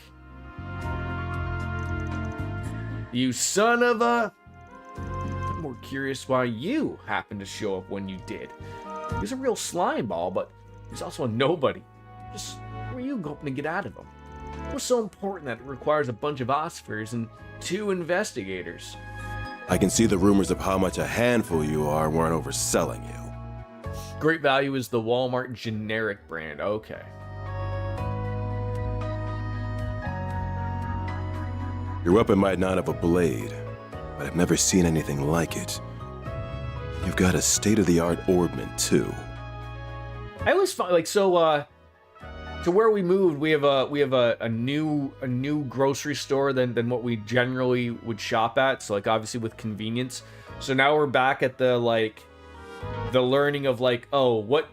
You son of a... I'm more curious why you happened to show up when you did. He's a real slime ball, but he's also a nobody. Just where are you hoping to get out of him? What's so important that it requires a bunch of Oscars and 2 investigators? I can see the rumors of how much a handful you are weren't overselling you. Great Value is the Walmart generic brand. Okay. Your weapon might not have a blade, but I've never seen anything like it. You've got a state-of-the-art orbment, too. I always find, like, so to where we moved, we have a new grocery store than what we generally would shop at. So, like, obviously with convenience. So now we're back at the learning of, like, oh, what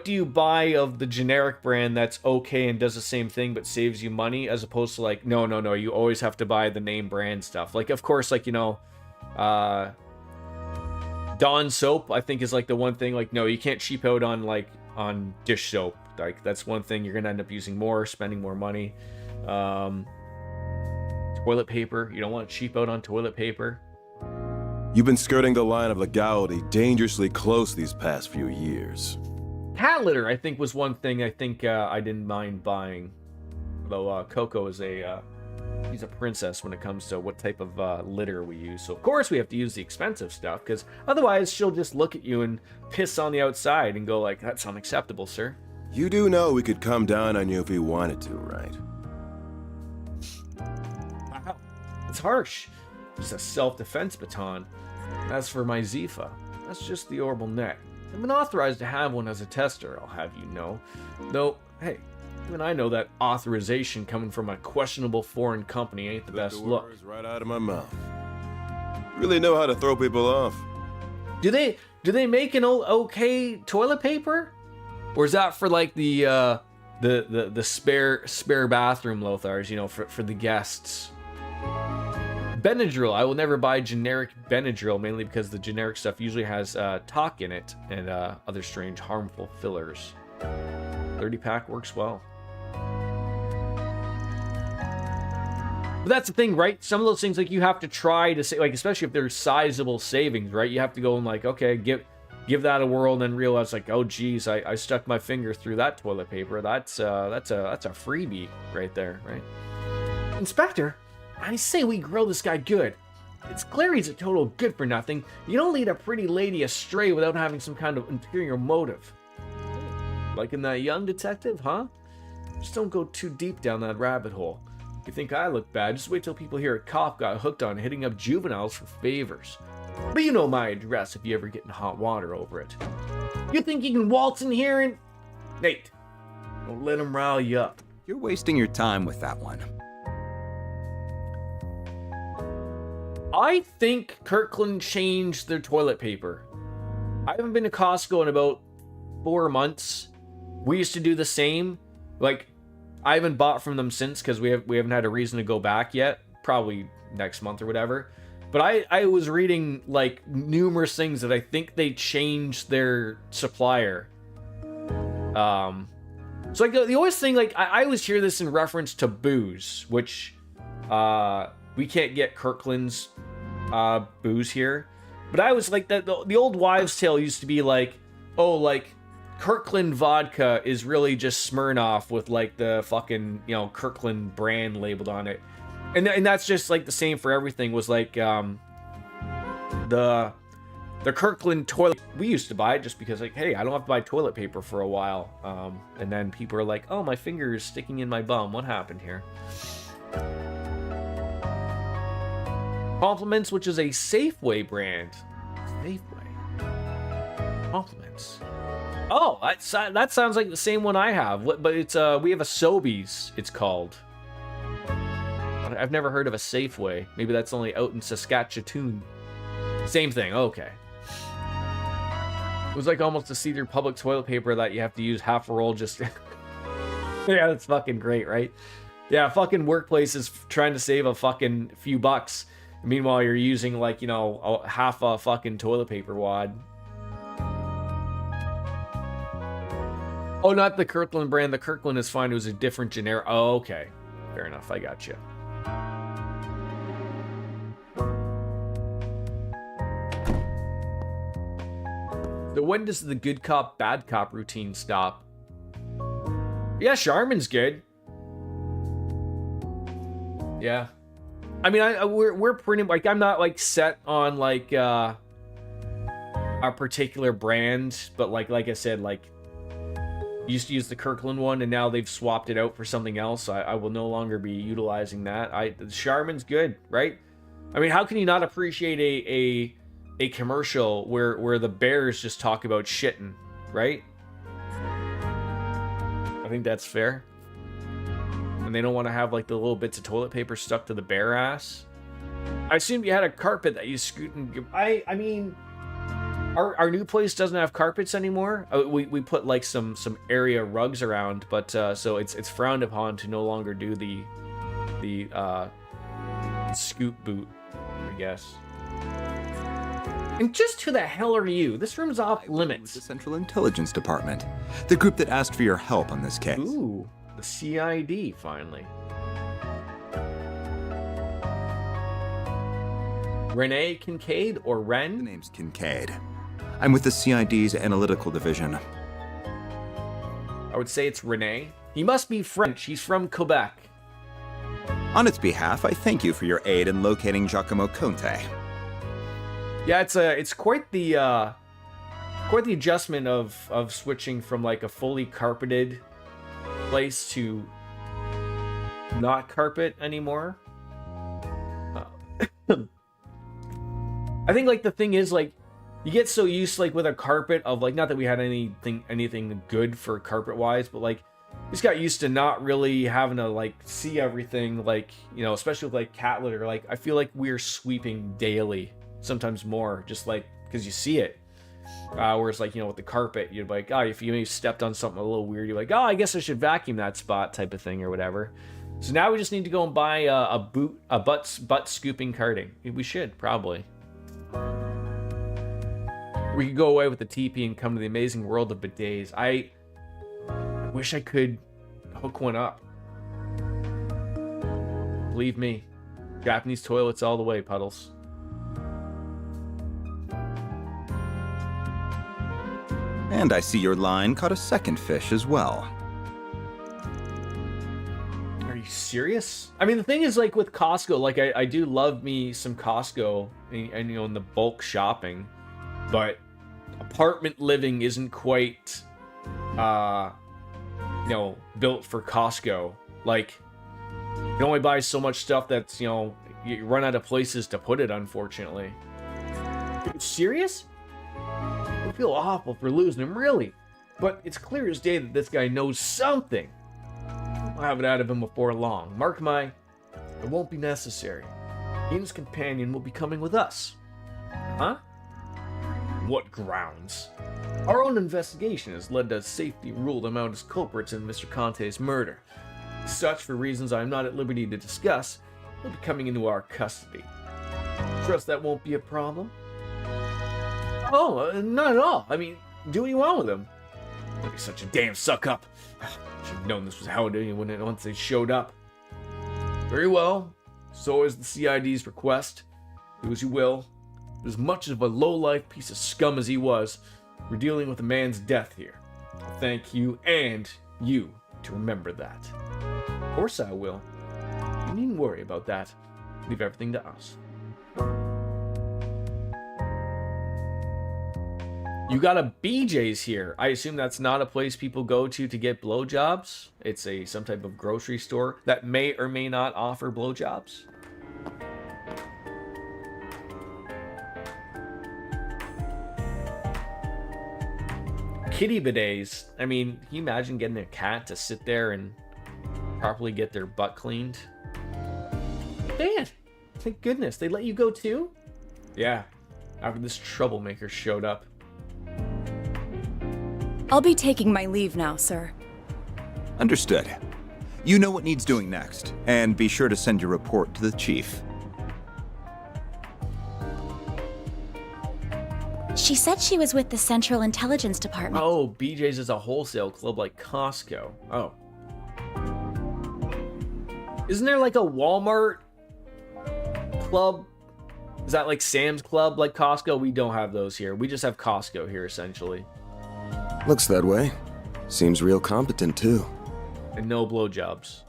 do you buy of the generic brand that's okay and does the same thing but saves you money, as opposed to, like, no, you always have to buy the name brand stuff. Like, of course, like, Dawn soap, I think, is like the one thing, like, no, you can't cheap out on dish soap. Like, that's one thing you're gonna end up using more, spending more money. Toilet paper, you don't want to cheap out on toilet paper. You've been skirting the line of legality dangerously close these past few years. Cat litter, I think, was one thing I didn't mind buying. Although Coco is she's a princess when it comes to what type of litter we use. So of course we have to use the expensive stuff, because otherwise she'll just look at you and piss on the outside and go like, that's unacceptable, sir. You do know we could come down on you if we wanted to, right? Wow, it's harsh. Just a self-defense baton. As for my Zifa, that's just the orbital net. I've been authorized to have one as a tester, I'll have you know. Though, hey, even I know that authorization coming from a questionable foreign company ain't the best look. Right out of my mouth. Really know how to throw people off. Do they make an okay toilet paper? Or is that for like the spare bathroom Lothars, for the guests? Benadryl. I will never buy generic Benadryl, mainly because the generic stuff usually has talc in it and other strange harmful fillers. 30-pack works well. But that's the thing, right? Some of those things, like, you have to try to say, like, especially if there's sizable savings, right? You have to go and, like, okay, give that a whirl, and then realize, like, oh geez, I stuck my finger through that toilet paper. That's a freebie right there, right? Inspector, I say we grill this guy good. It's clear he's a total good for nothing. You don't lead a pretty lady astray without having some kind of ulterior motive. Like in that young detective, huh? Just don't go too deep down that rabbit hole. You think I look bad, just wait till people hear a cop got hooked on hitting up juveniles for favors. But you know my address if you ever get in hot water over it. You think you can waltz in here and... Nate, don't let him rile you up. You're wasting your time with that one. I think Kirkland changed their toilet paper. I haven't been to Costco in about 4 months. We used to do the same. Like, I haven't bought from them since because we haven't had a reason to go back yet. Probably next month or whatever. But I was reading, like, numerous things that I think they changed their supplier. So, like, the always thing, like, I always hear this in reference to booze, which, we can't get Kirkland's booze here. But I was like, the old wives' tale used to be like, oh, like, Kirkland vodka is really just Smirnoff with, like, the fucking, you know, Kirkland brand labeled on it. And that's just, like, the same for everything. Was like, the Kirkland toilet, we used to buy it just because, like, hey, I don't have to buy toilet paper for a while. And then people are like, oh, my finger is sticking in my bum. What happened here? Compliments, which is a Safeway brand. Safeway. Compliments. Oh, that sounds like the same one I have. But it's we have a Sobeys, it's called. I've never heard of a Safeway. Maybe that's only out in Saskatchewan. Same thing. Okay. It was like almost a see-through public toilet paper that you have to use half a roll just... Yeah, that's fucking great, right? Yeah, fucking workplaces trying to save a fucking few bucks. Meanwhile, you're using, like, you know, half a fucking toilet paper wad. Oh, not the Kirkland brand. The Kirkland is fine. It was a different generic. Oh, okay. Fair enough. I got you. So when does the good cop, bad cop routine stop? Yeah, Charmin's good. Yeah. I mean, we're pretty, like, I'm not, like, set on, like, a particular brand, but, like I said, like, used to use the Kirkland one, and now they've swapped it out for something else. I will no longer be utilizing that. Charmin's good, right? I mean, how can you not appreciate a commercial where the bears just talk about shitting, right? I think that's fair. And they don't want to have, like, the little bits of toilet paper stuck to the bear ass. I assumed you had a carpet that you scoot and... I mean... Our new place doesn't have carpets anymore. We put, like, some area rugs around, but so it's frowned upon to no longer do the scoop boot, I guess. And just who the hell are you? This room's off limits. The Central Intelligence Department, the group that asked for your help on this case. Ooh, the CID finally. Renee Kincaid or Ren? The name's Kincaid. I'm with the CID's Analytical Division. I would say it's Renee. He must be French. He's from Quebec. On its behalf, I thank you for your aid in locating Giacomo Conte. Yeah, it's quite the adjustment of switching from, like, a fully carpeted place to not carpet anymore. I think, like, the thing is, like, you get so used, like, with a carpet of, like, not that we had anything good for carpet wise, but, like, just got used to not really having to, like, see everything, like, you know, especially with, like, cat litter. Like, I feel like we're sweeping daily, sometimes more, just, like, because you see it. Whereas, like, you know, with the carpet, you're like, oh, if you maybe stepped on something a little weird, you're like, oh, I guess I should vacuum that spot type of thing or whatever. So now we just need to go and buy a butt scooping carting. We should, probably. We could go away with the TP and come to the amazing world of bidets. I wish I could hook one up. Believe me. Japanese toilets all the way, Puddles. And I see your line caught a second fish as well. Are you serious? I mean, the thing is, like, with Costco, like, I do love me some Costco and you know, in the bulk shopping, but apartment living isn't quite, you know, built for Costco. Like, you can only buy so much stuff that's, you know, you run out of places to put it, unfortunately. Are you serious? I feel awful for losing him, really. But it's clear as day that this guy knows something. I'll have it out of him before long. Mark my... It won't be necessary. He and his companion will be coming with us. Huh? What grounds? Our own investigation has led to safely rule them out as culprits in Mr. Conte's murder. Such, for reasons I am not at liberty to discuss, will be coming into our custody. Trust that won't be a problem? Oh, not at all. I mean, do what you want with him. Don't be such a damn suck-up. Should have known this was how it would once they showed up. Very well. So is the CID's request. Do as you will. But as much of a low-life piece of scum as he was, we're dealing with a man's death here. I'll thank you and you to remember that. Of course I will. You needn't worry about that. Leave everything to us. You got a BJ's here. I assume that's not a place people go to get blowjobs. It's some type of grocery store that may or may not offer blowjobs. Kitty bidets. I mean, can you imagine getting a cat to sit there and properly get their butt cleaned? Man, thank goodness. They let you go too? Yeah, after this troublemaker showed up. I'll be taking my leave now, sir. Understood. You know what needs doing next, and be sure to send your report to the chief. She said she was with the Central Intelligence Department. Oh, BJ's is a wholesale club like Costco. Oh. Isn't there like a Walmart club? Is that like Sam's Club like Costco? We don't have those here. We just have Costco here, essentially. Looks that way. Seems real competent, too. And no blowjobs.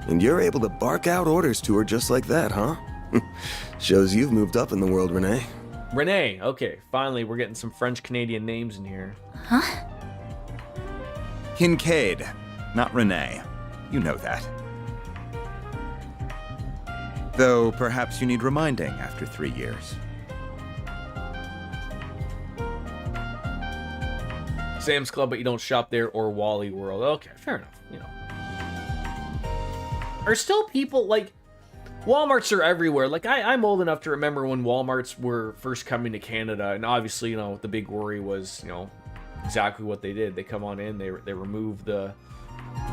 And you're able to bark out orders to her just like that, huh? Shows you've moved up in the world, Renee. Renee. Okay, finally we're getting some French-Canadian names in here. Huh? Kincaid, not Renee. You know that. Though perhaps you need reminding after 3 years. Sam's Club, but you don't shop there, or Wally World. Okay, fair enough, you know. Are still people, like, Walmarts are everywhere. Like, I'm old enough to remember when Walmarts were first coming to Canada, and obviously, you know, the big worry was, you know, exactly what they did. They come on in, they remove the,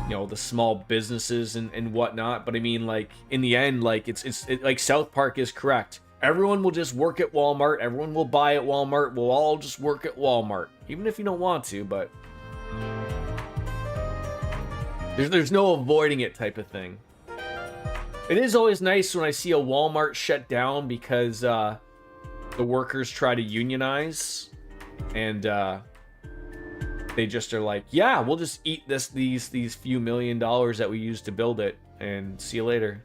you know, the small businesses and whatnot, but I mean, like, in the end, like, it's like, South Park is correct. Everyone will just work at Walmart. Everyone will buy at Walmart. We'll all just work at Walmart. Even if you don't want to, but... There's no avoiding it type of thing. It is always nice when I see a Walmart shut down because the workers try to unionize. And they just are like, yeah, we'll just eat these few $1 million that we used to build it. And see you later.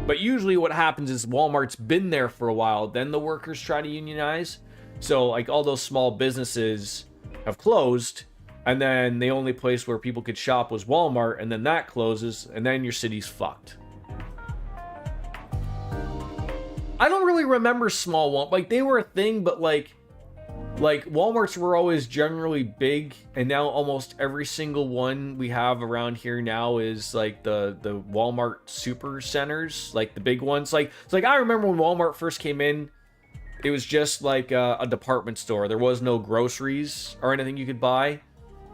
But usually what happens is Walmart's been there for a while, then the workers try to unionize. So, like, all those small businesses have closed, and then the only place where people could shop was Walmart, and then that closes, and then your city's fucked. I don't really remember small Walmart. Like, they were a thing, but, like Walmarts were always generally big, and now almost every single one we have around here now is like the Walmart super centers, like the big ones. Like, it's like, I remember when Walmart first came in, it was just like a department store. There was no groceries or anything you could buy,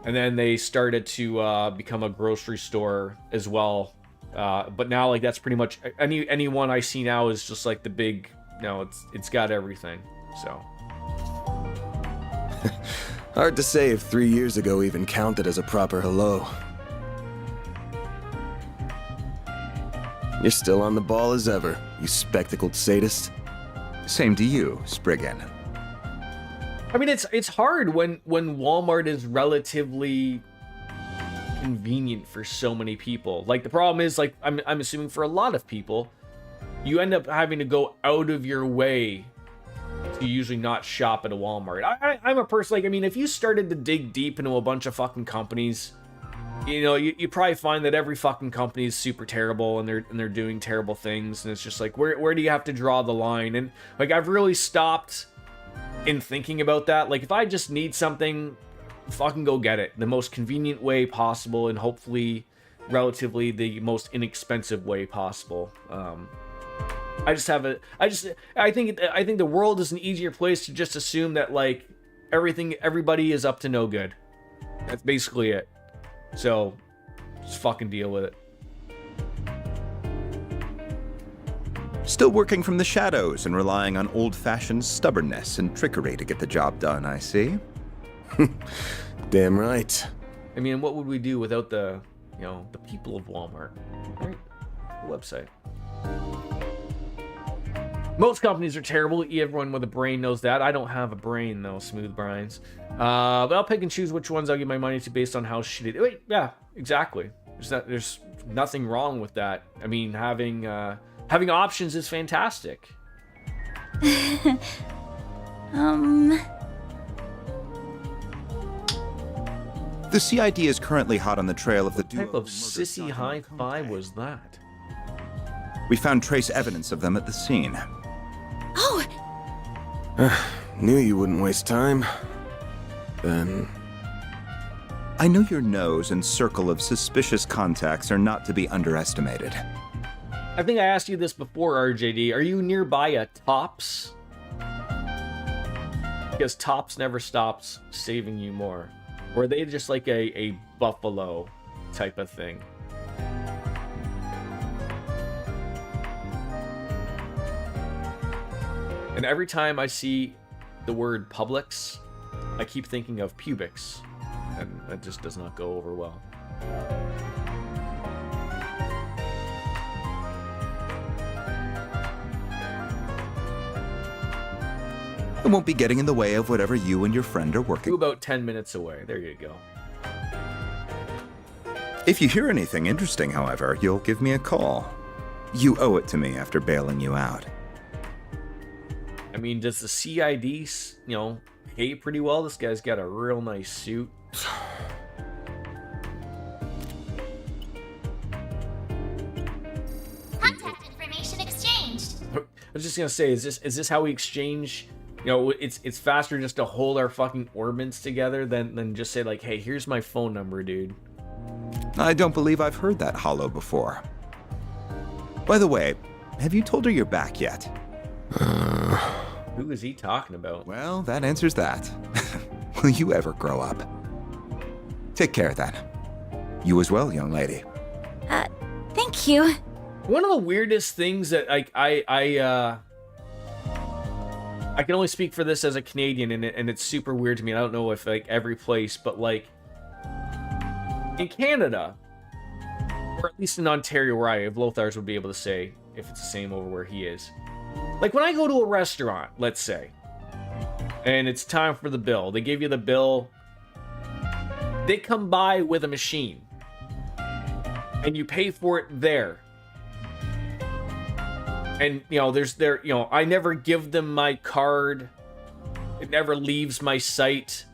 and then they started to become a grocery store as well. But now, like, that's pretty much any one I see now is just like the big. No, it's got everything. So. Hard to say if 3 years ago even counted as a proper hello. You're still on the ball as ever, you spectacled sadist. Same to you, Spriggan. I mean, it's hard when Walmart is relatively convenient for so many people. Like, the problem is, like, I'm assuming for a lot of people, you end up having to go out of your way to usually not shop at a Walmart. I'm a person, like, I mean, if you started to dig deep into a bunch of fucking companies, you know, you probably find that every fucking company is super terrible and they're doing terrible things, and it's just like, where do you have to draw the line? And like, I've really stopped in thinking about that. Like, if I just need something, fucking go get it the most convenient way possible, and hopefully relatively the most inexpensive way possible. I think the world is an easier place to just assume that, like, everybody is up to no good. That's basically it. So just fucking deal with it. Still working from the shadows and relying on old-fashioned stubbornness and trickery to get the job done, I see. Damn right. I mean, what would we do without the people of Walmart, right? The website. Most companies are terrible. Everyone with a brain knows that. I don't have a brain, though, smooth brines. But I'll pick and choose which ones I'll give my money to based on how shitty. Wait, yeah, exactly. There's nothing wrong with that. I mean, having options is fantastic. The CID is currently hot on the trail of the What type of sissy hi-fi was that? We found trace evidence of them at the scene. Oh! Knew you wouldn't waste time. Then... I know your nose and circle of suspicious contacts are not to be underestimated. I think I asked you this before, RJD. Are you nearby a Tops? Because Tops never stops saving you more. Or are they just like a Buffalo type of thing? And every time I see the word Publix, I keep thinking of Pubics. And that just does not go over well. It won't be getting in the way of whatever you and your friend are working. You're about 10 minutes away. There you go. If you hear anything interesting, however, you'll give me a call. You owe it to me after bailing you out. I mean, does the CID, pay pretty well? This guy's got a real nice suit. Contact information exchanged. I was just gonna say, is this how we exchange? It's faster just to hold our fucking orbits together than just say, like, hey, here's my phone number, dude. I don't believe I've heard that hollow before. By the way, have you told her you're back yet? Who is he talking about? Well, that answers that. Will you ever grow up? Take care, then. You as well, young lady. Thank you. One of the weirdest things that I can only speak for this as a Canadian, and it's super weird to me. I don't know if like every place, but like in Canada, or at least in Ontario where I have, Lothars would be able to say if it's the same over where he is. Like when I go to a restaurant, let's say, and it's time for the bill, they give you the bill, they come by with a machine, and you pay for it there. And, I never give them my card. It never leaves my sight.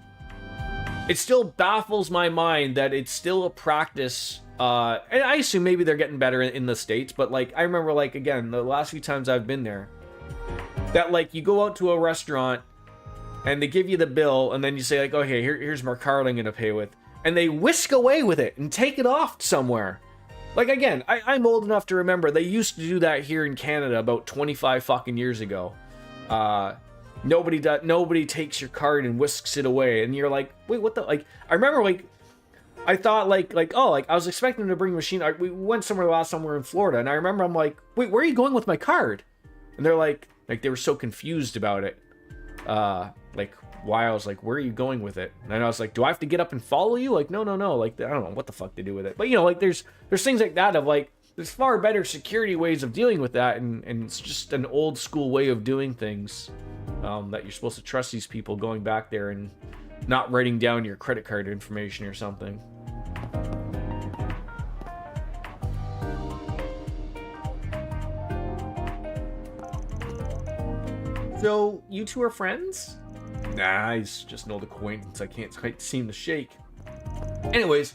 It still baffles my mind that it's still a practice. And I assume maybe they're getting better in the States, but like, I remember like, again, the last few times I've been there, that like you go out to a restaurant and they give you the bill and then you say like, okay, here's my card I'm going to pay with. And they whisk away with it and take it off somewhere. Like, again, I'm old enough to remember they used to do that here in Canada about 25 fucking years ago. Nobody takes your card and whisks it away, and you're like, wait, what the, like, I remember, like, I thought, like, I was expecting them to bring a machine. We went somewhere last time we were in Florida, and I remember I'm like, wait, where are you going with my card? And they're like they were so confused about it. Like, why I was like, where are you going with it? And I was like, do I have to get up and follow you? Like, no. Like, I don't know what the fuck they do with it. But, like, there's things like that of, like, there's far better security ways of dealing with that, and it's just an old school way of doing things, that you're supposed to trust these people going back there and not writing down your credit card information or something. So, you two are friends? Nah, he's just an old acquaintance I can't quite seem to shake. Anyways,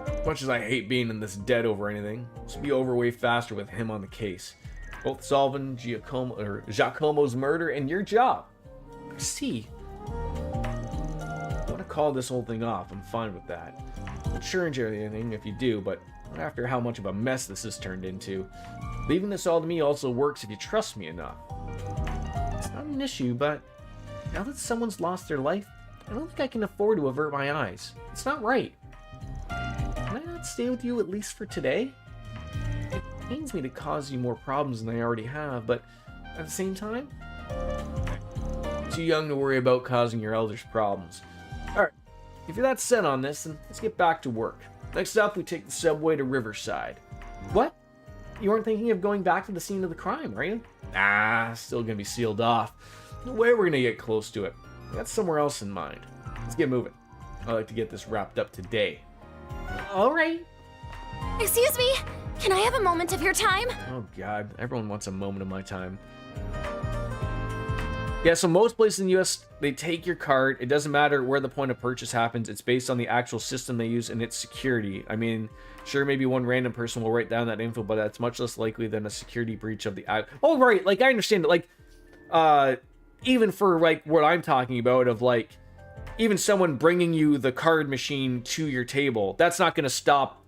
as much as I hate being in this debt over anything, this will be over way faster with him on the case. Both solving Giacomo's murder and your job. See, I want to call this whole thing off. I'm fine with that. Not sure enjoy anything if you do, but not after how much of a mess this has turned into. Leaving this all to me also works if you trust me enough. It's not an issue, but now that someone's lost their life, I don't think I can afford to avert my eyes. It's not right. Can I not stay with you at least for today? It pains me to cause you more problems than I already have, but at the same time, too young to worry about causing your elders problems. Alright, if you're that set on this, then let's get back to work. Next up, we take the subway to Riverside. What? You weren't thinking of going back to the scene of the crime, are you? Nah, still gonna be sealed off. No way we're gonna get close to it. I got somewhere else in mind. Let's get moving. I'd like to get this wrapped up today. Alright. Excuse me, can I have a moment of your time? Oh god, everyone wants a moment of my time. Yeah, so most places in the US, they take your card. It doesn't matter where the point of purchase happens. It's based on the actual system they use and its security. I mean, sure, maybe one random person will write down that info, but that's much less likely than a security breach of the app. Oh, right, like, I understand it. Like, even for, like, what I'm talking about of, like, even someone bringing you the card machine to your table, that's not going to stop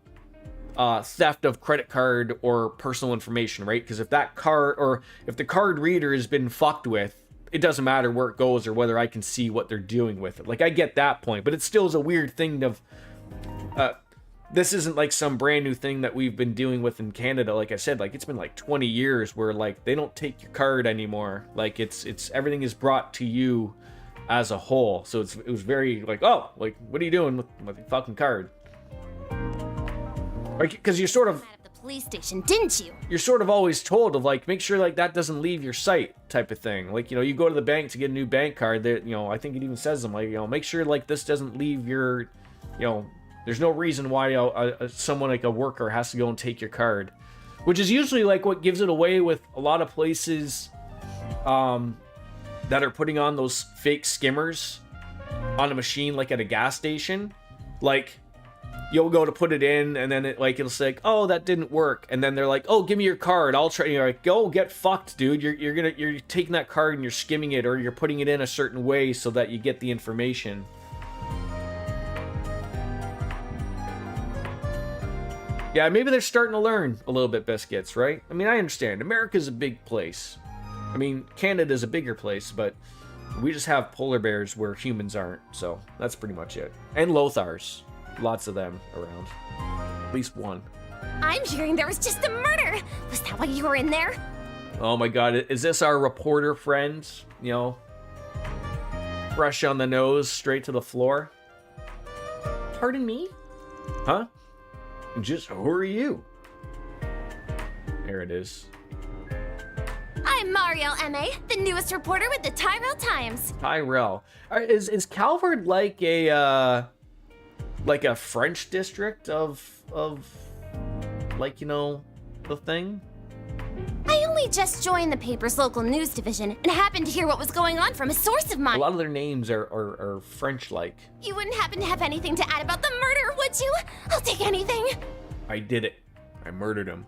theft of credit card or personal information, right? Because if that card, or if the card reader has been fucked with, it doesn't matter where it goes or whether I can see what they're doing with it. Like, I get that point, but it still is a weird thing of, this isn't like some brand new thing that we've been dealing with in Canada. Like I said, like, it's been like 20 years where, like, they don't take your card anymore. Like, it's everything is brought to you as a whole. So it was very like, oh, like, what are you doing with your fucking card? Like, because you're sort of, Police station, didn't you? you're sort of always told of, like, make sure, like, that doesn't leave your sight type of thing. Like, you know, you go to the bank to get a new bank card, that, you know, I think it even says them, like, you know, make sure, like, this doesn't leave your, you know, there's no reason why someone like a worker has to go and take your card, which is usually like what gives it away with a lot of places that are putting on those fake skimmers on a machine, like at a gas station. Like, you'll go to put it in, and then it'll say, like, oh, that didn't work, and then they're like, oh, give me your card, I'll try. You're like, go get fucked, dude. You're taking that card and you're skimming it, or you're putting it in a certain way so that you get the information. Yeah, maybe they're starting to learn a little bit, Biscuits, right? I mean, I understand. America's a big place. I mean, Canada's a bigger place, but we just have polar bears where humans aren't, so that's pretty much it. And Lothars. Lots of them around. At least one. I'm hearing there was just a murder. Was that why you were in there? Oh my god, is this our reporter friend? You know, fresh on the nose, straight to the floor? Pardon me? Huh? Just who are you? There it is. I'm Mariel M.A., the newest reporter with the Tyrell Times. Tyrell. Is Calvard like a French district of like, you know, the thing? I only just joined the paper's local news division and happened to hear what was going on from a source of mine. A lot of their names are French-like. You wouldn't happen to have anything to add about the murder, would you? I'll take anything. I did it. I murdered him.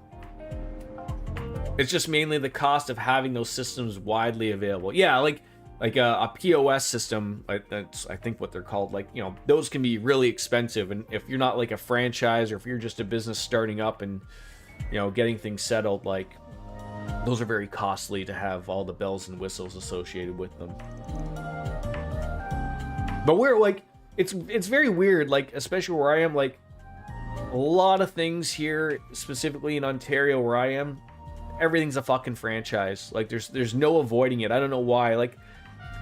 It's just mainly the cost of having those systems widely available. Yeah, like a POS system, that's I think what they're called. Like, you know, those can be really expensive, and if you're not like a franchise, or if you're just a business starting up and, you know, getting things settled, like, those are very costly to have all the bells and whistles associated with them. But we're like, it's very weird, like, especially where I am, like, a lot of things here, specifically in Ontario where I am, everything's a fucking franchise. Like, there's no avoiding it. I don't know why. Like,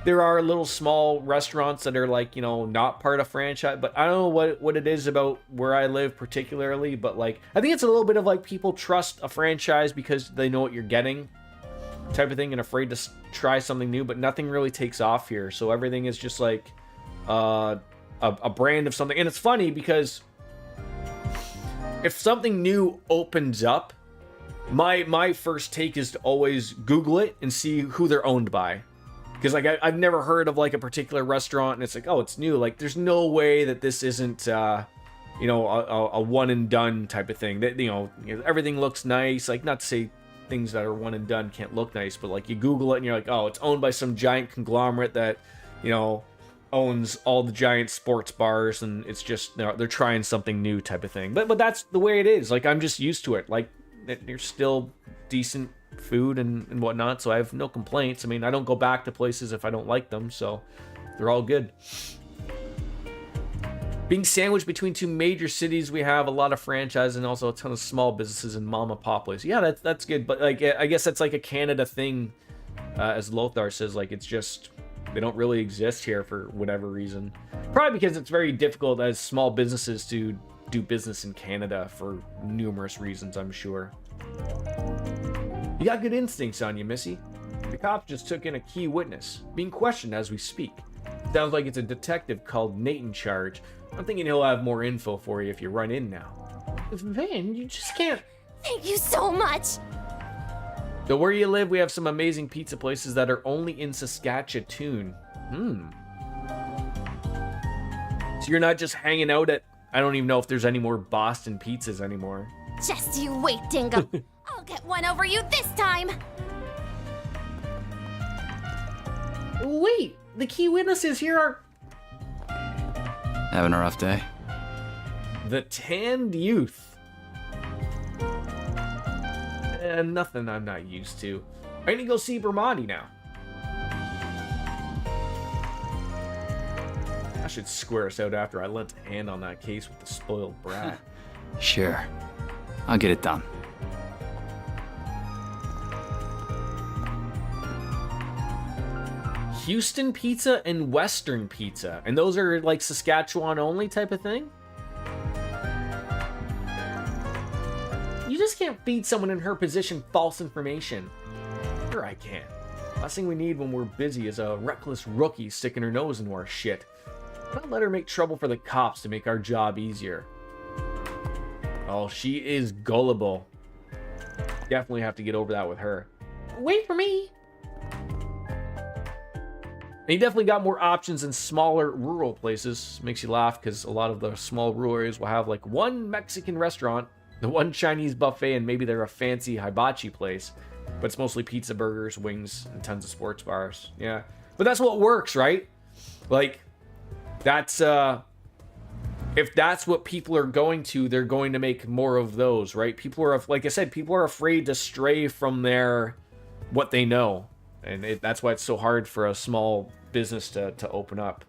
there are little small restaurants that are like, you know, not part of franchise, but I don't know what it is about where I live particularly, but like, I think it's a little bit of like people trust a franchise because they know what you're getting type of thing and afraid to try something new, but nothing really takes off here. So everything is just like a brand of something. And it's funny because if something new opens up, my first take is to always Google it and see who they're owned by. Because like I've never heard of like a particular restaurant and it's like, oh, it's new. Like there's no way that this isn't you know, a one and done type of thing. That, you know, everything looks nice. Like, not to say things that are one and done can't look nice, but like you Google it and you're like, oh, it's owned by some giant conglomerate that, you know, owns all the giant sports bars, and it's just, you know, they're trying something new type of thing. But that's the way it is. Like, I'm just used to it. Like, there's still decent food and whatnot, so I have no complaints. I mean, I don't go back to places if I don't like them, so they're all good. Being sandwiched between two major cities, we have a lot of franchises and also a ton of small businesses and mom and pop places. Yeah, that's good, but like, I guess that's like a Canada thing, as Lothar says. Like, it's just, they don't really exist here for whatever reason. Probably because it's very difficult as small businesses to do business in Canada for numerous reasons, I'm sure. You got good instincts on you, Missy. The cops just took in a key witness, being questioned as we speak. Sounds like it's a detective called Nate in charge. I'm thinking he'll have more info for you if you run in now. Van, you just can't... Thank you so much! So where you live, we have some amazing pizza places that are only in Saskatchewan. So you're not just hanging out at... I don't even know if there's any more Boston pizzas anymore. Just you wait, Dingo. I'll get one over you this time! Wait, the key witnesses here are... Having a rough day? The Tanned Youth. Nothing I'm not used to. I need to go see Bermonti now. I should square us out after I lent a hand on that case with the spoiled brat. Sure. I'll get it done. Houston pizza and Western pizza. And those are like Saskatchewan only type of thing? You just can't feed someone in her position false information. Sure I can. Last thing we need when we're busy is a reckless rookie sticking her nose into our shit. Don't let her make trouble for the cops to make our job easier. Oh, she is gullible. Definitely have to get over that with her. Wait for me. And you definitely got more options in smaller rural places. Makes you laugh because a lot of the small rural areas will have like one Mexican restaurant, the one Chinese buffet, and maybe they're a fancy hibachi place. But it's mostly pizza, burgers, wings, and tons of sports bars. Yeah. But that's what works, right? Like, that's, if that's what people are going to, they're going to make more of those, right? People are, like I said, people are afraid to stray from what they know. And that's why it's so hard for a small business to open up.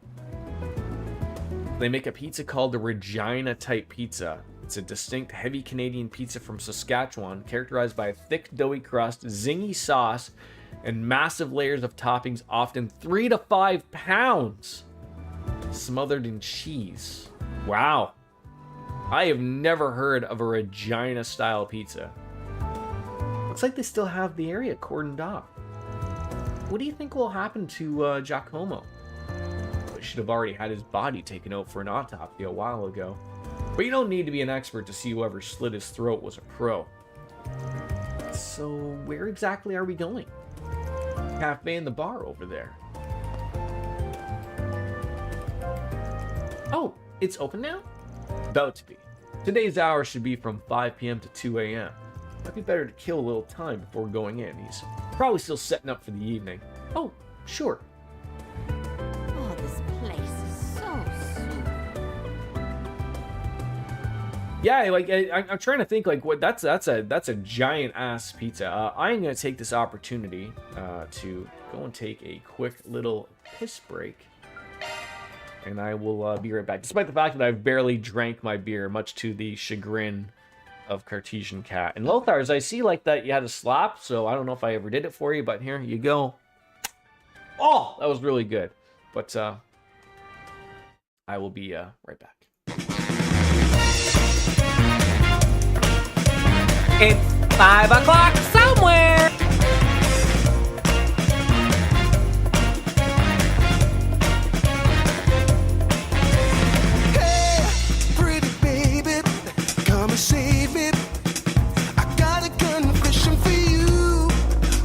They make a pizza called the Regina type pizza. It's a distinct heavy Canadian pizza from Saskatchewan, characterized by a thick doughy crust, zingy sauce, and massive layers of toppings, often 3 to 5 pounds, smothered in cheese. Wow. I have never heard of a Regina style pizza. Looks like they still have the area cordoned off. What do you think will happen to Giacomo? He should have already had his body taken out for an autopsy a while ago. But you don't need to be an expert to see whoever slit his throat was a pro. So where exactly are we going? Cafe and the bar over there. Oh, it's open now? About to be. Today's hour should be from 5 p.m. to 2 a.m. Might be better to kill a little time before going in. He's probably still setting up for the evening. Oh, sure. Oh, this place is so sweet. Yeah, like I'm trying to think, like, what that's a giant ass pizza. I'm gonna take this opportunity to go and take a quick little piss break, and I will be right back. Despite the fact that I've barely drank my beer, much to the chagrin of Cartesian Cat. And Lothars, I see like that you had a slop, so I don't know if I ever did it for you, but here you go. Oh, that was really good. But I will be right back. It's 5 o'clock somewhere. Pretty baby, come and save me. I got a confession for you.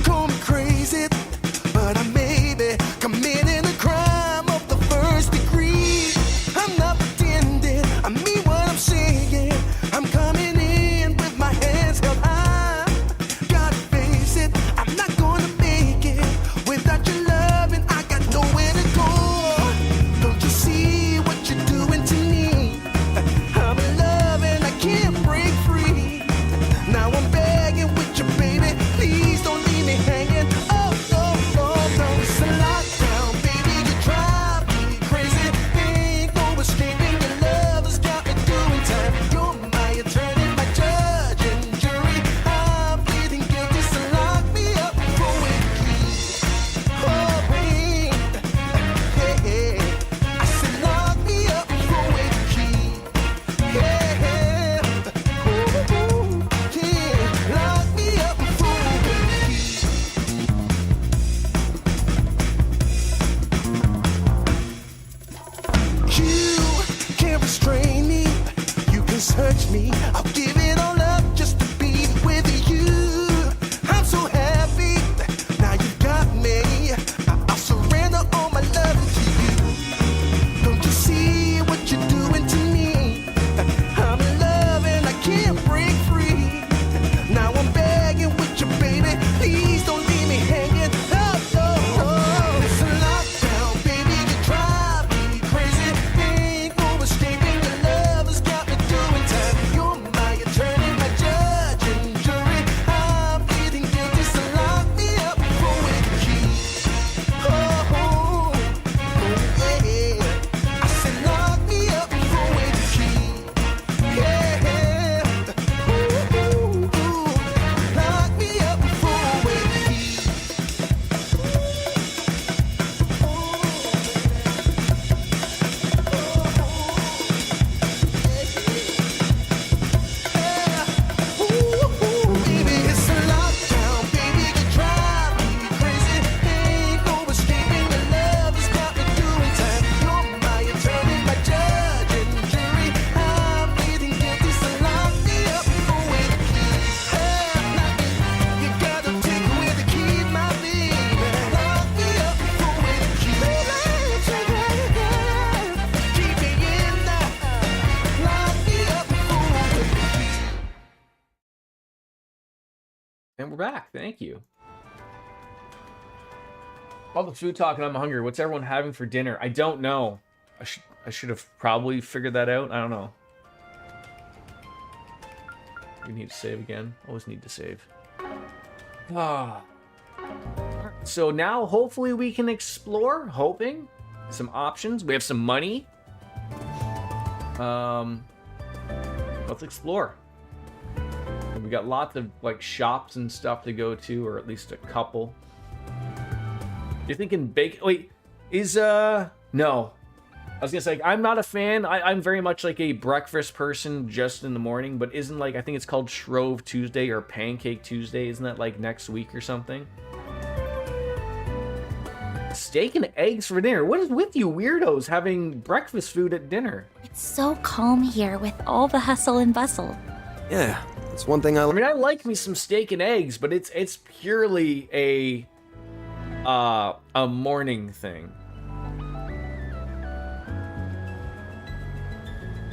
Call me crazy, but I may be committing a crime of the first degree. I'm not pretending, I mean what I'm saying. I'm coming in with my hands held high. Gotta face it, I'm not gonna make it without your love, and I got nowhere to go. Don't you see what you're doing to me? I'm in love and I can't break free. Now I'm begging with you, baby. Please don't leave me hanging. Oh, oh, oh, no. It's a lockdown, baby. You drive me crazy. Ain't no escaping. Your love has got me doing time. You're my attorney, my judge and jury. I'm pleading guilty, so lock me up for a key. Oh, wait. Hey, I said lock me up for a key. Yeah, ooh, yeah, lock me up for a key. You can't restrain me. You can search me. I'll give it all up just to be with you. I'm so happy. Now you've got me. I'll surrender all my love to you. Don't you see what you're doing to me? I'm in love and I can't break free. Now I'm begging with you, baby. Please don't leave me hanging. Oh, oh, oh. It's a lockdown, baby. You drive me crazy. Ain't no escaping. Your love has got me doing time. You're my attorney, my judge and jury. I'm pleading guilty, so lock me up for a key. Oh, oh, oh, yeah. I said lock me up for a key. Yeah, ooh, ooh, ooh. Lock me up for a key. Baby, it's a lockdown, baby. You drive me crazy. Ain't no escaping. Your love has got me doing time. You're my attorney, my judge and jury. I'm pleading guilty, so lock me up for a key. You gotta take away the key, my baby. Lock me up for a key. Keep me in there. Lock me up for a key. And we're back. Thank you. All the food talk and I'm hungry. What's everyone having for dinner? I don't know. I should have probably figured that out. I don't know. We need to save again. Always need to save. Ah. So now hopefully we can explore. Hoping some options. We have some money. Let's explore. And we got lots of like shops and stuff to go to, or at least a couple. You're thinking bake? Wait, is no. I was gonna say I'm not a fan. I'm very much like a breakfast person, just in the morning. But isn't like I think it's called Shrove Tuesday or Pancake Tuesday? Isn't that like next week or something? Steak and eggs for dinner. What is with you weirdos having breakfast food at dinner? It's so calm here with all the hustle and bustle. Yeah, that's one thing I mean, I like me some steak and eggs, but it's purely a morning thing.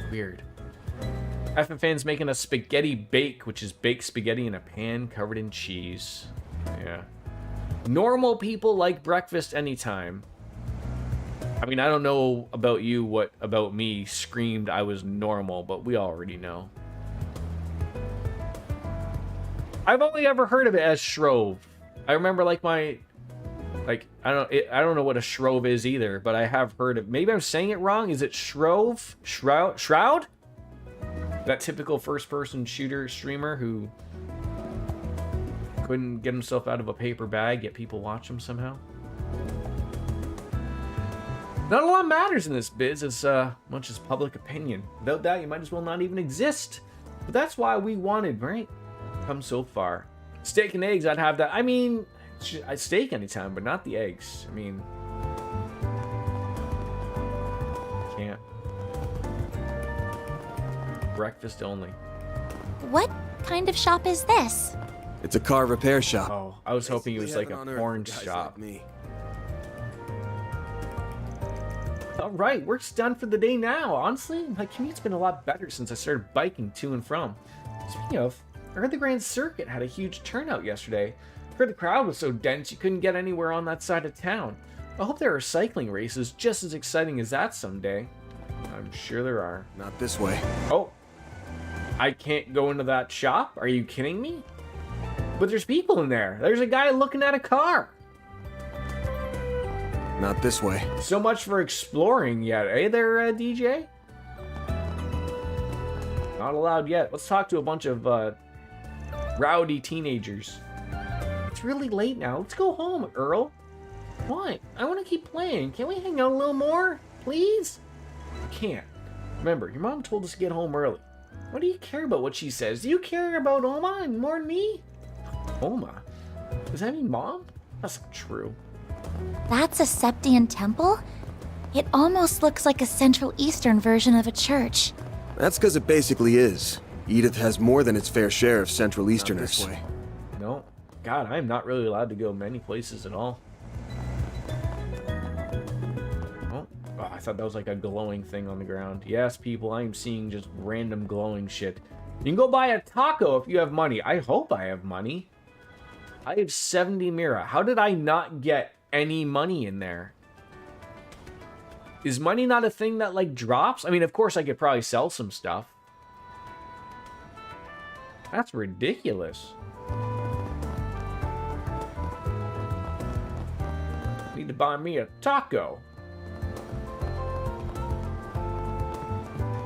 Weird. FFN's making a spaghetti bake, which is baked spaghetti in a pan covered in cheese. Yeah. Normal people like breakfast anytime. I mean, I don't know about you what about me screamed I was normal, but we already know. I've only ever heard of it as Shrove. I remember like my, like, I don't know what a Shrove is either, but I have heard of, maybe I'm saying it wrong. Is it Shrove? Shroud? That typical first person shooter streamer who couldn't get himself out of a paper bag, yet people watch him somehow. Not a lot matters in this biz as much as public opinion. Without that, you might as well not even exist. But that's why we wanted, right? Come so far. Steak and eggs, I'd have that. I mean, I'd steak anytime, but not the eggs. I mean, can't. Breakfast only. What kind of shop is this? It's a car repair shop. Oh, I was hoping it was like a porn shop. All right, work's done for the day now. Honestly, my commute's been a lot better since I started biking to and from. Speaking of, I heard the Grand Circuit had a huge turnout yesterday. I heard the crowd was so dense you couldn't get anywhere on that side of town. I hope there are cycling races just as exciting as that someday. I'm sure there are. Not this way. Oh, I can't go into that shop? Are you kidding me? But there's people in there. There's a guy looking at a car. Not this way. So much for exploring yet, eh there, DJ? Not allowed yet. Let's talk to a bunch of rowdy teenagers. It's really late now. Let's go home, Earl. Why? I want to keep playing. Can't we hang out a little more? Please? Can't. Remember, your mom told us to get home early. What do you care about what she says? Do you care about Oma more than me? Oma? Does that mean mom? That's not true. That's a Septian temple? It almost looks like a Central Eastern version of a church. That's because it basically is. Edith has more than its fair share of Central Easterners. Not this way. No. God, I'm not really allowed to go many places at all. Oh, I thought that was like a glowing thing on the ground. Yes, people, I am seeing just random glowing shit. You can go buy a taco if you have money. I hope I have money. I have 70 mira. How did I not get any money in there? Is money not a thing that like drops? I mean, of course I could probably sell some stuff. That's ridiculous. Need to buy me a taco.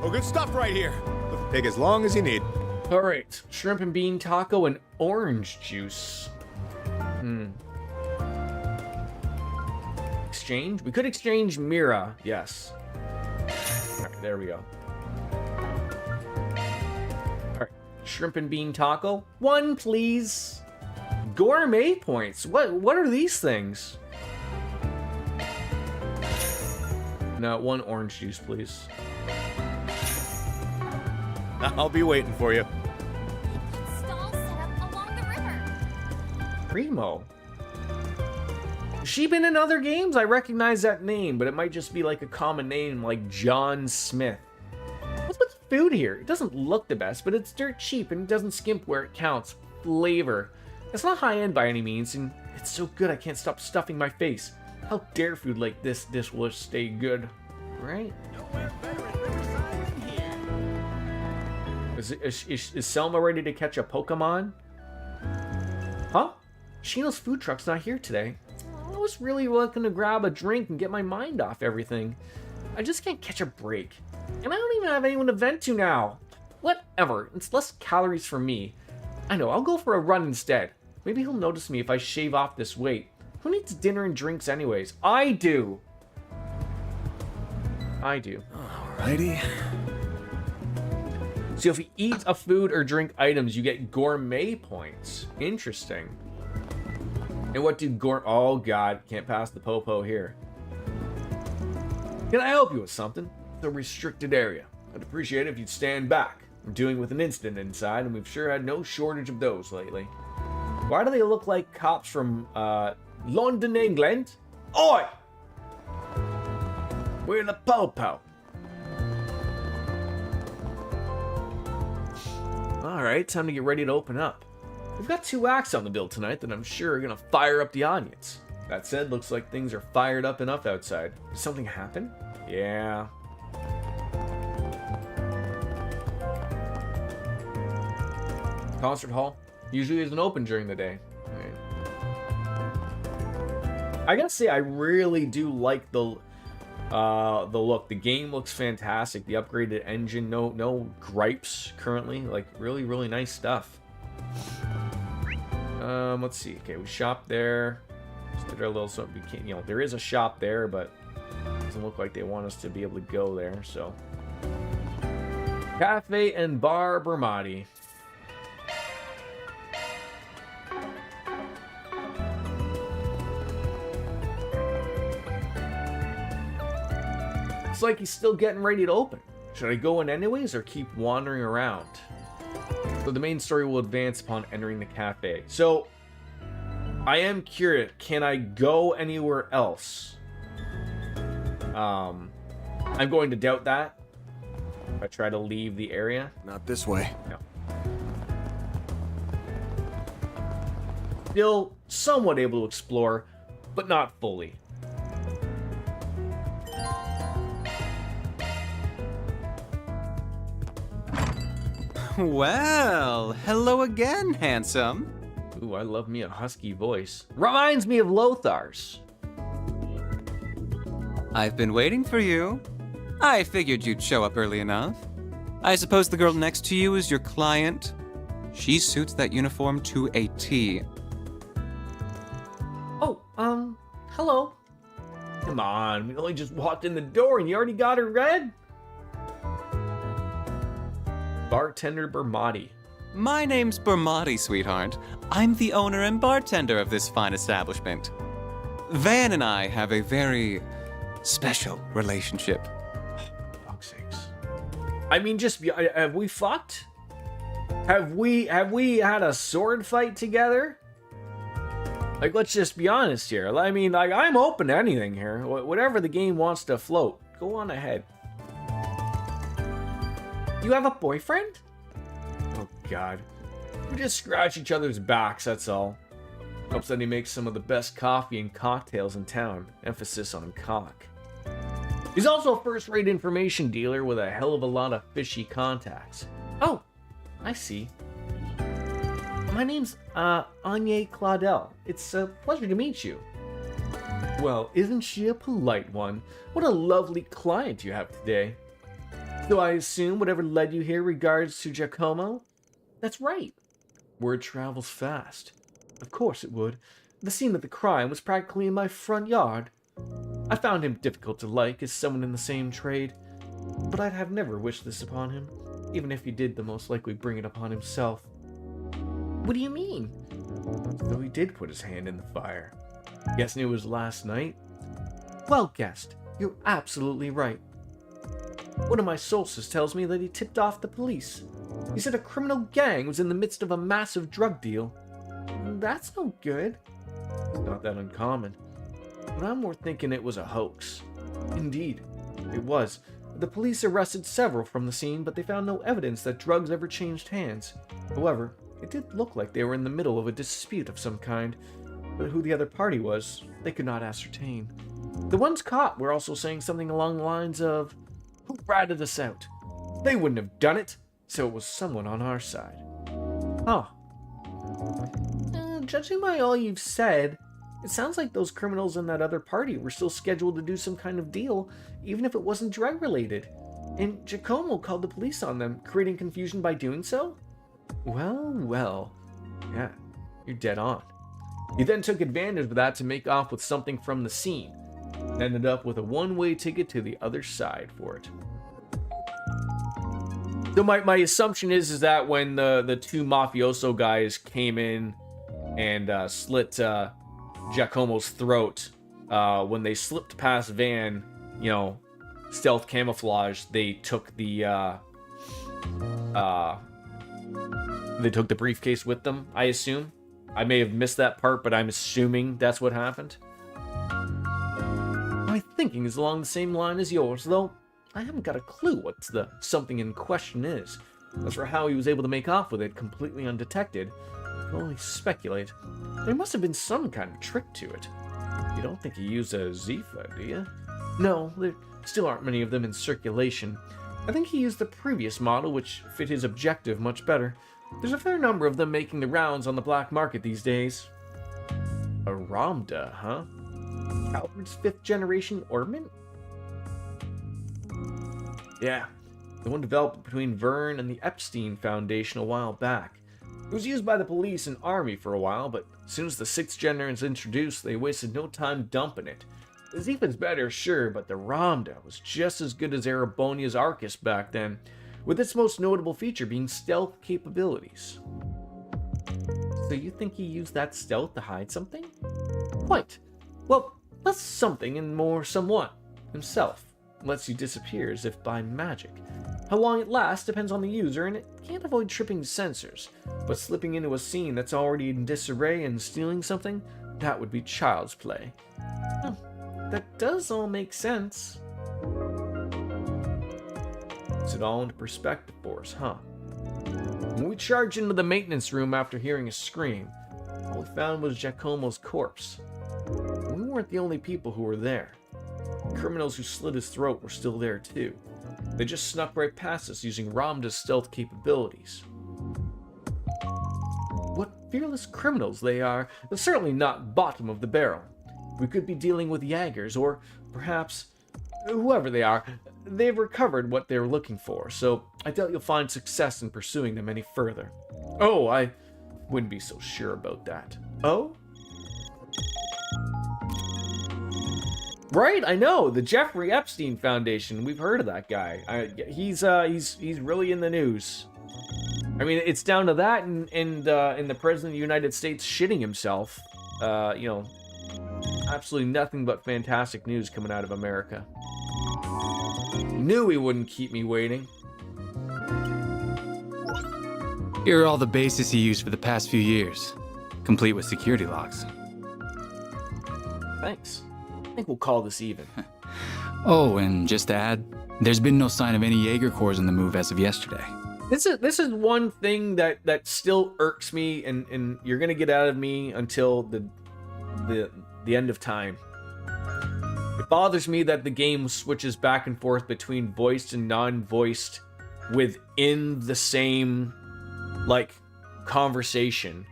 Oh, good stuff right here. Take as long as you need. All right, shrimp and bean taco and orange juice. Exchange? We could exchange Mira. Yes. All right, there we go. All right, shrimp and bean taco. One, please. Gourmet points. What are these things? No, one orange juice, please. I'll be waiting for you. Stall set up along the river. Primo. Has she been in other games? I recognize that name, but it might just be like a common name like John Smith. What's with the food here? It doesn't look the best, but it's dirt cheap and it doesn't skimp where it counts. Flavor. It's not high-end by any means, and it's so good I can't stop stuffing my face. How dare food like this dish will stay good, right? Is Selma ready to catch a Pokemon? Huh? Shino's food truck's not here today. I was really looking to grab a drink and get my mind off everything. I just can't catch a break. And I don't even have anyone to vent to now. Whatever, it's less calories for me. I know, I'll go for a run instead. Maybe he'll notice me if I shave off this weight. Who needs dinner and drinks anyways? I do! I do. Alrighty. So if you eat a food or drink items, you get gourmet points. Interesting. And what do oh god, can't pass the popo here. Can I help you with something? It's a restricted area. I'd appreciate it if you'd stand back. I'm dealing with an incident inside, and we've sure had no shortage of those lately. Why do they look like cops from, London, England? Oi! We're the popo. Alright, time to get ready to open up. We've got 2 acts on the bill tonight that I'm sure are gonna fire up the audience. That said, looks like things are fired up enough outside. Did something happen? Yeah. Concert hall usually isn't open during the day. I gotta say, I really do like the look. The game looks fantastic. The upgraded engine, no gripes currently. Like really nice stuff. Let's see. Okay, we shopped there. Just did our little something. There is a shop there, but Doesn't look like they want us to be able to go there, so. Cafe and Bar Bermati. It's like he's still getting ready to open. Should I go in anyways or keep wandering around? So the main story will advance upon entering the cafe. So I am curious, can I go anywhere else? I'm going to doubt that. If I try to leave the area. Not this way. No. Still somewhat able to explore, but not fully. Well, hello again, handsome. Ooh, I love me a husky voice. Reminds me of Lothar's. I've been waiting for you. I figured you'd show up early enough. I suppose the girl next to you is your client? She suits that uniform to a T. Oh, hello. Come on, we only just walked in the door and you already got her red? Bartender Bermati. My name's Bermati, sweetheart. I'm the owner and bartender of this fine establishment. Van and I have a very special relationship. Fuck's sakes. I mean, have we fucked? Have we had a sword fight together? Like, let's just be honest here. I mean, like, I'm open to anything here. Whatever the game wants to float, go on ahead. You have a boyfriend? Oh, God. We just scratch each other's backs, that's all. Hopes that he makes some of the best coffee and cocktails in town. Emphasis on cock. He's also a first-rate information dealer with a hell of a lot of fishy contacts. Oh, I see. My name's, Anya Claudel. It's a pleasure to meet you. Well, isn't she a polite one? What a lovely client you have today. So I assume whatever led you here regards to Giacomo? That's right. Word travels fast. Of course it would. The scene of the crime was practically in my front yard. I found him difficult to like as someone in the same trade, but I'd have never wished this upon him. Even if he did, the most likely bring it upon himself. What do you mean? Though he did put his hand in the fire. Guessing it was last night? Well guessed. You're absolutely right. One of my sources tells me that he tipped off the police. He said a criminal gang was in the midst of a massive drug deal. That's no good. It's not that uncommon. But I'm more thinking it was a hoax. Indeed, it was. The police arrested several from the scene, but they found no evidence that drugs ever changed hands. However, it did look like they were in the middle of a dispute of some kind, but who the other party was, they could not ascertain. The ones caught were also saying something along the lines of, "Who ratted us out? They wouldn't have done it, so it was someone on our side." Huh. Judging by all you've said, it sounds like those criminals in that other party were still scheduled to do some kind of deal, even if it wasn't drug-related. And Giacomo called the police on them, creating confusion by doing so? Well. Yeah, you're dead on. He then took advantage of that to make off with something from the scene, and ended up with a one-way ticket to the other side for it. So my assumption is that when the two mafioso guys came in and slit Giacomo's throat, when they slipped past Van, stealth camouflage, they took the briefcase with them, I assume. I may have missed that part, but I'm assuming that's what happened. My thinking is along the same line as yours, though I haven't got a clue what the something in question is. As for how he was able to make off with it completely undetected, I can only speculate. There must have been some kind of trick to it. You don't think he used a Zifa, do you? No, there still aren't many of them in circulation. I think he used the previous model, which fit his objective much better. There's a fair number of them making the rounds on the black market these days. A Ramda, huh? Calvert's 5th generation ornament? Yeah, the one developed between Vern and the Epstein Foundation a while back. It was used by the police and army for a while, but as soon as the 6th gen was introduced, they wasted no time dumping it. Zepha's better, sure, but the Ramda was just as good as Erebonia's Arcus back then, with its most notable feature being stealth capabilities. So you think he used that stealth to hide something? Quite. Well, less something and more someone. Himself. Lets you disappear as if by magic. How long it lasts depends on the user, and it can't avoid tripping sensors. But slipping into a scene that's already in disarray and stealing something, that would be child's play. That does all make sense. Puts it all into perspective for us, huh? When we charged into the maintenance room after hearing a scream, all we found was Giacomo's corpse. We weren't the only people who were there. The criminals who slit his throat were still there too. They just snuck right past us using Ramda's stealth capabilities. What fearless criminals they are, but certainly not bottom of the barrel. We could be dealing with Jaegers, or perhaps whoever they are. They've recovered what they were looking for, so I doubt you'll find success in pursuing them any further. Oh, I wouldn't be so sure about that. Oh? Right, I know, the Jeffrey Epstein Foundation. We've heard of that guy. He's really in the news. I mean, it's down to that, and the President of the United States shitting himself. Absolutely nothing but fantastic news coming out of America. Knew he wouldn't keep me waiting. Here are all the bases he used for the past few years, complete with security locks. Thanks. I think we'll call this even. Oh, and just to add, there's been no sign of any Jaeger Corps on the move as of yesterday. This is one thing that still irks me, and you're gonna get out of me until the end of time. It bothers me that the game switches back and forth between voiced and non-voiced within the same, conversation.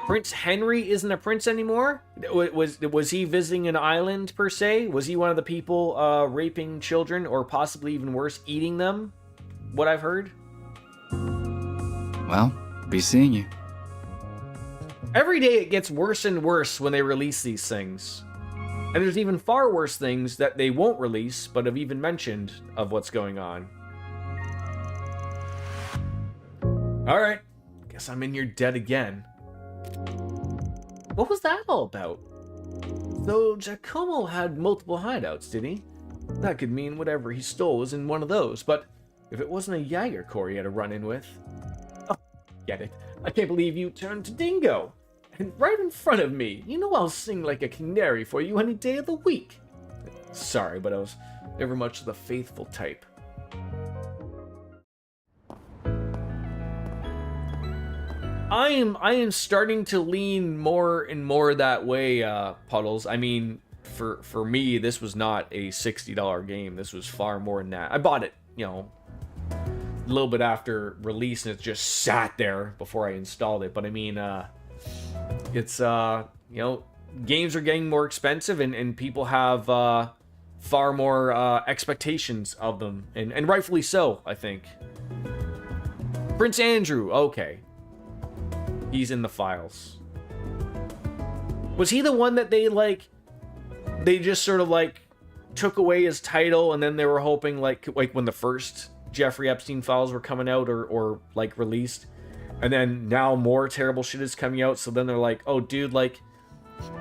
Prince Henry isn't a prince anymore? Was he visiting an island, per se? Was he one of the people raping children, or possibly even worse, eating them? What I've heard? Well, be seeing you. Every day it gets worse and worse when they release these things. And there's even far worse things that they won't release, but have even mentioned of what's going on. Alright, guess I'm in your debt again. What was that all about? Though Giacomo had multiple hideouts, did he? That could mean whatever he stole was in one of those, but if it wasn't a Jaeger Corps he had a run-in with... Oh, get it. I can't believe you turned to Dingo. And right in front of me. You know I'll sing like a canary for you any day of the week. Sorry, but I was never much the faithful type. I am starting to lean more and more that way, Puddles. I mean, for me, this was not a $60 game. This was far more than that. I bought it, a little bit after release, and it just sat there before I installed it. But I mean, it's, games are getting more expensive, and people have far more expectations of them, and rightfully so, I think. Prince Andrew, okay. He's in the files. Was he the one that they just sort of took away his title, and then they were hoping like when the first Jeffrey Epstein files were coming out or released, and then now more terrible shit is coming out, so then they're like, oh dude,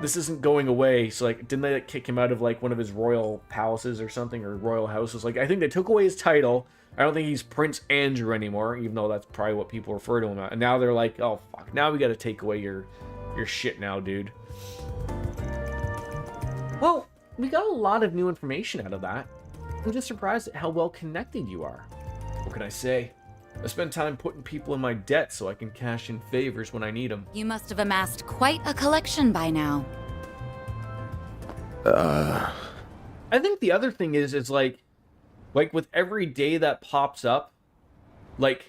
this isn't going away. So didn't they kick him out of one of his royal palaces or something, or royal houses? I think they took away his title. I don't think he's Prince Andrew anymore, even though that's probably what people refer to him as. And now they're like, oh fuck, now we gotta take away your shit now, dude. Well, we got a lot of new information out of that. I'm just surprised at how well connected you are. What can I say? I spend time putting people in my debt so I can cash in favors when I need them. You must have amassed quite a collection by now. I think the other thing is with every day that pops up, the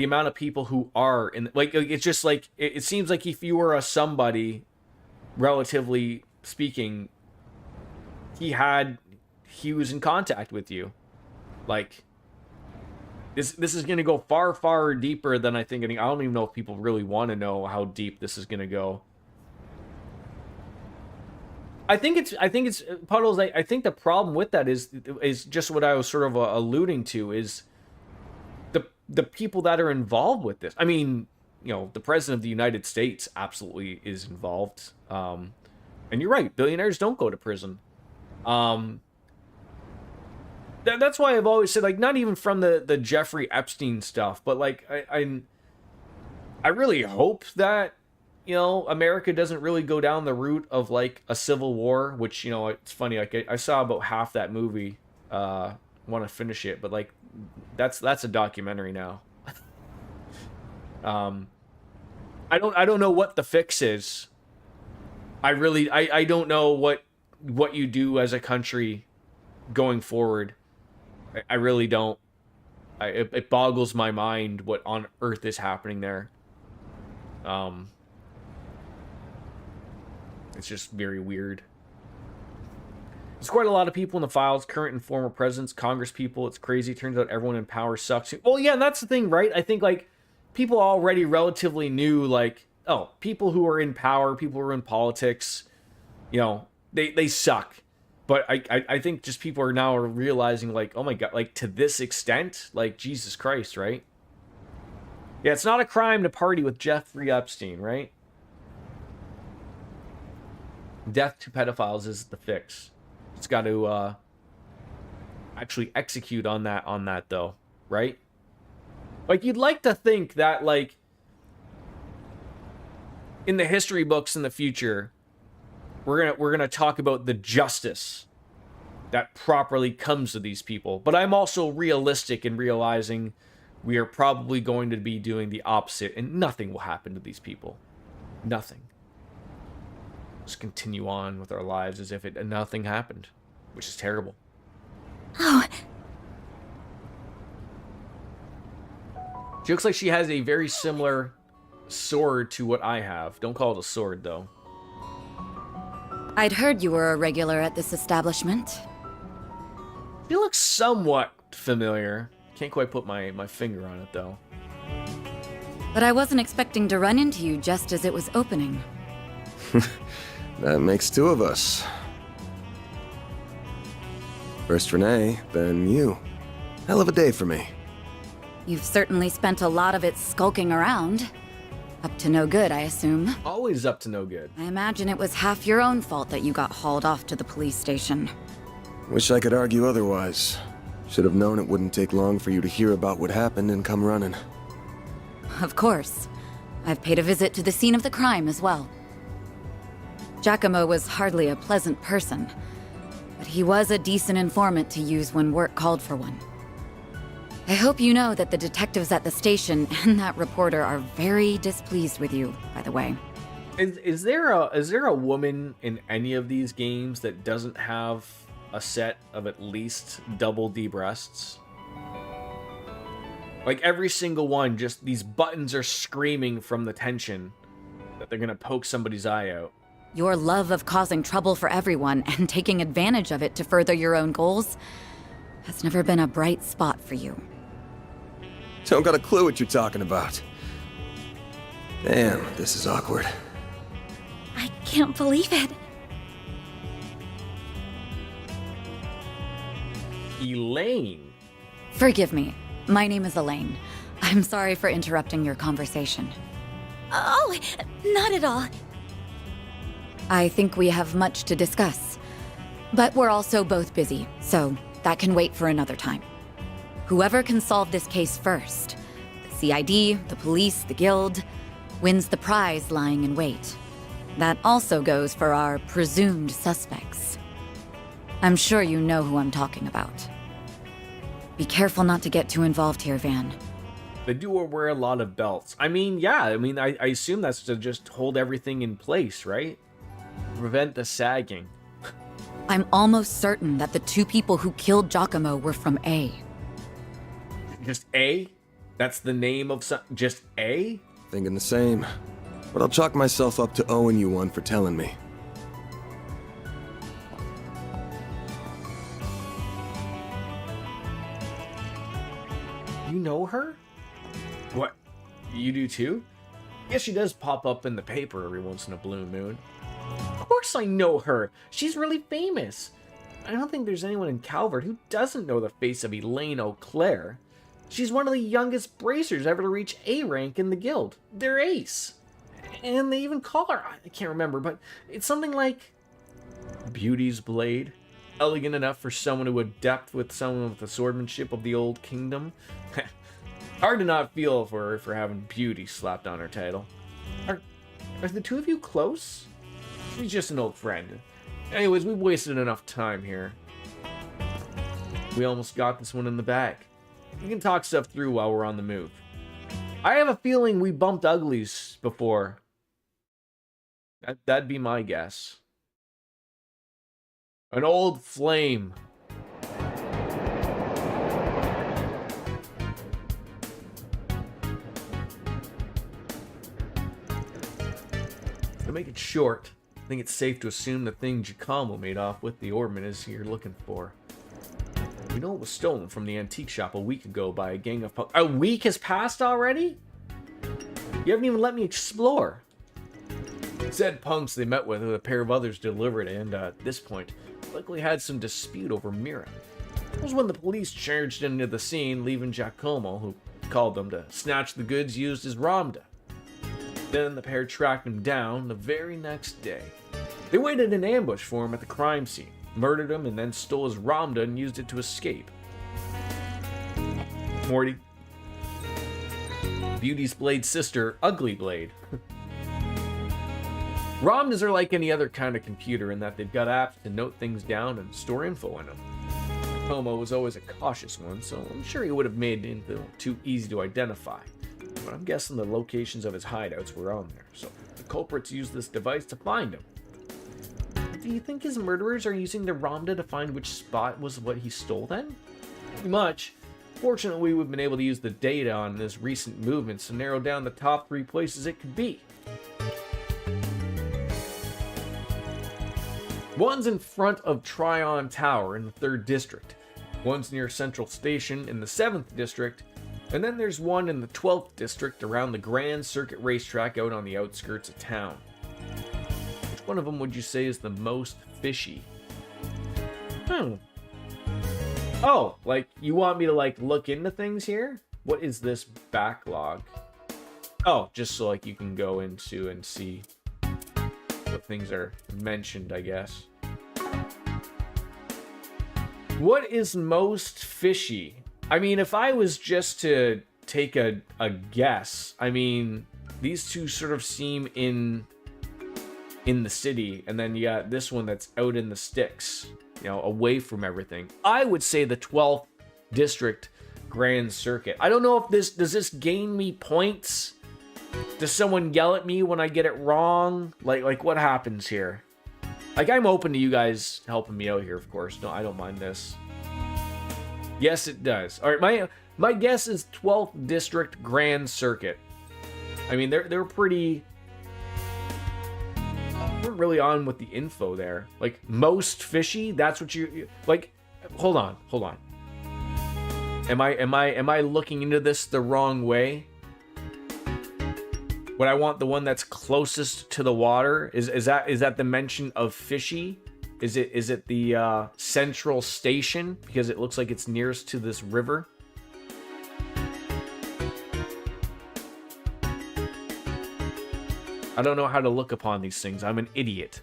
amount of people who are in, it's just it seems like if you were a somebody, relatively speaking, he was in contact with you. This is going to go far, far deeper than I think. I don't even know if people really want to know how deep this is going to go. I think it's Puddles. I think the problem with that is just what I was sort of alluding to, is the people that are involved with this. I mean, you know, the president of the United States absolutely is involved. And you're right, billionaires don't go to prison. That's why I've always said, like, not even from the Jeffrey Epstein stuff, but like I really hope that, you know, America doesn't really go down the route of like a civil war, which, you know, it's funny, like I saw about half that movie, want to finish it, but like that's a documentary now. I don't know what the fix is. I don't know what you do as a country going forward. I really don't. It boggles my mind what on earth is happening there. It's just very weird. There's quite a lot of people in the files, current and former presidents, Congress people. It's crazy. Turns out everyone in power sucks. Well, yeah, and that's the thing, right? I think, like, people already relatively knew, like, oh, people who are in power, people who are in politics, you know, they suck. But I think just people are now realizing, like, oh my God, like, to this extent, like, Jesus Christ, right? Yeah, it's not a crime to party with Jeffrey Epstein, right? Death to pedophiles is the fix. It's got to actually execute on that though, right? Like, you'd like to think that, like, in the history books in the future, we're gonna talk about the justice that properly comes to these people. But I'm also realistic in realizing we are probably going to be doing the opposite, and nothing will happen to these people. Nothing. Just continue on with our lives as if nothing happened, which is terrible. Oh. She looks like she has a very similar sword to what I have. Don't call it a sword, though. I'd heard you were a regular at this establishment. She looks somewhat familiar. Can't quite put my finger on it, though. But I wasn't expecting to run into you just as it was opening. That makes two of us. First Renee, then you. Hell of a day for me. You've certainly spent a lot of it skulking around. Up to no good, I assume. Always up to no good. I imagine it was half your own fault that you got hauled off to the police station. Wish I could argue otherwise. Should have known it wouldn't take long for you to hear about what happened and come running. Of course. I've paid a visit to the scene of the crime as well. Giacomo was hardly a pleasant person, but he was a decent informant to use when work called for one. I hope you know that the detectives at the station and that reporter are very displeased with you, by the way. Is there a woman in any of these games that doesn't have a set of at least double D breasts? Like, every single one, just these buttons are screaming from the tension that they're gonna poke somebody's eye out. Your love of causing trouble for everyone and taking advantage of it to further your own goals has never been a bright spot for you. Don't got a clue what you're talking about. Damn, this is awkward. I can't believe it. Elaine. Forgive me. My name is Elaine. I'm sorry for interrupting your conversation. Oh, not at all. I think we have much to discuss. But we're also both busy, so that can wait for another time. Whoever can solve this case first, the CID, the police, the guild, wins the prize lying in wait. That also goes for our presumed suspects. I'm sure you know who I'm talking about. Be careful not to get too involved here, Van. They do wear a lot of belts. I mean, yeah, I assume that's to just hold everything in place, right? Prevent the sagging. I'm almost certain that the two people who killed Giacomo were from A. Just A? That's the name of just A? Thinking the same. But I'll chalk myself up to owing you one for telling me. You know her? What? You do too? Yes, she does pop up in the paper every once in a blue moon. course I know her. She's really famous. I don't think there's anyone in Calvert who doesn't know the face of Elaine O'Clair. She's one of the youngest bracers ever to reach A rank in the guild. They're ace. And they even call her, I can't remember, but it's something like Beauty's Blade. Elegant enough for someone who would depth with someone with the swordmanship of the old kingdom. Hard to not feel for her for having Beauty slapped on her title. Are the two of you close? She's just an old friend. Anyways, we've wasted enough time here. We almost got this one in the bag. We can talk stuff through while we're on the move. I have a feeling we bumped uglies before. That'd be my guess. An old flame. To make it short, I think it's safe to assume the thing Giacomo made off with the ornament is you're looking for. We know it was stolen from the antique shop a week ago by a gang of A week has passed already? You haven't even let me explore. Said punks they met with a pair of others delivered, and at this point, likely had some dispute over Mira. It was when the police charged into the scene, leaving Giacomo, who called them, to snatch the goods used as Ramda. Then the pair tracked him down the very next day. They waited in ambush for him at the crime scene, murdered him, and then stole his Ramda and used it to escape. Morty. Beauty's Blade's sister, Ugly Blade. Ramdas are like any other kind of computer in that they've got apps to note things down and store info in them. Homo was always a cautious one, so I'm sure he would have made info too easy to identify. But I'm guessing the locations of his hideouts were on there, so the culprits used this device to find him. Do you think his murderers are using the Ramda to find which spot was what he stole then? Pretty much. Fortunately, we've been able to use the data on his recent movements to narrow down the top 3 places it could be. One's in front of Tryon Tower in the 3rd District. One's near Central Station in the 7th District. And then there's one in the 12th District around the Grand Circuit racetrack out on the outskirts of town. Which one of them would you say is the most fishy? Oh, like, you want me to, like, look into things here? What is this backlog? Oh, just so, like, you can go into and see what things are mentioned, I guess. What is most fishy? I mean, if I was just to take a guess, I mean, these two sort of seem in the city, and then you got this one that's out in the sticks, you know, away from everything. I would say the 12th District Grand Circuit. I don't know if does this gain me points? Does someone yell at me when I get it wrong? Like what happens here? Like, I'm open to you guys helping me out here, of course. No, I don't mind this. Yes, it does. All right, my guess is 12th District Grand Circuit. I mean, they're pretty. We're really on with the info there. Like, most fishy. That's what you like. Hold on. Am I looking into this the wrong way? Would I want the one that's closest to the water? Is that the mention of fishy? Is it the Central Station because it looks like it's nearest to this river? I don't know how to look upon these things. I'm an idiot.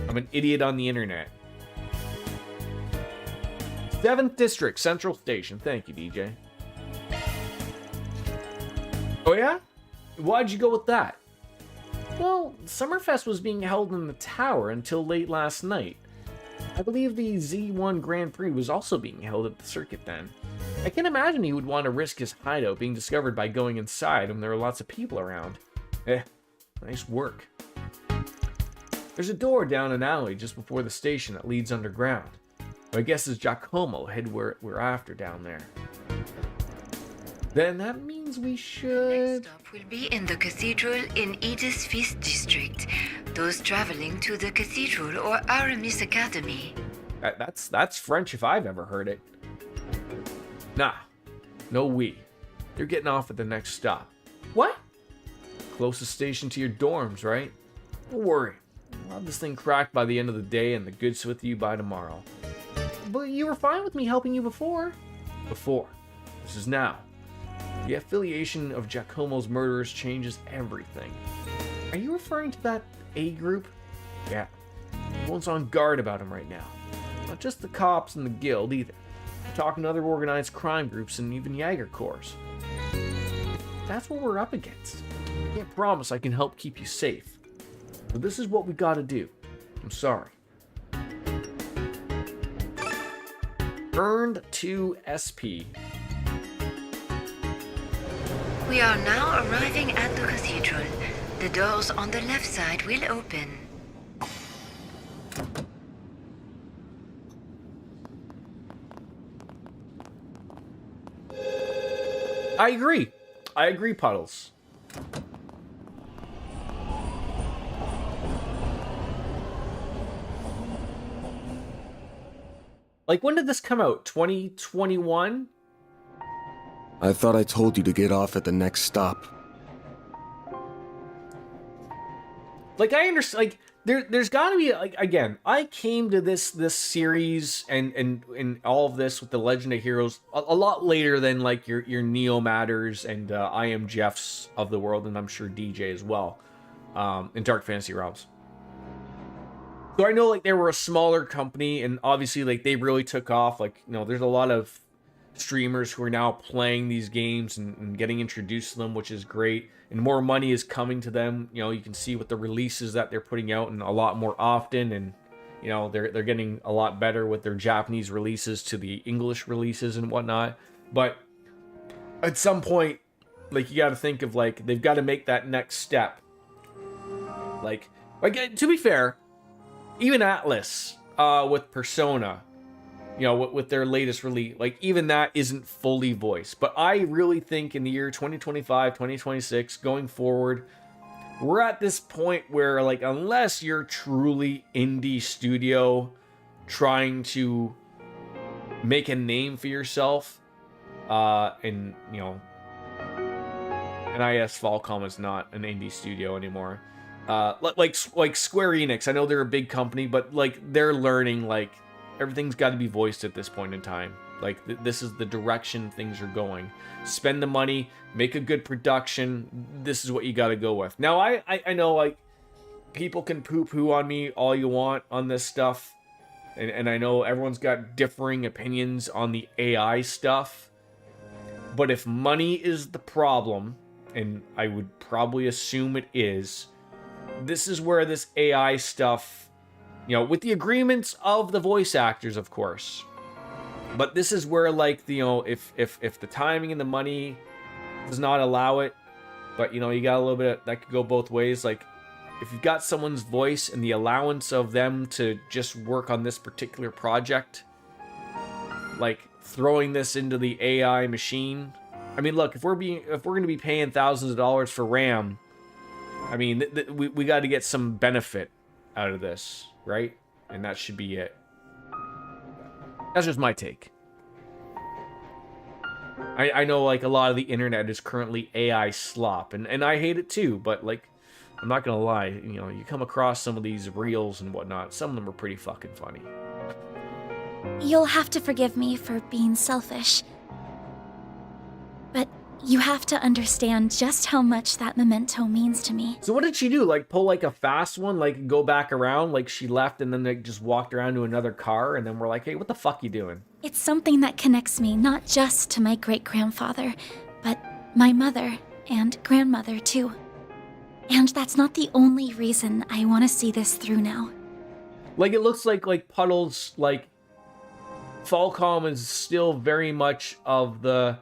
I'm an idiot on the internet. 7th District, Central Station. Thank you, DJ. Oh yeah? Why'd you go with that? Well, Summerfest was being held in the tower until late last night. I believe the Z1 Grand Prix was also being held at the circuit then. I can imagine he would want to risk his hideout being discovered by going inside when there are lots of people around. Nice work. There's a door down an alley just before the station that leads underground. My guess is Giacomo head where we're after down there. Then that means we should... Next stop will be in the cathedral in Edith's 5th District. Those traveling to the cathedral or Aramis Academy. That's French if I've ever heard it. Nah, no we. You're getting off at the next stop. What? Closest station to your dorms, right? Don't worry. I'll have this thing cracked by the end of the day and the goods with you by tomorrow. But you were fine with me helping you before. Before. This is now. The affiliation of Giacomo's murderers changes everything. Are you referring to that A group? Yeah. Everyone's on guard about him right now. Not just the cops and the guild either. We're talking to other organized crime groups and even Jaeger Corps. That's what we're up against. I can't promise I can help keep you safe. But this is what we gotta do. I'm sorry. Earned 2 SP. We are now arriving at the cathedral. The doors on the left side will open. I agree, Puddles. Like, when did this come out? 2021? I thought I told you to get off at the next stop. Like, I understand, like, there's gotta be, like, again, I came to this series and all of this with the Legend of Heroes a lot later than, like, your Neo Matters and I Am Jeffs of the world, and I'm sure DJ as well, in Dark Fantasy Realms. So I know, like, they were a smaller company, and obviously, like, they really took off. Like, you know, there's a lot of streamers who are now playing these games and getting introduced to them, which is great. And more money is coming to them. You know, you can see with the releases that they're putting out, and a lot more often. And, you know, they're getting a lot better with their Japanese releases to the English releases and whatnot. But at some point, like, you got to think of, like, they've got to make that next step. Like, to be fair, even Atlas with Persona, you know, with their latest release, like, even that isn't fully voiced. But I really think in the year 2025, 2026, going forward, we're at this point where, like, unless you're truly indie studio trying to make a name for yourself, and, you know, NIS Falcom is not an indie studio anymore. Like Square Enix, I know they're a big company, but, like, they're learning, like, everything's got to be voiced at this point in time. Like, this is the direction things are going. Spend the money, make a good production. This is what you got to go with. Now, I know, like, people can poo-poo on me all you want on this stuff. And I know everyone's got differing opinions on the AI stuff. But if money is the problem, and I would probably assume it is, this is where this AI stuff, you know, with the agreements of the voice actors, of course. But this is where, like, you know, if the timing and the money does not allow it, but, you know, you got a little bit that could go both ways. Like, if you've got someone's voice and the allowance of them to just work on this particular project, like, throwing this into the AI machine. I mean, look, if we're going to be paying thousands of dollars for RAM, I mean, we got to get some benefit out of this, right? And that should be it. That's just my take. I know, like, a lot of the internet is currently AI slop, and I hate it too, but, like, I'm not gonna lie, you know, you come across some of these reels and whatnot, some of them are pretty fucking funny. You'll have to forgive me for being selfish. But you have to understand just how much that memento means to me. So what did she do? Like, pull, like, a fast one? Like, go back around? Like, she left and then, like, just walked around to another car? And then we're like, hey, what the fuck you doing? It's something that connects me not just to my great-grandfather, but my mother and grandmother, too. And that's not the only reason I want to see this through now. Like, it looks like Puddles, like, Falcom is still very much of the,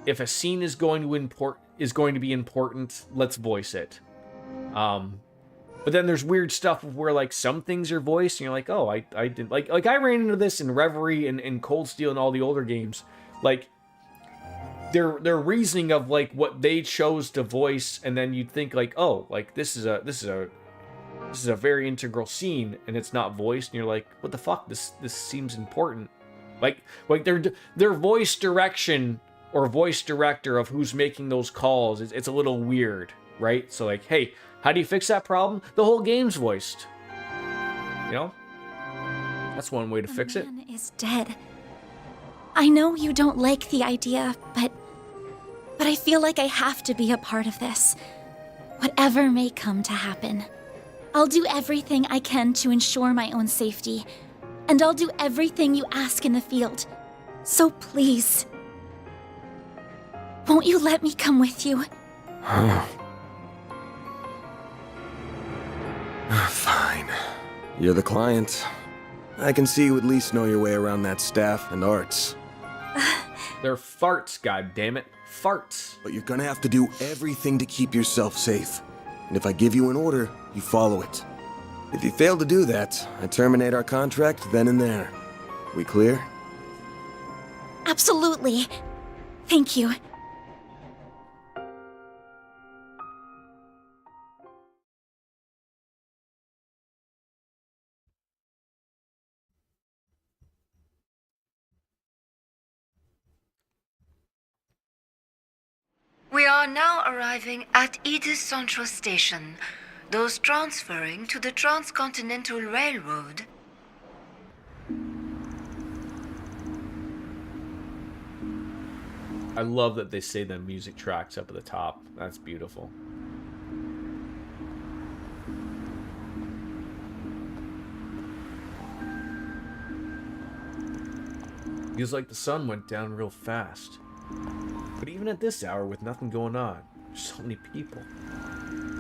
if a scene is going to be important, let's voice it. But then there's weird stuff where, like, some things are voiced, and you're like, oh, I did, like I ran into this in Reverie and Cold Steel and all the older games. Like, their reasoning of, like, what they chose to voice, and then you'd think, like, oh, like, this is a very integral scene, and it's not voiced, and you're like, what the fuck? This seems important. Like their voice direction or voice director of who's making those calls, it's a little weird, right? So, like, hey, how do you fix that problem? The whole game's voiced. know? That's one way to fix it. Man is dead. I know you don't like the idea, but I feel like I have to be a part of this. Whatever may come to happen. I'll do everything I can to ensure my own safety, and I'll do everything you ask in the field. So please, won't you let me come with you? Fine. You're the client. I can see you at least know your way around that staff and arts. They're farts, goddammit. Farts. But you're gonna have to do everything to keep yourself safe. And if I give you an order, you follow it. If you fail to do that, I terminate our contract then and there. We clear? Absolutely. Thank you. We are now arriving at Edith Central Station. Those transferring to the Transcontinental Railroad. I love that they say the music tracks up at the top. That's beautiful. Feels like the sun went down real fast. But even at this hour, with nothing going on, there's so many people.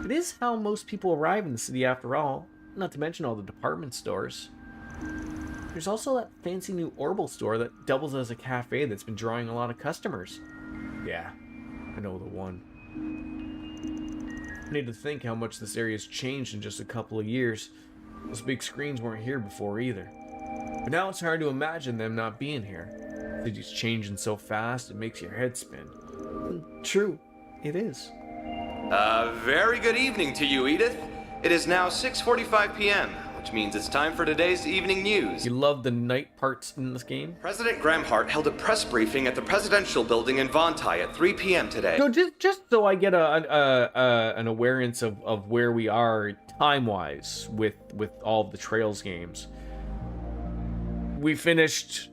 It is how most people arrive in the city after all, not to mention all the department stores. There's also that fancy new Orbital store that doubles as a cafe that's been drawing a lot of customers. Yeah, I know the one. I need to think how much this area's changed in just a couple of years. Those big screens weren't here before either. But now it's hard to imagine them not being here. City's changing so fast, it makes your head spin. True, it is. Very good evening to you, Edith. It is now 6:45 p.m., which means it's time for today's evening news. You love the night parts in this game? President Graham Hart held a press briefing at the Presidential Building in Vontai at 3 p.m. today. So just so I get an awareness of where we are time-wise with all of the Trails games. We finished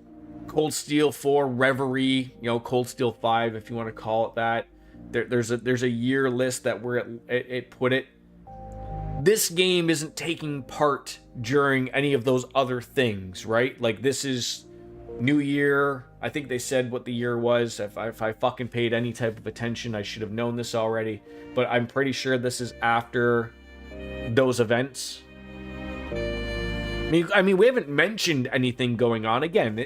Cold Steel 4 Reverie, Cold Steel 5 if you want to call it that. There's a year list that where it put it. This game isn't taking part during any of those other things, right? Like, this is New Year. I think they said what the year was. If I fucking paid any type of attention, I should have known this already. But I'm pretty sure this is after those events. I mean, we haven't mentioned anything going on. Again,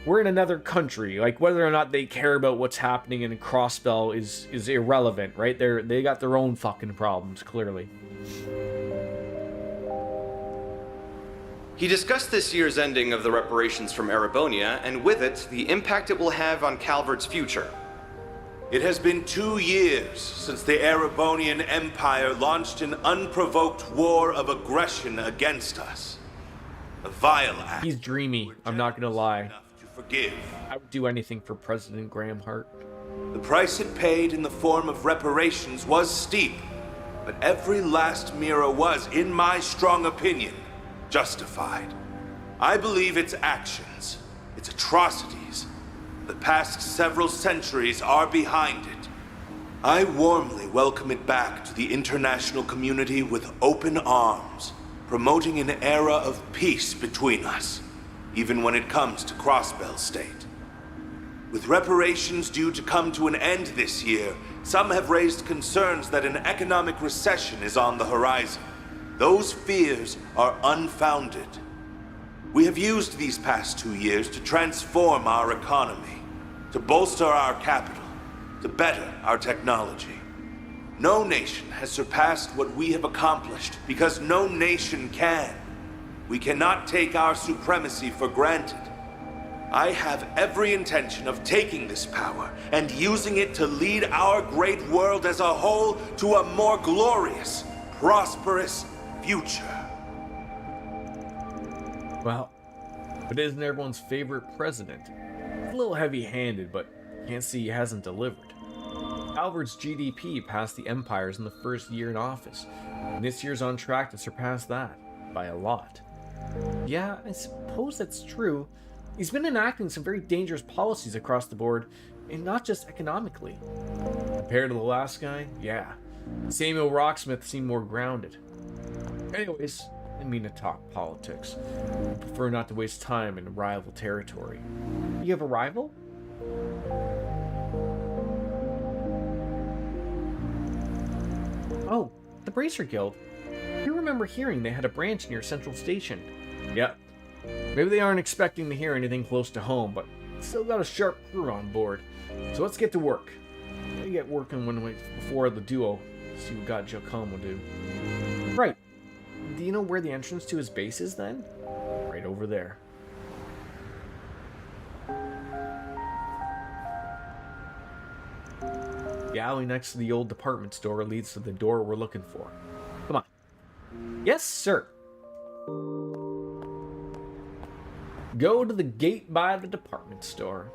we're in another country. Like, whether or not they care about what's happening in Crossbell is irrelevant, right? They got their own fucking problems, clearly. He discussed this year's ending of the reparations from Erebonia, and with it, the impact it will have on Calvert's future. It has been 2 years since the Erebonian Empire launched an unprovoked war of aggression against us. A vile act. He's dreamy, I'm not gonna lie. To forgive. I would do anything for President Graham Hart. The price it paid in the form of reparations was steep, but every last mirror was, in my strong opinion, justified. I believe its actions, its atrocities, the past several centuries are behind it. I warmly welcome it back to the international community with open arms, promoting an era of peace between us, even when it comes to Crossbell State. With reparations due to come to an end this year, some have raised concerns that an economic recession is on the horizon. Those fears are unfounded. We have used these past 2 years to transform our economy, to bolster our capital, to better our technology. No nation has surpassed what we have accomplished because no nation can. We cannot take our supremacy for granted. I have every intention of taking this power and using it to lead our great world as a whole to a more glorious, prosperous future. Well, but isn't everyone's favorite president? He's a little heavy-handed, but can't see he hasn't delivered. Calvert's GDP passed the Empire's in the first year in office, and this year's on track to surpass that by a lot. Yeah, I suppose that's true. He's been enacting some very dangerous policies across the board, and not just economically. Compared to the last guy, yeah. Samuel Rocksmith seemed more grounded. Anyways, I didn't mean to talk politics. I prefer not to waste time in rival territory. You have a rival? Oh, the Bracer Guild. I remember hearing they had a branch near Central Station. Yep. Maybe they aren't expecting to hear anything close to home, but still got a sharp crew on board. So let's get to work. Gotta get working before the duo. See what God Giacomo do. Right. Do you know where the entrance to his base is then? Right over there. The alley next to the old department store leads to the door we're looking for. Come on. Yes, sir. Go to the gate by the department store.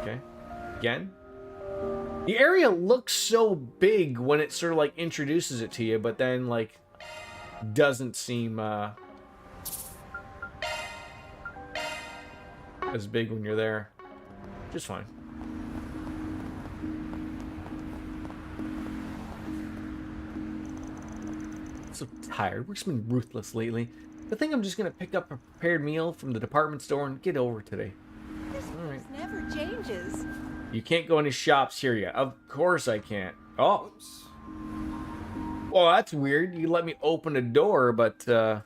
Okay. Again. The area looks so big when it sort of like introduces it to you, but then like doesn't seem as big when you're there. Just fine. So tired. Work's been ruthless lately. I think I'm just gonna pick up a prepared meal from the department store and get over today. This place never changes. You can't go into shops here yet. Of course I can't. Oh. Well, that's weird. You let me open a door, but nope,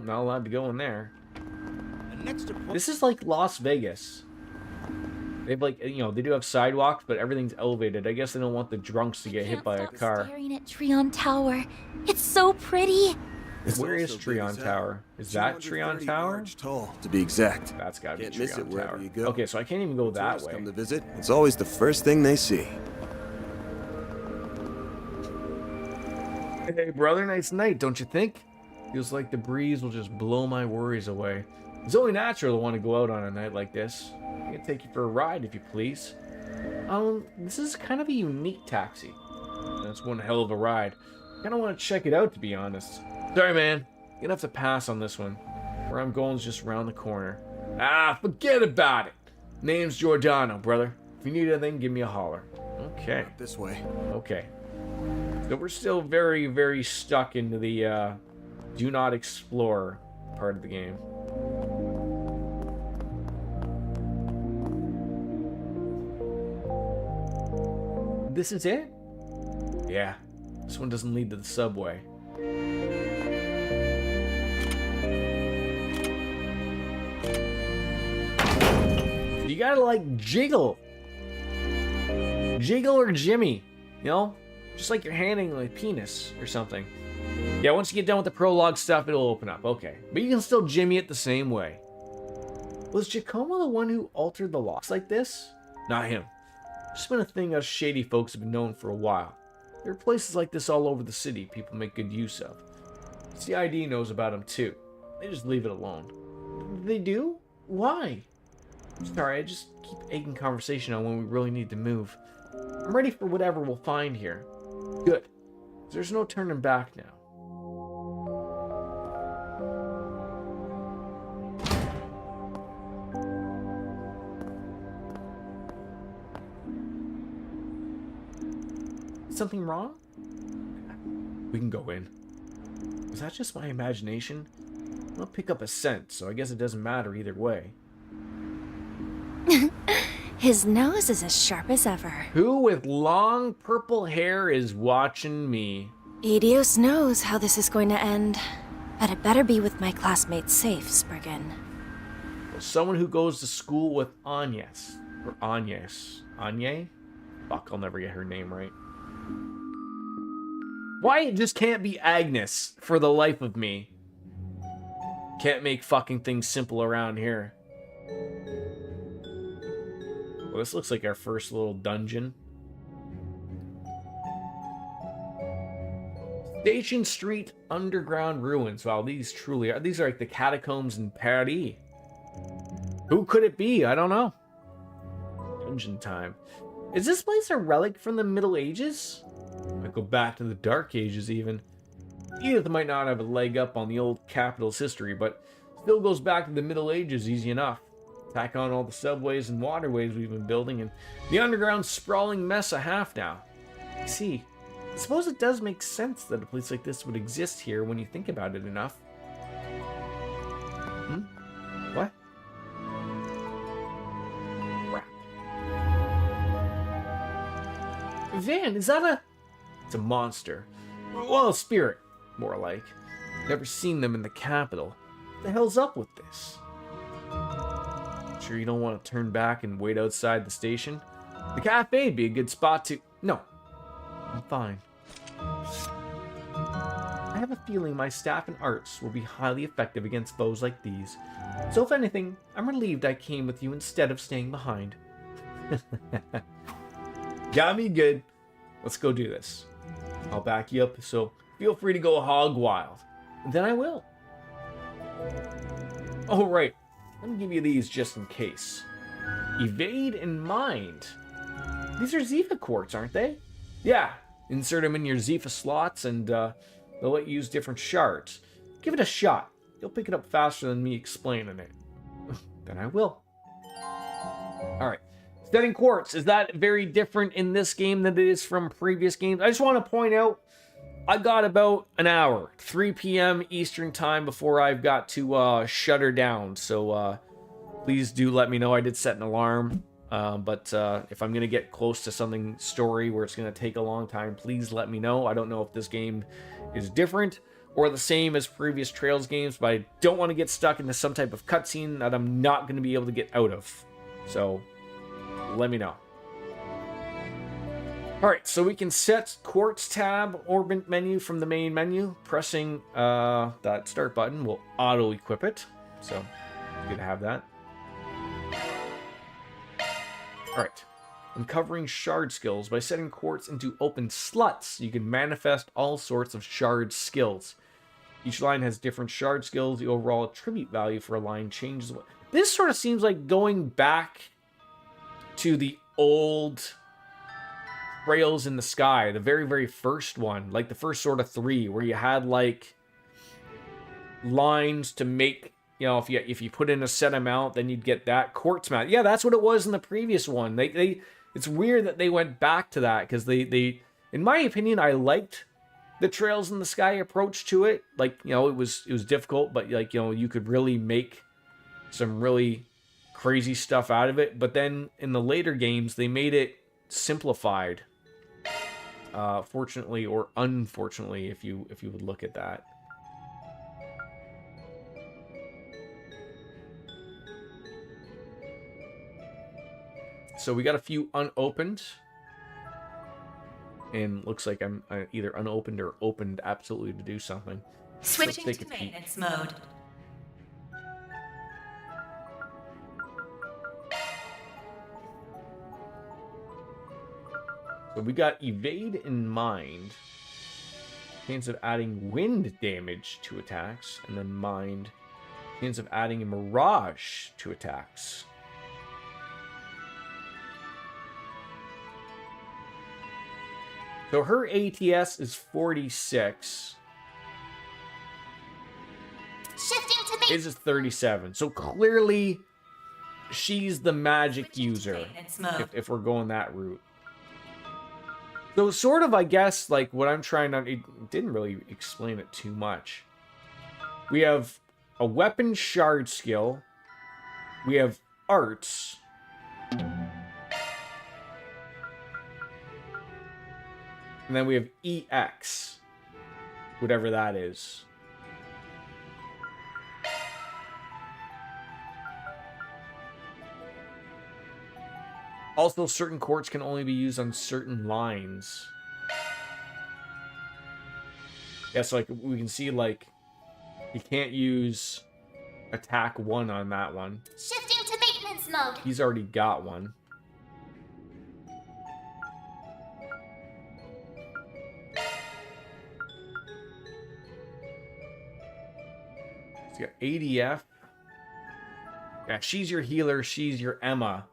not allowed to go in there. This is like Las Vegas. They've like, you know, they do have sidewalks, but everything's elevated. I guess they don't want the drunks to get hit by a car. Staring at Trion Tower. It's so pretty. Where is Trion Tower? Is that Trion Tower? Tall, to be exact. That's gotta be Can't miss it Trion wherever Tower. you go. Okay, so I can't even go that Tourists way. come to visit. It's always the first thing they see. Hey, brother, nice night, don't you think? Feels like the breeze will just blow my worries away. It's only natural to want to go out on a night like this. I can take you for a ride, if you please. This is kind of a unique taxi. That's one hell of a ride. Kind of want to check it out, to be honest. Sorry, man. You're gonna have to pass on this one. Where I'm going is just around the corner. Ah, forget about it. Name's Giordano, brother. If you need anything, give me a holler. Okay. This way. Okay. So we're still very, very stuck into the do not explore part of the game. This is it? Yeah. This one doesn't lead to the subway. You gotta like jiggle. Jiggle or Jimmy. You know? Just like you're handing like penis or something. Yeah, once you get done with the prologue stuff, it'll open up. Okay. But you can still Jimmy it the same way. Was Giacomo the one who altered the locks like this? Not him. It's been a thing us shady folks have been known for a while. There are places like this all over the city people make good use of. CID knows about them too. They just leave it alone. They do? Why? Sorry, I just keep egging conversation on when we really need to move. I'm ready for whatever we'll find here. Good. There's no turning back now. Something wrong? We can go in. Was that just my imagination? I'll pick up a scent, so I guess it doesn't matter either way. His nose is as sharp as ever. Who with long purple hair is watching me? Edios knows how this is going to end. But it better be with my classmates safe, Spriggan. Someone who goes to school with Agnes. Or Agnes. Anye? Fuck, I'll never get her name right. Why it just can't be Agnes for the life of me? Can't make fucking things simple around here. Well, this looks like our first little dungeon. Station Street Underground Ruins. Wow, these truly are. These are like the catacombs in Paris. Who could it be? I don't know. Dungeon time. Is this place a relic from the Middle Ages? Might go back to the Dark Ages even. Edith might not have a leg up on the old capital's history, but still goes back to the Middle Ages easy enough. Tack on all the subways and waterways we've been building, and the underground's sprawling mess a half now. I see. I suppose it does make sense that a place like this would exist here when you think about it enough. Hmm? What? Crap. Van, is that a... It's a monster. Well, a spirit, more like. Never seen them in the capital. What the hell's up with this? Sure you don't want to turn back and wait outside the station? The cafe'd be a good spot to... No. I'm fine. I have a feeling my staff and arts will be highly effective against foes like these. So if anything, I'm relieved I came with you instead of staying behind. Got me good. Let's go do this. I'll back you up, so feel free to go hog wild. Then I will. Oh, right. Let me give you these just in case. Evade and Mind. These are Zephyr quartz, aren't they? Yeah. Insert them in your Zephyr slots and they'll let you use different shards. Give it a shot. You'll pick it up faster than me explaining it. Then I will. Alright. Setting quartz. Is that very different in this game than it is from previous games? I just want to point out, I got about an hour, 3 p.m. Eastern time before I've got to shut her down. So please do let me know. I did set an alarm. But if I'm going to get close to something story where it's going to take a long time, please let me know. I don't know if this game is different or the same as previous Trails games, but I don't want to get stuck into some type of cutscene that I'm not going to be able to get out of. So let me know. Alright, so we can set Quartz tab orbit menu from the main menu. Pressing that start button will auto-equip it. So, good to have that. Alright. Uncovering shard skills. By setting Quartz into open slots, you can manifest all sorts of shard skills. Each line has different shard skills. The overall attribute value for a line changes. This sort of seems like going back to the old Trails in the Sky, the very, very first one, like the first sort of 3, where you had like lines to make, you know, if you put in a set amount, then you'd get that quartz map. Yeah, that's what it was in the previous one. It's weird that they went back to that, because they, in my opinion, I liked the Trails in the Sky approach to it. Like, you know, it was difficult, but like, you know, you could really make some really crazy stuff out of it. But then in the later games, they made it simplified. Fortunately or unfortunately, if you would look at that. So we got a few unopened, and looks like I'm either unopened or opened absolutely to do something. Switching to maintenance mode. So we got Evade in Mind. Chance of adding wind damage to attacks. And then Mind. Chance of adding a Mirage to attacks. So her ATS is 46. Shifting to His is 37. So clearly she's the magic user. If we're going that route. So sort of, I guess, like what I'm trying to... It didn't really explain it too much. We have a weapon shard skill. We have arts. And then we have EX. Whatever that is. Also, certain quartz can only be used on certain lines. Yeah, so like we can see, like, you can't use attack 1 on that one. Shifting to maintenance mode. He's already got one. He's got ADF. Yeah, she's your healer. She's your Emma.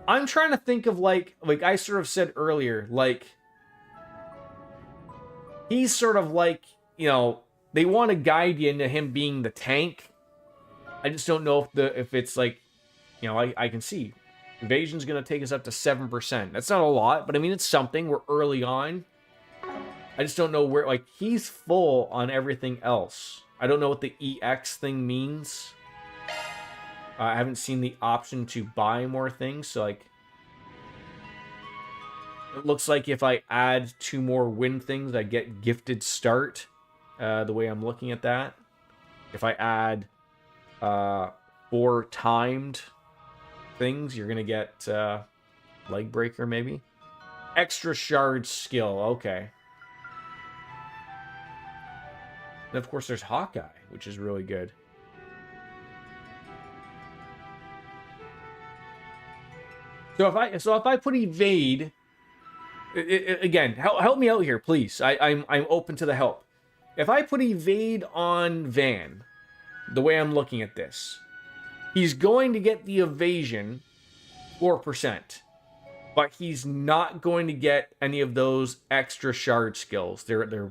I'm trying to think of like I sort of said earlier, like he's sort of like, you know, they want to guide you into him being the tank. I just don't know if it's like, you know, I can see evasion's going to take us up to 7%. That's not a lot, but I mean, it's something. We're early on. I just don't know where, like, he's full on everything else. I don't know what the EX thing means. I haven't seen the option to buy more things, so, like, it looks like if I add 2 more win things, I get gifted start, the way I'm looking at that. If I add 4 timed things, you're going to get leg breaker, maybe. Extra shard skill, okay. And of course, there's Hawkeye, which is really good. So if I put evade, again, help me out here, please. I'm open to the help. If I put evade on Van, the way I'm looking at this, he's going to get the evasion 4%, but he's not going to get any of those extra shard skills. They're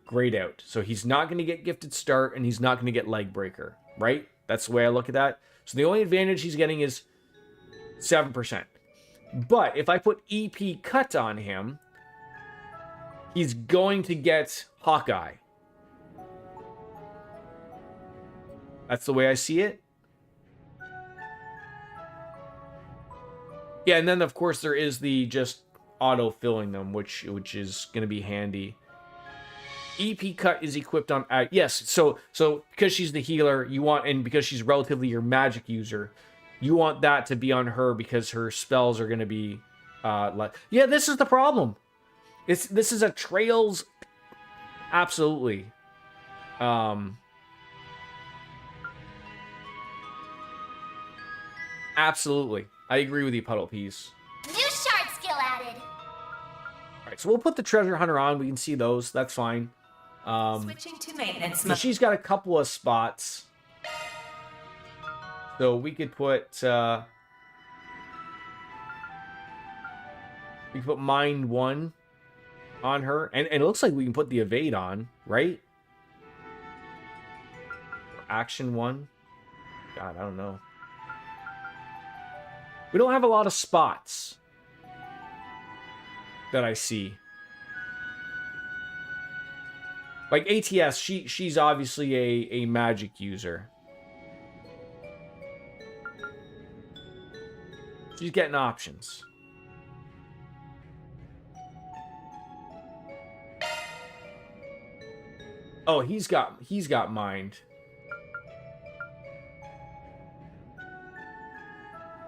grayed out. So he's not going to get gifted start, and he's not going to get leg breaker, right? That's the way I look at that. So the only advantage he's getting is 7%. But if I put EP cut on him, he's going to get Hawkeye. That's the way I see it. Yeah, and then of course there is the just auto-filling them, which is going to be handy. EP cut is equipped on... yes, so because she's the healer, you want... And because she's relatively your magic user, you want that to be on her because her spells are going to be... yeah, this is the problem. This is a Trails... Absolutely. Absolutely. I agree with you, Puddle Peas. New shard skill added. Alright, so we'll put the Treasure Hunter on. We can see those. That's fine. Switching to maintenance So mode. she's got a couple of spots. So we could put... we could put Mind 1 on her. And it looks like we can put the Evade on, right? Action 1. God, I don't know. We don't have a lot of spots that I see. Like ATS, she's obviously a magic user. She's getting options. Oh, he's got mind.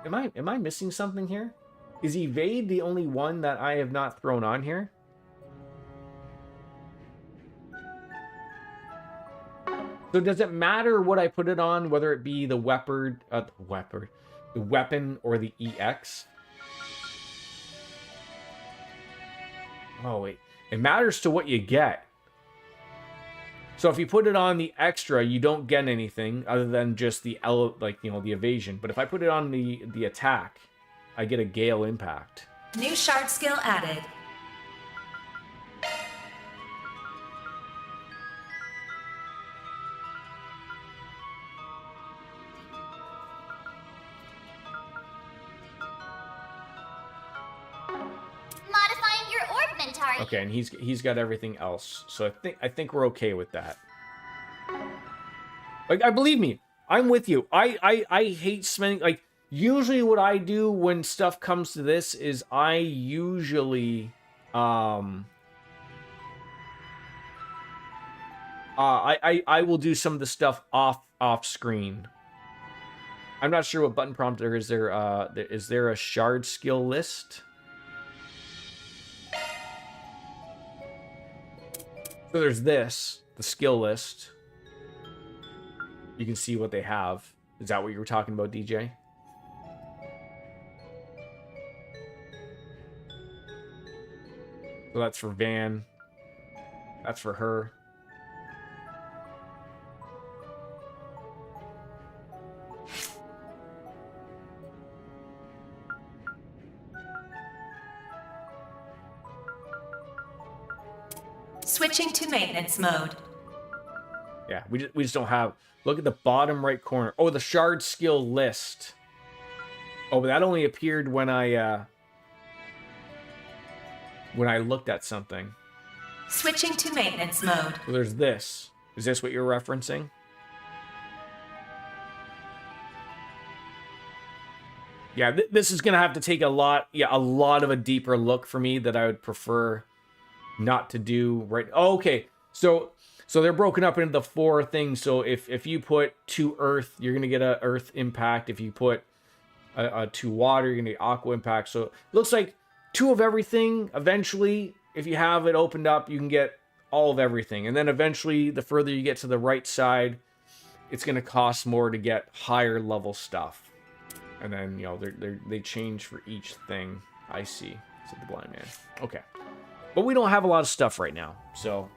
Am I missing something here? Is Evade the only one that I have not thrown on here? So does it matter what I put it on, whether it be the weapon or the EX? Oh wait, it matters to what you get. So if you put it on the extra, you don't get anything other than just the the evasion. But if I put it on the attack, I get a Gale impact. New shard skill added. Modifying your orbment target. Okay, and he's got everything else. So I think we're okay with that. Like, I believe me, I'm with you. I hate spending, like, usually what I do when stuff comes to this is I usually I will do some of the stuff off screen. I'm not sure what button prompt there is. Is there a shard skill list? So there's this, the skill list. You can see what they have. Is that what you were talking about, DJ? So that's for Van. That's for her. Switching to maintenance mode. Yeah, we just don't have... Look at the bottom right corner. Oh, the shard skill list. Oh, but that only appeared when I looked at something. Switching to maintenance mode. Well, there's this. Is this what you're referencing? Yeah, this is gonna have to take a lot of a deeper look for me that I would prefer not to do right. Oh, okay, so they're broken up into the 4 things. So if you put 2 earth, you're gonna get a earth impact. If you put 2 water, you're gonna get aqua impact. So it looks like 2 of everything. Eventually, if you have it opened up, you can get all of everything. And then eventually, the further you get to the right side, it's gonna cost more to get higher level stuff. And then, you know, they change for each thing. I see, said the blind man. Okay. But we don't have a lot of stuff right now, so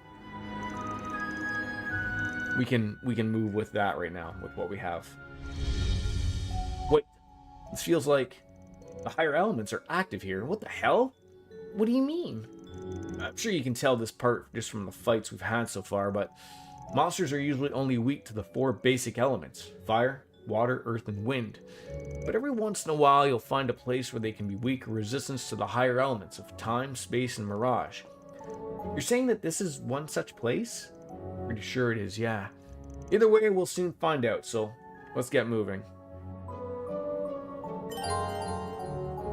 we can move with that right now, with what we have. What? This feels like the higher elements are active here. What the hell? What do you mean? I'm sure you can tell this part just from the fights we've had so far, but monsters are usually only weak to the 4 basic elements. Fire, water, earth, and wind. But every once in a while, you'll find a place where they can be weak or resistant to the higher elements of time, space, and mirage. You're saying that this is one such place? Pretty sure it is, yeah. Either way, we'll soon find out, so let's get moving.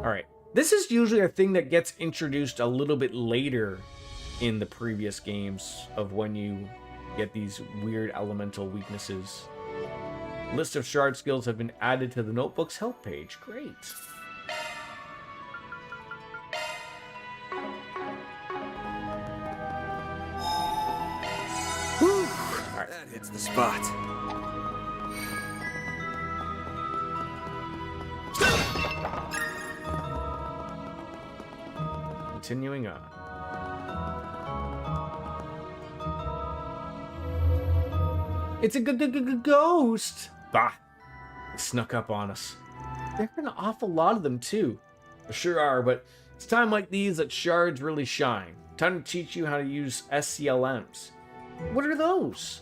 Alright, this is usually a thing that gets introduced a little bit later in the previous games of when you get these weird elemental weaknesses. List of shard skills have been added to the notebook's help page. Great. Whew. All right, that hits the spot. Continuing on. It's a ghost! Bah! They snuck up on us. There are an awful lot of them, too. There sure are, but it's time like these that shards really shine. Time to teach you how to use SCLMs. What are those?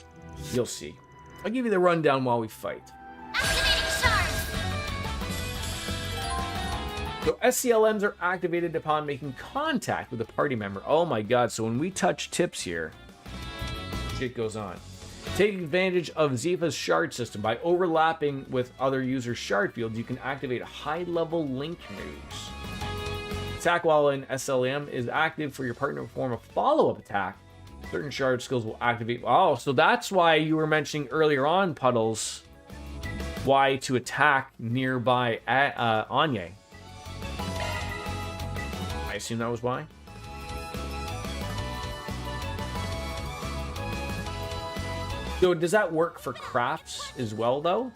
You'll see. I'll give you the rundown while we fight. So SCLMs are activated upon making contact with a party member. Oh my god, so when we touch tips here, shit goes on. Take advantage of Zifa's shard system. By overlapping with other users' shard fields, you can activate high-level link moves. Attack while an SLM is active for your partner to perform a follow-up attack. Certain shard skills will activate. Oh, so that's why you were mentioning earlier on, Puddles, why to attack nearby Anya. I assume that was why. So does that work for crafts as well, though?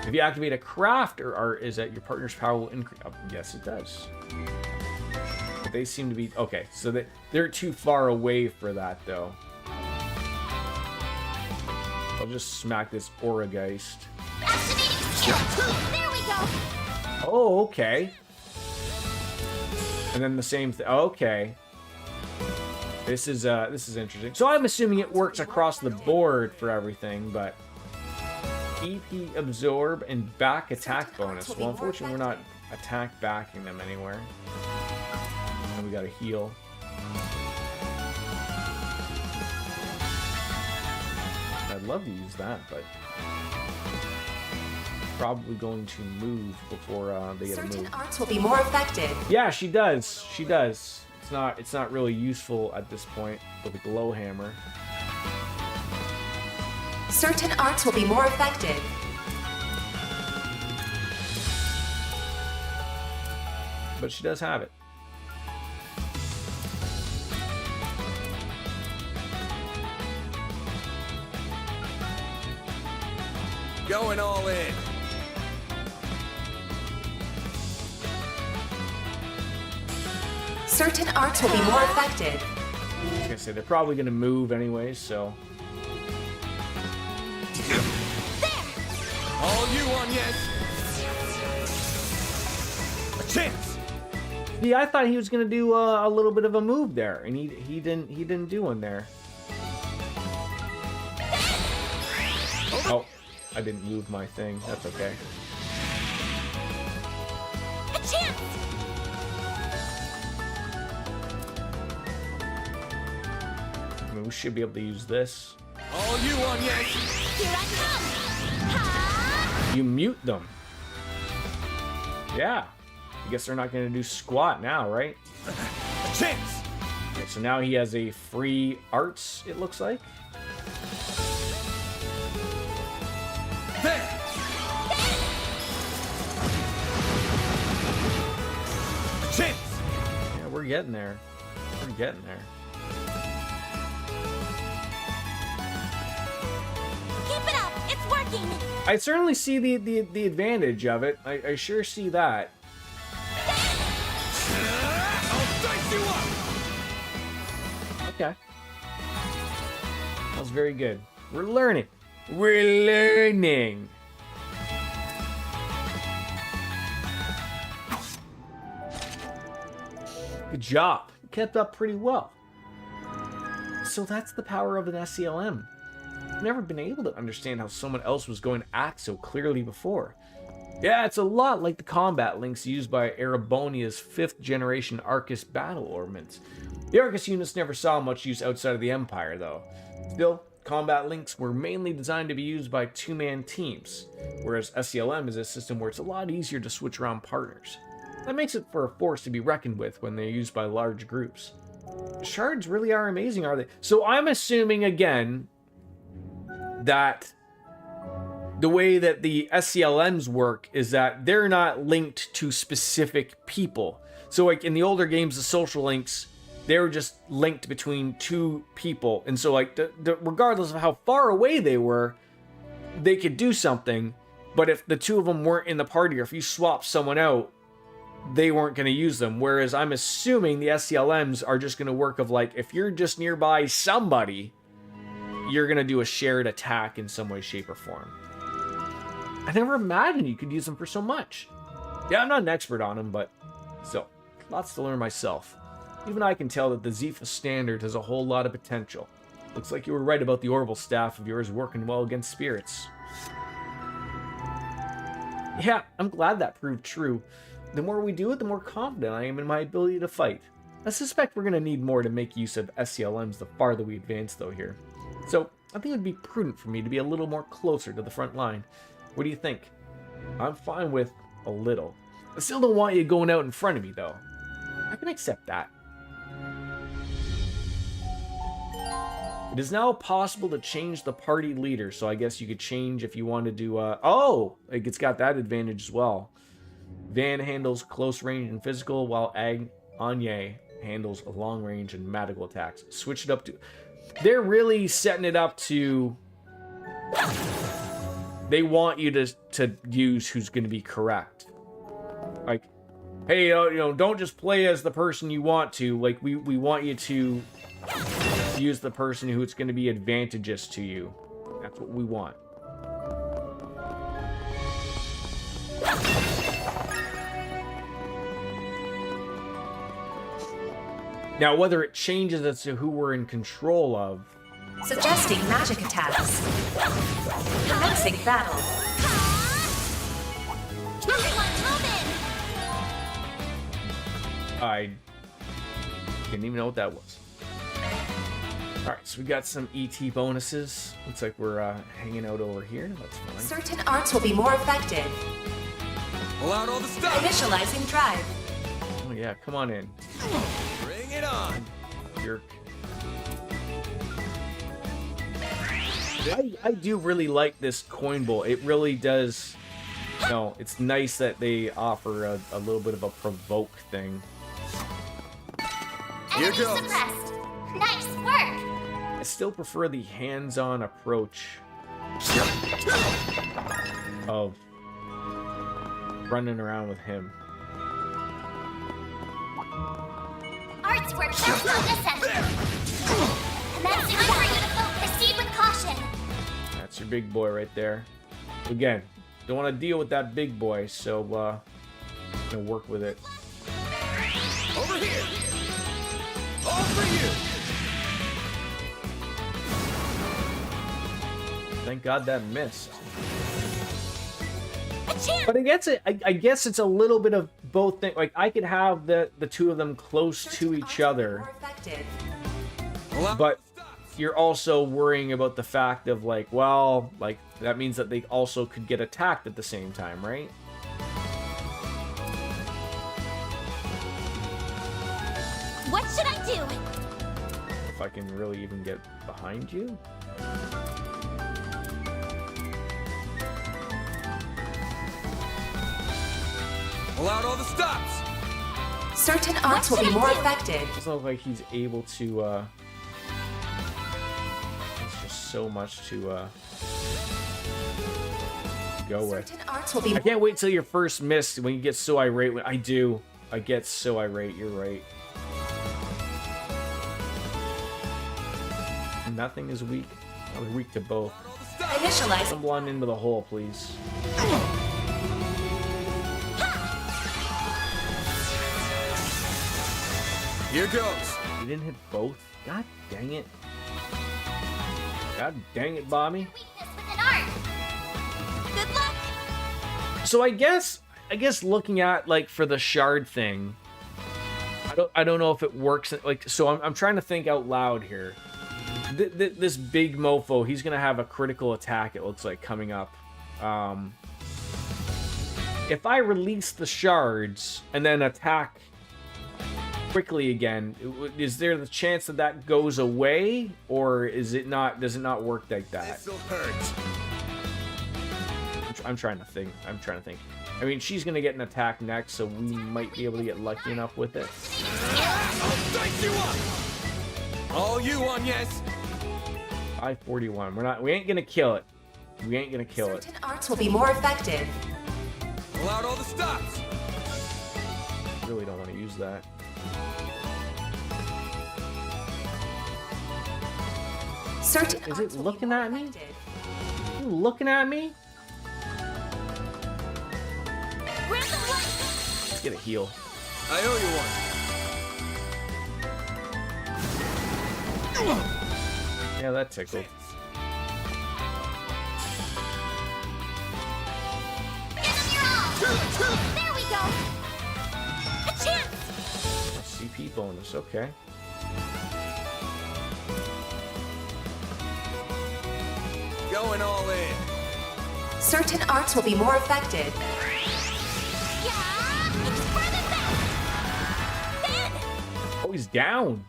If you activate a craft, or is that your partner's power will increase? Oh, yes, it does. But they seem to be... Okay, so they're too far away for that, though. I'll just smack this Aura Geist. There we go. Oh, okay. And then the same thing. Okay. This is interesting. So I'm assuming it works across the board for everything, but EP absorb and back attack bonus. Well, unfortunately, we're not attack backing them anywhere. And we got to heal. I'd love to use that, but probably going to move before they get a move. Certain arts will be more effective. Yeah, she does. She does. It's not really useful at this point with a glow hammer. Certain arts will be more effective. But she does have it. Going all in. Certain arts will be more effective. Like I said, they're probably going to move anyway, so... All you on, yes. A chance. Yeah, I thought he was gonna do a little bit of a move there, and he didn't do one there. Oh, I didn't move my thing. That's okay. A chance! I mean, we should be able to use this. All you on, yes. Here I come! You mute them. Yeah. I guess they're not going to do squat now, right? A chance! Okay, so now he has a free arts, it looks like. There! A chance! Yeah, we're getting there. We're getting there. Keep it up! It's working! I certainly see the advantage of it. I sure see that. I'll dice you up! Okay. That was very good. We're learning. We're learning. Good job. You kept up pretty well. So that's the power of an SCLM. I've never been able to understand how someone else was going to act so clearly before. Yeah, it's a lot like the combat links used by Erebonia's 5th generation Arcus battle ornaments. The Arcus units never saw much use outside of the Empire, though. Still, combat links were mainly designed to be used by two-man teams, whereas SCLM is a system where it's a lot easier to switch around partners. That makes it for a force to be reckoned with when they're used by large groups. Shards really are amazing, are they? So I'm assuming, again, that the way that the SCLMs work is that they're not linked to specific people. So like in the older games, the social links, they were just linked between two people. And so like regardless of how far away they were, they could do something. But if the two of them weren't in the party, or if you swap someone out, they weren't going to use them. Whereas I'm assuming the SCLMs are just going to work of like, if you're just nearby somebody, you're going to do a shared attack in some way, shape, or form. I never imagined you could use them for so much. Yeah, I'm not an expert on them, but still, lots to learn myself. Even I can tell that the Zephyr standard has a whole lot of potential. Looks like you were right about the orbital staff of yours working well against spirits. Yeah, I'm glad that proved true. The more we do it, the more confident I am in my ability to fight. I suspect we're going to need more to make use of SCLMs the farther we advance, though, here. So, I think it would be prudent for me to be a little more closer to the front line. What do you think? I'm fine with a little. I still don't want you going out in front of me, though. I can accept that. It is now possible to change the party leader, so I guess you could change if you wanted to, oh! It's got that advantage as well. Van handles close range and physical, while Anye handles long range and magical attacks. Switch it up to... They're really setting it up to... They want you to use who's going to be correct. Like, hey, you know, don't just play as the person you want to. Like, we want you to use the person who's going to be advantageous to you. That's what we want. Now, whether it changes as to who we're in control of... Suggesting magic attacks. Commencing battle. I didn't even know what that was. Alright, so we got some ET bonuses. Looks like we're hanging out over here. That's fine. Certain arts will be more effective. Pull out all the stuff. Initializing drive. Oh yeah, come on in. Bring it on. Jerk. I do really like this coin bowl. It really does. You know, it's nice that they offer a little bit of a provoke thing. Here goes. Suppressed. Nice work. I still prefer the hands-on approach of running around with him. Arts work just on this end. Commencing battle. Proceed with caution. That's your big boy right there. Again, don't want to deal with that big boy, so gonna work with it. Thank God that missed. But I guess it's a little bit of both things. Like, I could have the two of them close to each other, but you're also worrying about the fact of, like, well, like, that means that they also could get attacked at the same time, right? What should I do? If I can really even get behind you? Pull out all the stops! Certain arts will be more effective. It doesn't look like he's able to, it's just so much to, go with. Certain arts will be. I can't wait till your first miss when you get so irate. I get so irate, you're right. Nothing is weak. I was weak to both. Initialize. Someone into the hole, please. Here goes. You didn't hit both? God dang it. God dang it, Bobby. Good luck. So I guess looking at, like, for the shard thing, I don't know if it works. Like, so I'm trying to think out loud here. This big mofo, he's gonna have a critical attack, it looks like, coming up. If I release the shards and then attack quickly again, is there the chance that that goes away, or is it not? Does it not work like that? This'll hurt. I'm trying to think. I mean, she's gonna get an attack next, so we might be able to get lucky enough with it. I'll dice you up. All you on, yes. 541. We ain't gonna kill it. Certain arts will be more effective. Pull out all the stops. Really don't want to use that. Certain Is it looking at me? You looking at me? Let's get a heal. I owe you one. Yeah, that tickled. There we go. A chance. CP bonus, okay. Going all in. Certain arts will be more effective. Oh, he's down.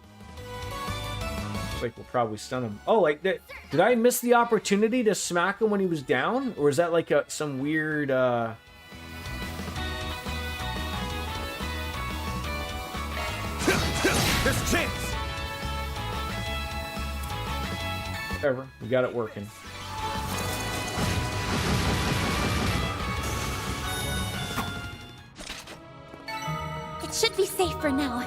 Looks like we'll probably stun him. Oh, like that. Did I miss the opportunity to smack him when he was down? Or is that like some weird, This chance. Whatever, we got it working. It should be safe for now.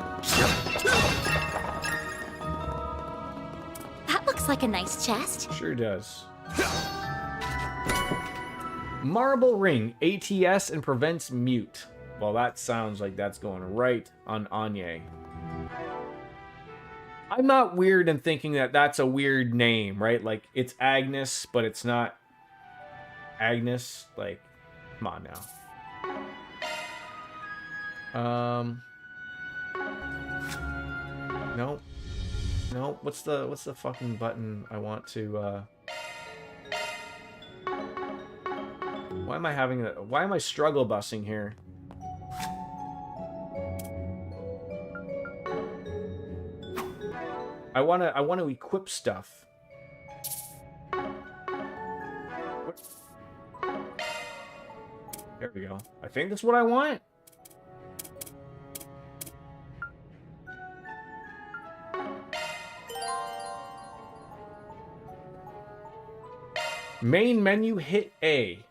That looks like a nice chest. Sure does. Marble ring, ATS and prevents mute. Well, that sounds like that's going right on Anye. I'm not weird in thinking that that's a weird name, right? Like, it's Agnes, but it's not Agnes. Like, come on now. No. No, what's the fucking button I want to, Why am I struggle busing here? I want to equip stuff. There we go. I think that's what I want. Main menu, hit A.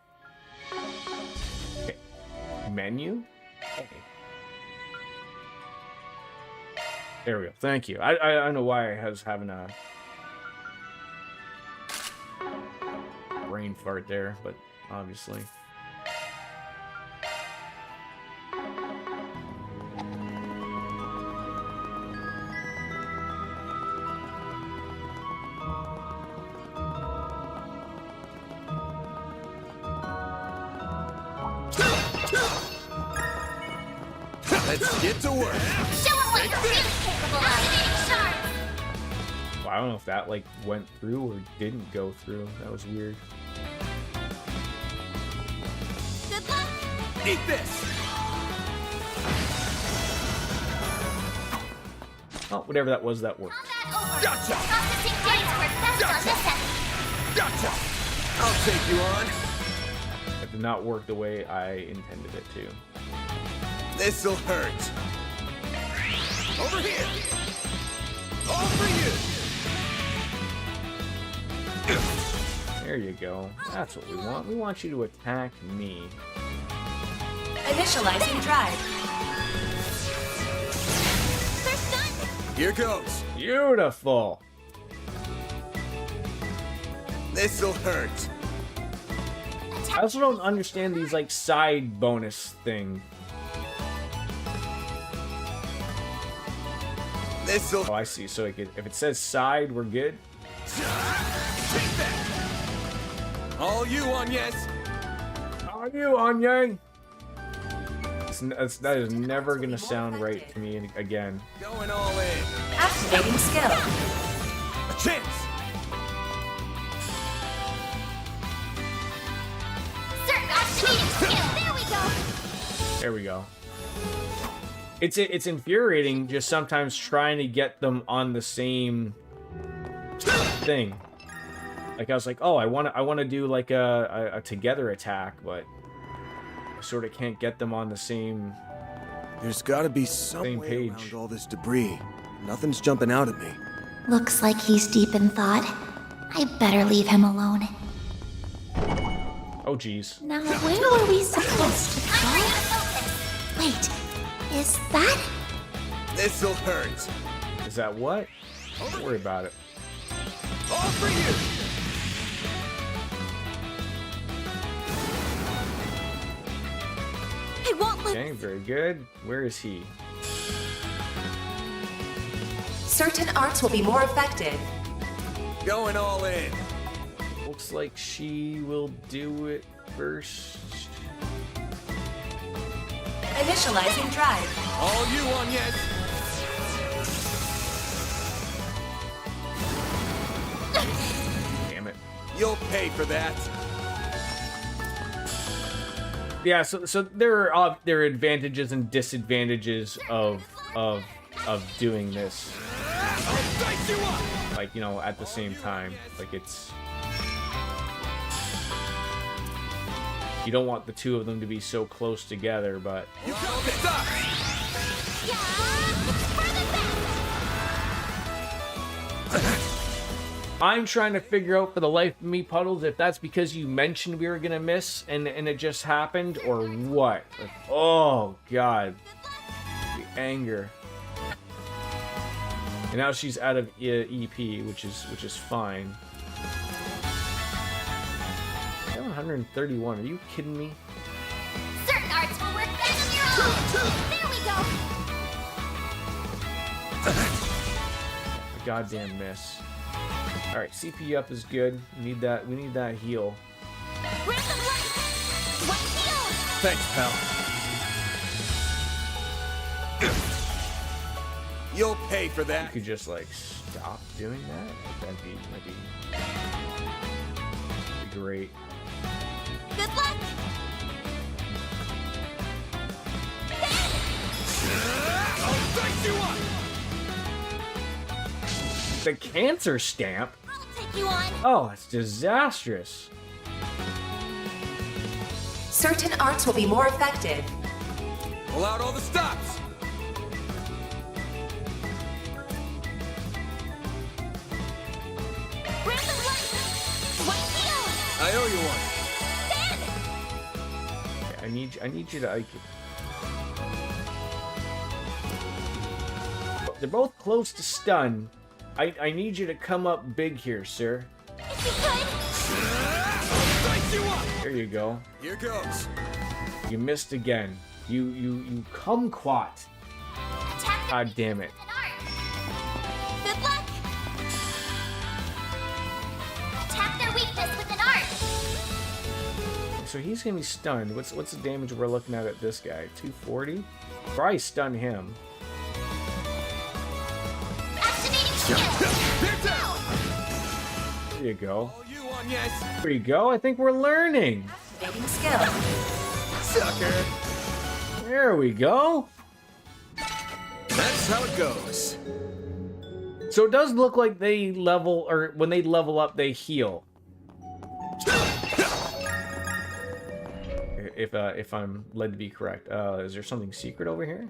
Okay. Menu? A. There we go. Thank you. I don't know why I was having a brain fart there, but obviously. Let's get to work. Show them what you're really capable of. Activating charge. Well, I don't know if that like went through or didn't go through. That was weird. Good luck. Eat this. Oh, whatever that was, that worked. Gotcha. Processing data work best on this end. Gotcha. I'll take you on. That did not work the way I intended it to. This'll hurt. Over here. All for you. There you go. That's what we want. We want you to attack me. Initializing drive. Here goes. Beautiful. This'll hurt. I also don't understand these like side bonus thing. This'll. Oh, I see. So if it says side, we're good. Take that. All you, Agnes. On you, Anya. That is never gonna sound right to me again. Going all in. Activating skill. A chance. Certain activating skill. There we go. There we go. It's infuriating just sometimes trying to get them on the same thing. Like I was like, oh, I want to do like a together attack, but I sort of can't get them on the same. There's got to be some way around all this debris. Nothing's jumping out at me. Looks like he's deep in thought. I better leave him alone. Oh, geez. Now, where were we supposed to go? Wait, is that? This'll hurt. Is that what? Don't worry about it. All for you. I won't let. Okay, very good. Where is he? Certain arts will be more effective. Going all in. Looks like she will do it first. Initializing drive. All you, Agnes. Damn it. You'll pay for that. Yeah, so there are advantages and disadvantages of doing this. Like, you know, at the same time. Like, it's... You don't want the two of them to be so close together, but... I'm trying to figure out for the life of me, Puddles, if that's because you mentioned we were gonna miss and it just happened, or what? Like, oh, God. The anger. And now she's out of EP, which is fine. 731. Are you kidding me? Certain arts will work better than your own. There we go. A goddamn miss. All right, CP up is good. We need that heal. Thanks, pal. You'll pay for that. You could just like stop doing that. That'd be great. Good luck. I'll dice you up. The cancer stamp? I'll take you on. Oh, it's disastrous. Certain arts will be more effective. Pull out all the stops. I owe you one. I need you to. They're both close to stun. I need you to come up big here, sir. There you go. Here goes. You missed again. You kumquat. God damn it. Good luck. Attack their weakness with an art. so he's gonna be stunned. What's the damage we're looking at this guy? 240. Probably stun him. There you go. There you go. I think we're learning. Activating skill. Sucker. There we go. That's how it goes. So it does look like they level, or when they level up, they heal. If I'm led to be correct. Is there something secret over here?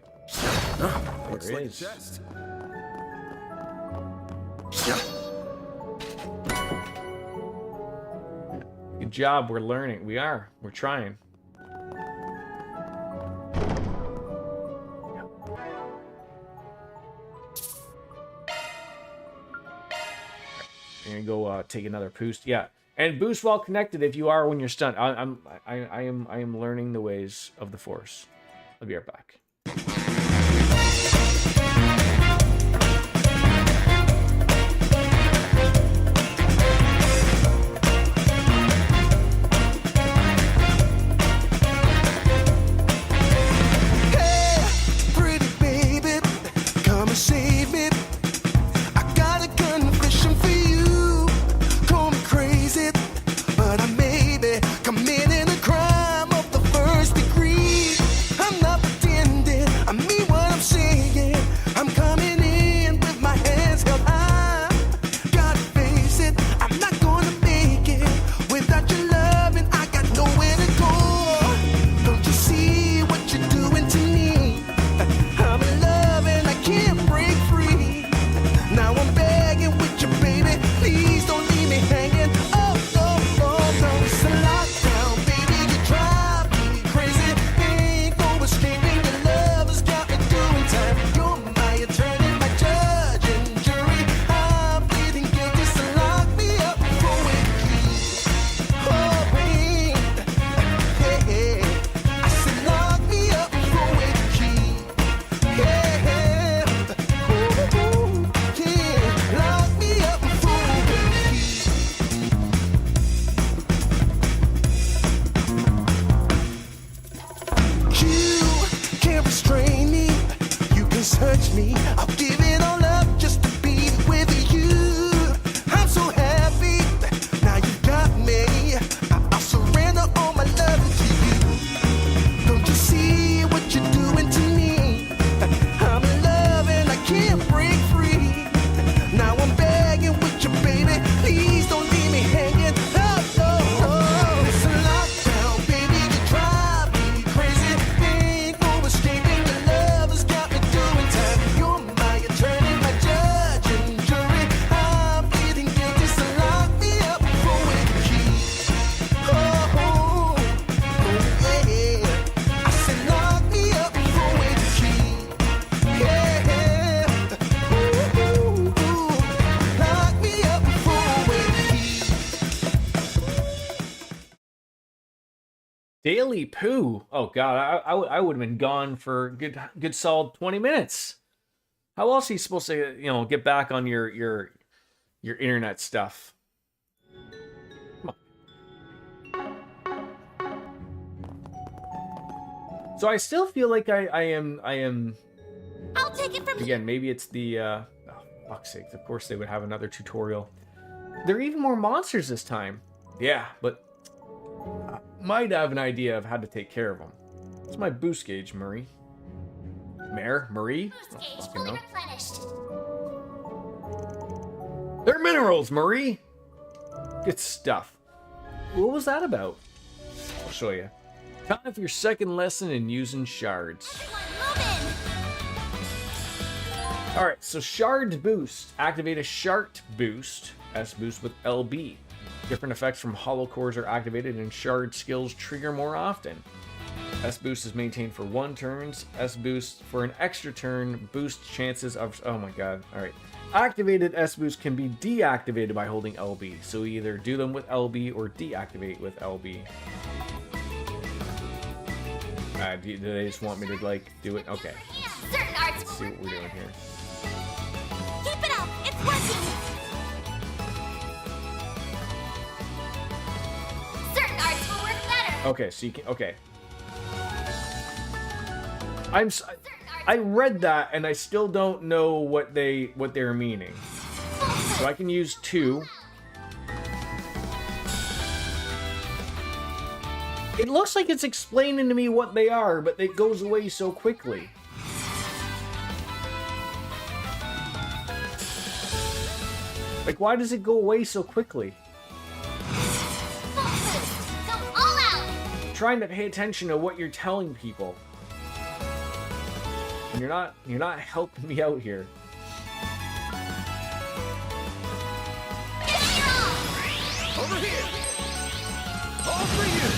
Looks There like is. chest. Good job. We're learning. We're trying. I'm gonna go take another boost. Yeah, and boost while connected if you are when you're stunned. I am learning the ways of the Force. I'll be right back. Pretty baby, come and save me. I got a confession for you. Call me crazy, but I may be committing a crime of the first degree. I'm not pretending, I mean what I'm saying. I'm coming in with my hands held high. Gotta face it, I'm not gonna make it without your love, and I got nowhere to go. Don't you see what you're doing to me? I'm in love and I can't break free. Now I'm begging with you, baby. Please don't leave me hanging. Oh, oh, oh, no, it's a lockdown, baby. You drive me crazy. Ain't no escaping. Your love has got me doing time. You're my attorney, my judge and jury. I'm pleading guilty, so lock me up for it. Oh, babe. Yeah, I said lock me up for it. Yeah, ooh, yeah, lock me up for it. You can't restrain me. You can search me. I'll give it all up just to be with you. I'm so happy. Now you got me. I'll surrender all my love to you. Don't you see what you're doing to me? I'm in love and I can't break free. Now I'm begging with you, baby. Please don't leave me hanging. Oh, oh, oh. It's a lockdown, baby. You drive me crazy. Ain't no escaping. Your love has got me doing time. You're my attorney, my judge and jury. I'm pleading guilty, so lock me up for it. Oh, oh, oh, yeah. I said lock me up for it. Yeah, ooh, lock me up for it. Daily poo. Oh god, I would have been gone for good solid 20 minutes. How else are you supposed to, get back on your internet stuff? Come on. So I still feel like I am I'll take it from here. again, maybe it's the oh, fuck's sake. Of course they would have another tutorial. There are even more monsters this time. Yeah, but I might have an idea of how to take care of them. What's my boost gauge, Marie? Marie? Boost gauge fully replenished. They're minerals, Marie! Good stuff. What was that about? I'll show you. Time for your second lesson in using shards. Alright, so Shard Boost. Activate a Shard Boost. S boost with LB. Different effects from hollow cores are activated and shard skills trigger more often. S boost is maintained for 1 turn. S boost for an extra turn. Boost chances of... Oh my god. Alright. Activated S boost can be deactivated by holding LB. So either do them with LB or deactivate with LB. Do they just want me to, do it? Okay. Certain arts Let's see what we're doing here. Keep it up. It's working. Certain arts will work better. Okay, so you can. Okay. I read that and I still don't know what they're meaning. So I can use 2. It looks like it's explaining to me what they are, but it goes away so quickly. Like, why does it go away so quickly? I'm trying to pay attention to what you're telling people. And you're not helping me out here. Over here! All for you!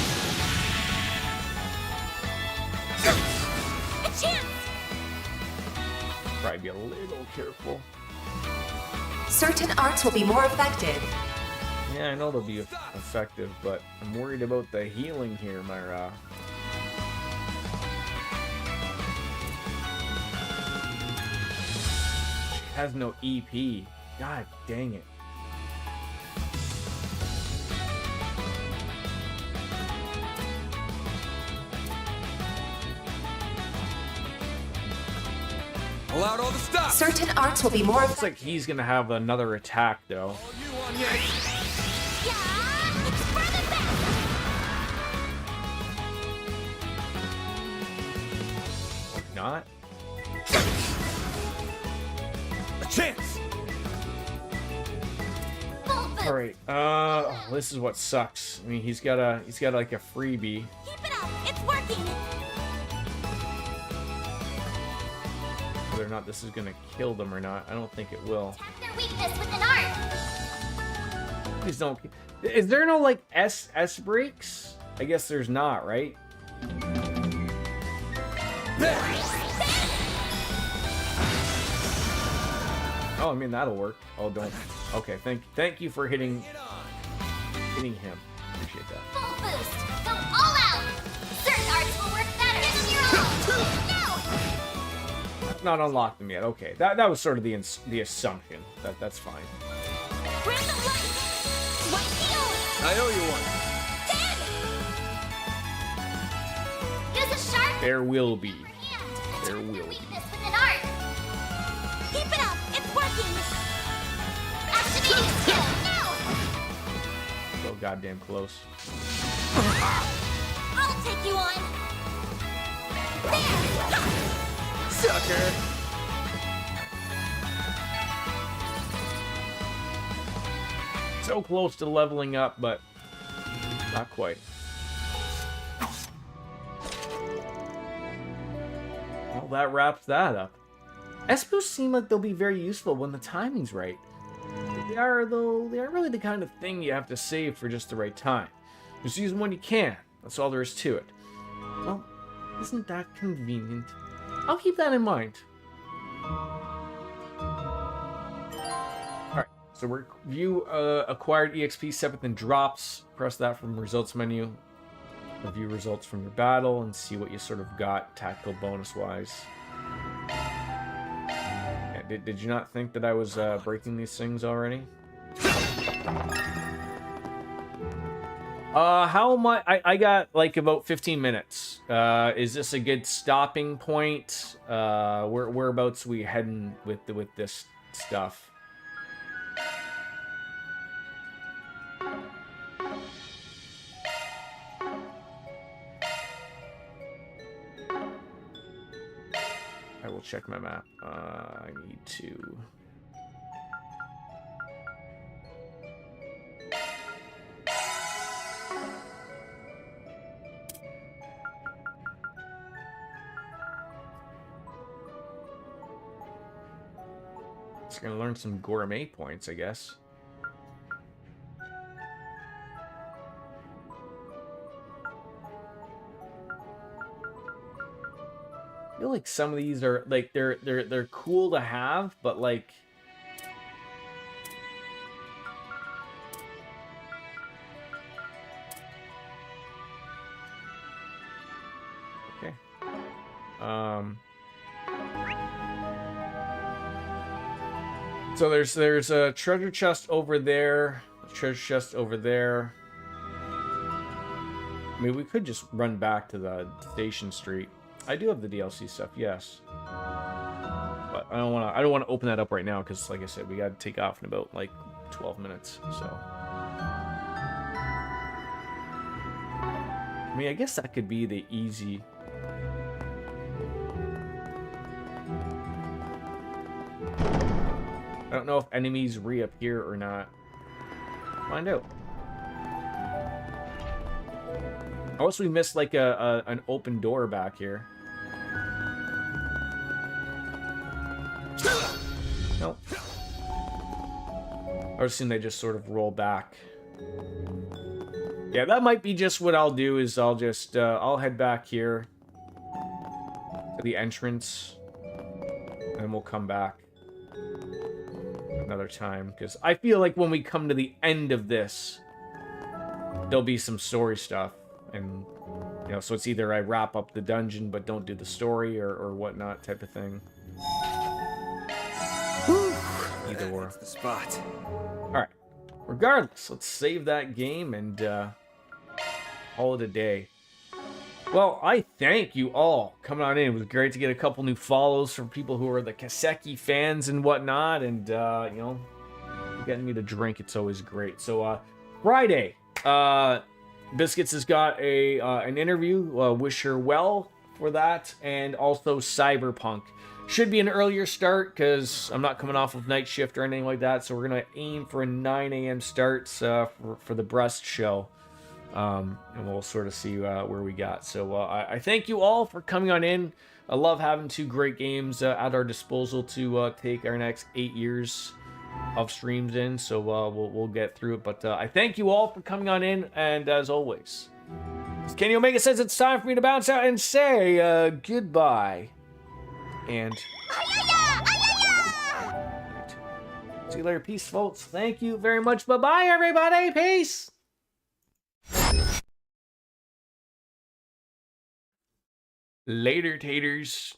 A chance! Probably be a little careful. Certain arts will be more effective. Yeah, I know they'll be effective, but I'm worried about the healing here, Myra. She has no EP. God dang it. Pull out all the stuff! Certain arts will be more Looks like he's gonna have another attack, though. Not? A chance! Alright, oh, this is what sucks. I mean, he's got like a freebie. Keep it up! It's working! Whether or not this is gonna kill them or not, I don't think it will. Their weakness with an art! Please don't. Is there no like S breaks? I guess there's not, right? Oh, I mean that'll work. Oh, don't. Okay, thank you for hitting him. Appreciate that. Full boost! Go all out! Certain arts will work better! Give them your all! No! That's not unlocked them yet. Okay, that was sort of the assumption. That's fine. Random light! White field! I owe you one. Use a sharp There will be. hand! There will be. Weakness with an art! Keep it up! It's working! Activating skill! Now! So goddamn close. I'll take you on! There! Sucker! So close to leveling up, but not quite. Well, that wraps that up. S-boosts seem like they'll be very useful when the timing's right. They are, though, they aren't really the kind of thing you have to save for just the right time. Just use them when you can. That's all there is to it. Well, isn't that convenient? I'll keep that in mind. Alright, so we're view acquired EXP 7th and drops. Press that from results menu. Review results from your battle and see what you sort of got tactical bonus wise. Yeah, did you not think that I was breaking these things already? How much? I got like about 15 minutes. Is this a good stopping point? Whereabouts we heading with this stuff? I will check my map. I need to. It's gonna learn some gourmet points, I guess. I feel like some of these are like they're cool to have, but like okay. So there's a treasure chest over there, a treasure chest over there. I mean, we could just run back to the Station Street. I do have the DLC stuff, yes. But I don't want to open that up right now because, like I said, we got to take off in about like 12 minutes. So, I mean, I guess that could be the easy. I don't know if enemies reappear or not. Find out. Unless we missed like an open door back here. Nope. I would assume they just sort of roll back. Yeah, that might be just what I'll do is I'll just, I'll head back here to the entrance and we'll come back another time. Because I feel like when we come to the end of this, there'll be some story stuff. And, you know, so it's either I wrap up the dungeon but don't do the story or whatnot type of thing. Either or. That's the spot. Alright. Regardless, let's save that game and call it a day. Well, I thank you all coming on in. It was great to get a couple new follows from people who are the Kaseki fans and whatnot. And, you know, getting me to drink, it's always great. So, Friday, Biscuits has got an interview. Wish her well for that. And also Cyberpunk. Should be an earlier start because I'm not coming off of night shift or anything like that. So we're going to aim for a 9 a.m. starts for the breast show. And we'll sort of see where we got. So I thank you all for coming on in. I love having two great games at our disposal to take our next 8 years of streams in. So we'll get through it. But I thank you all for coming on in. And as always, Kenny Omega says it's time for me to bounce out and say goodbye. And see you later. Peace, folks. Thank you very much. Bye-bye, everybody. Peace. Later, taters.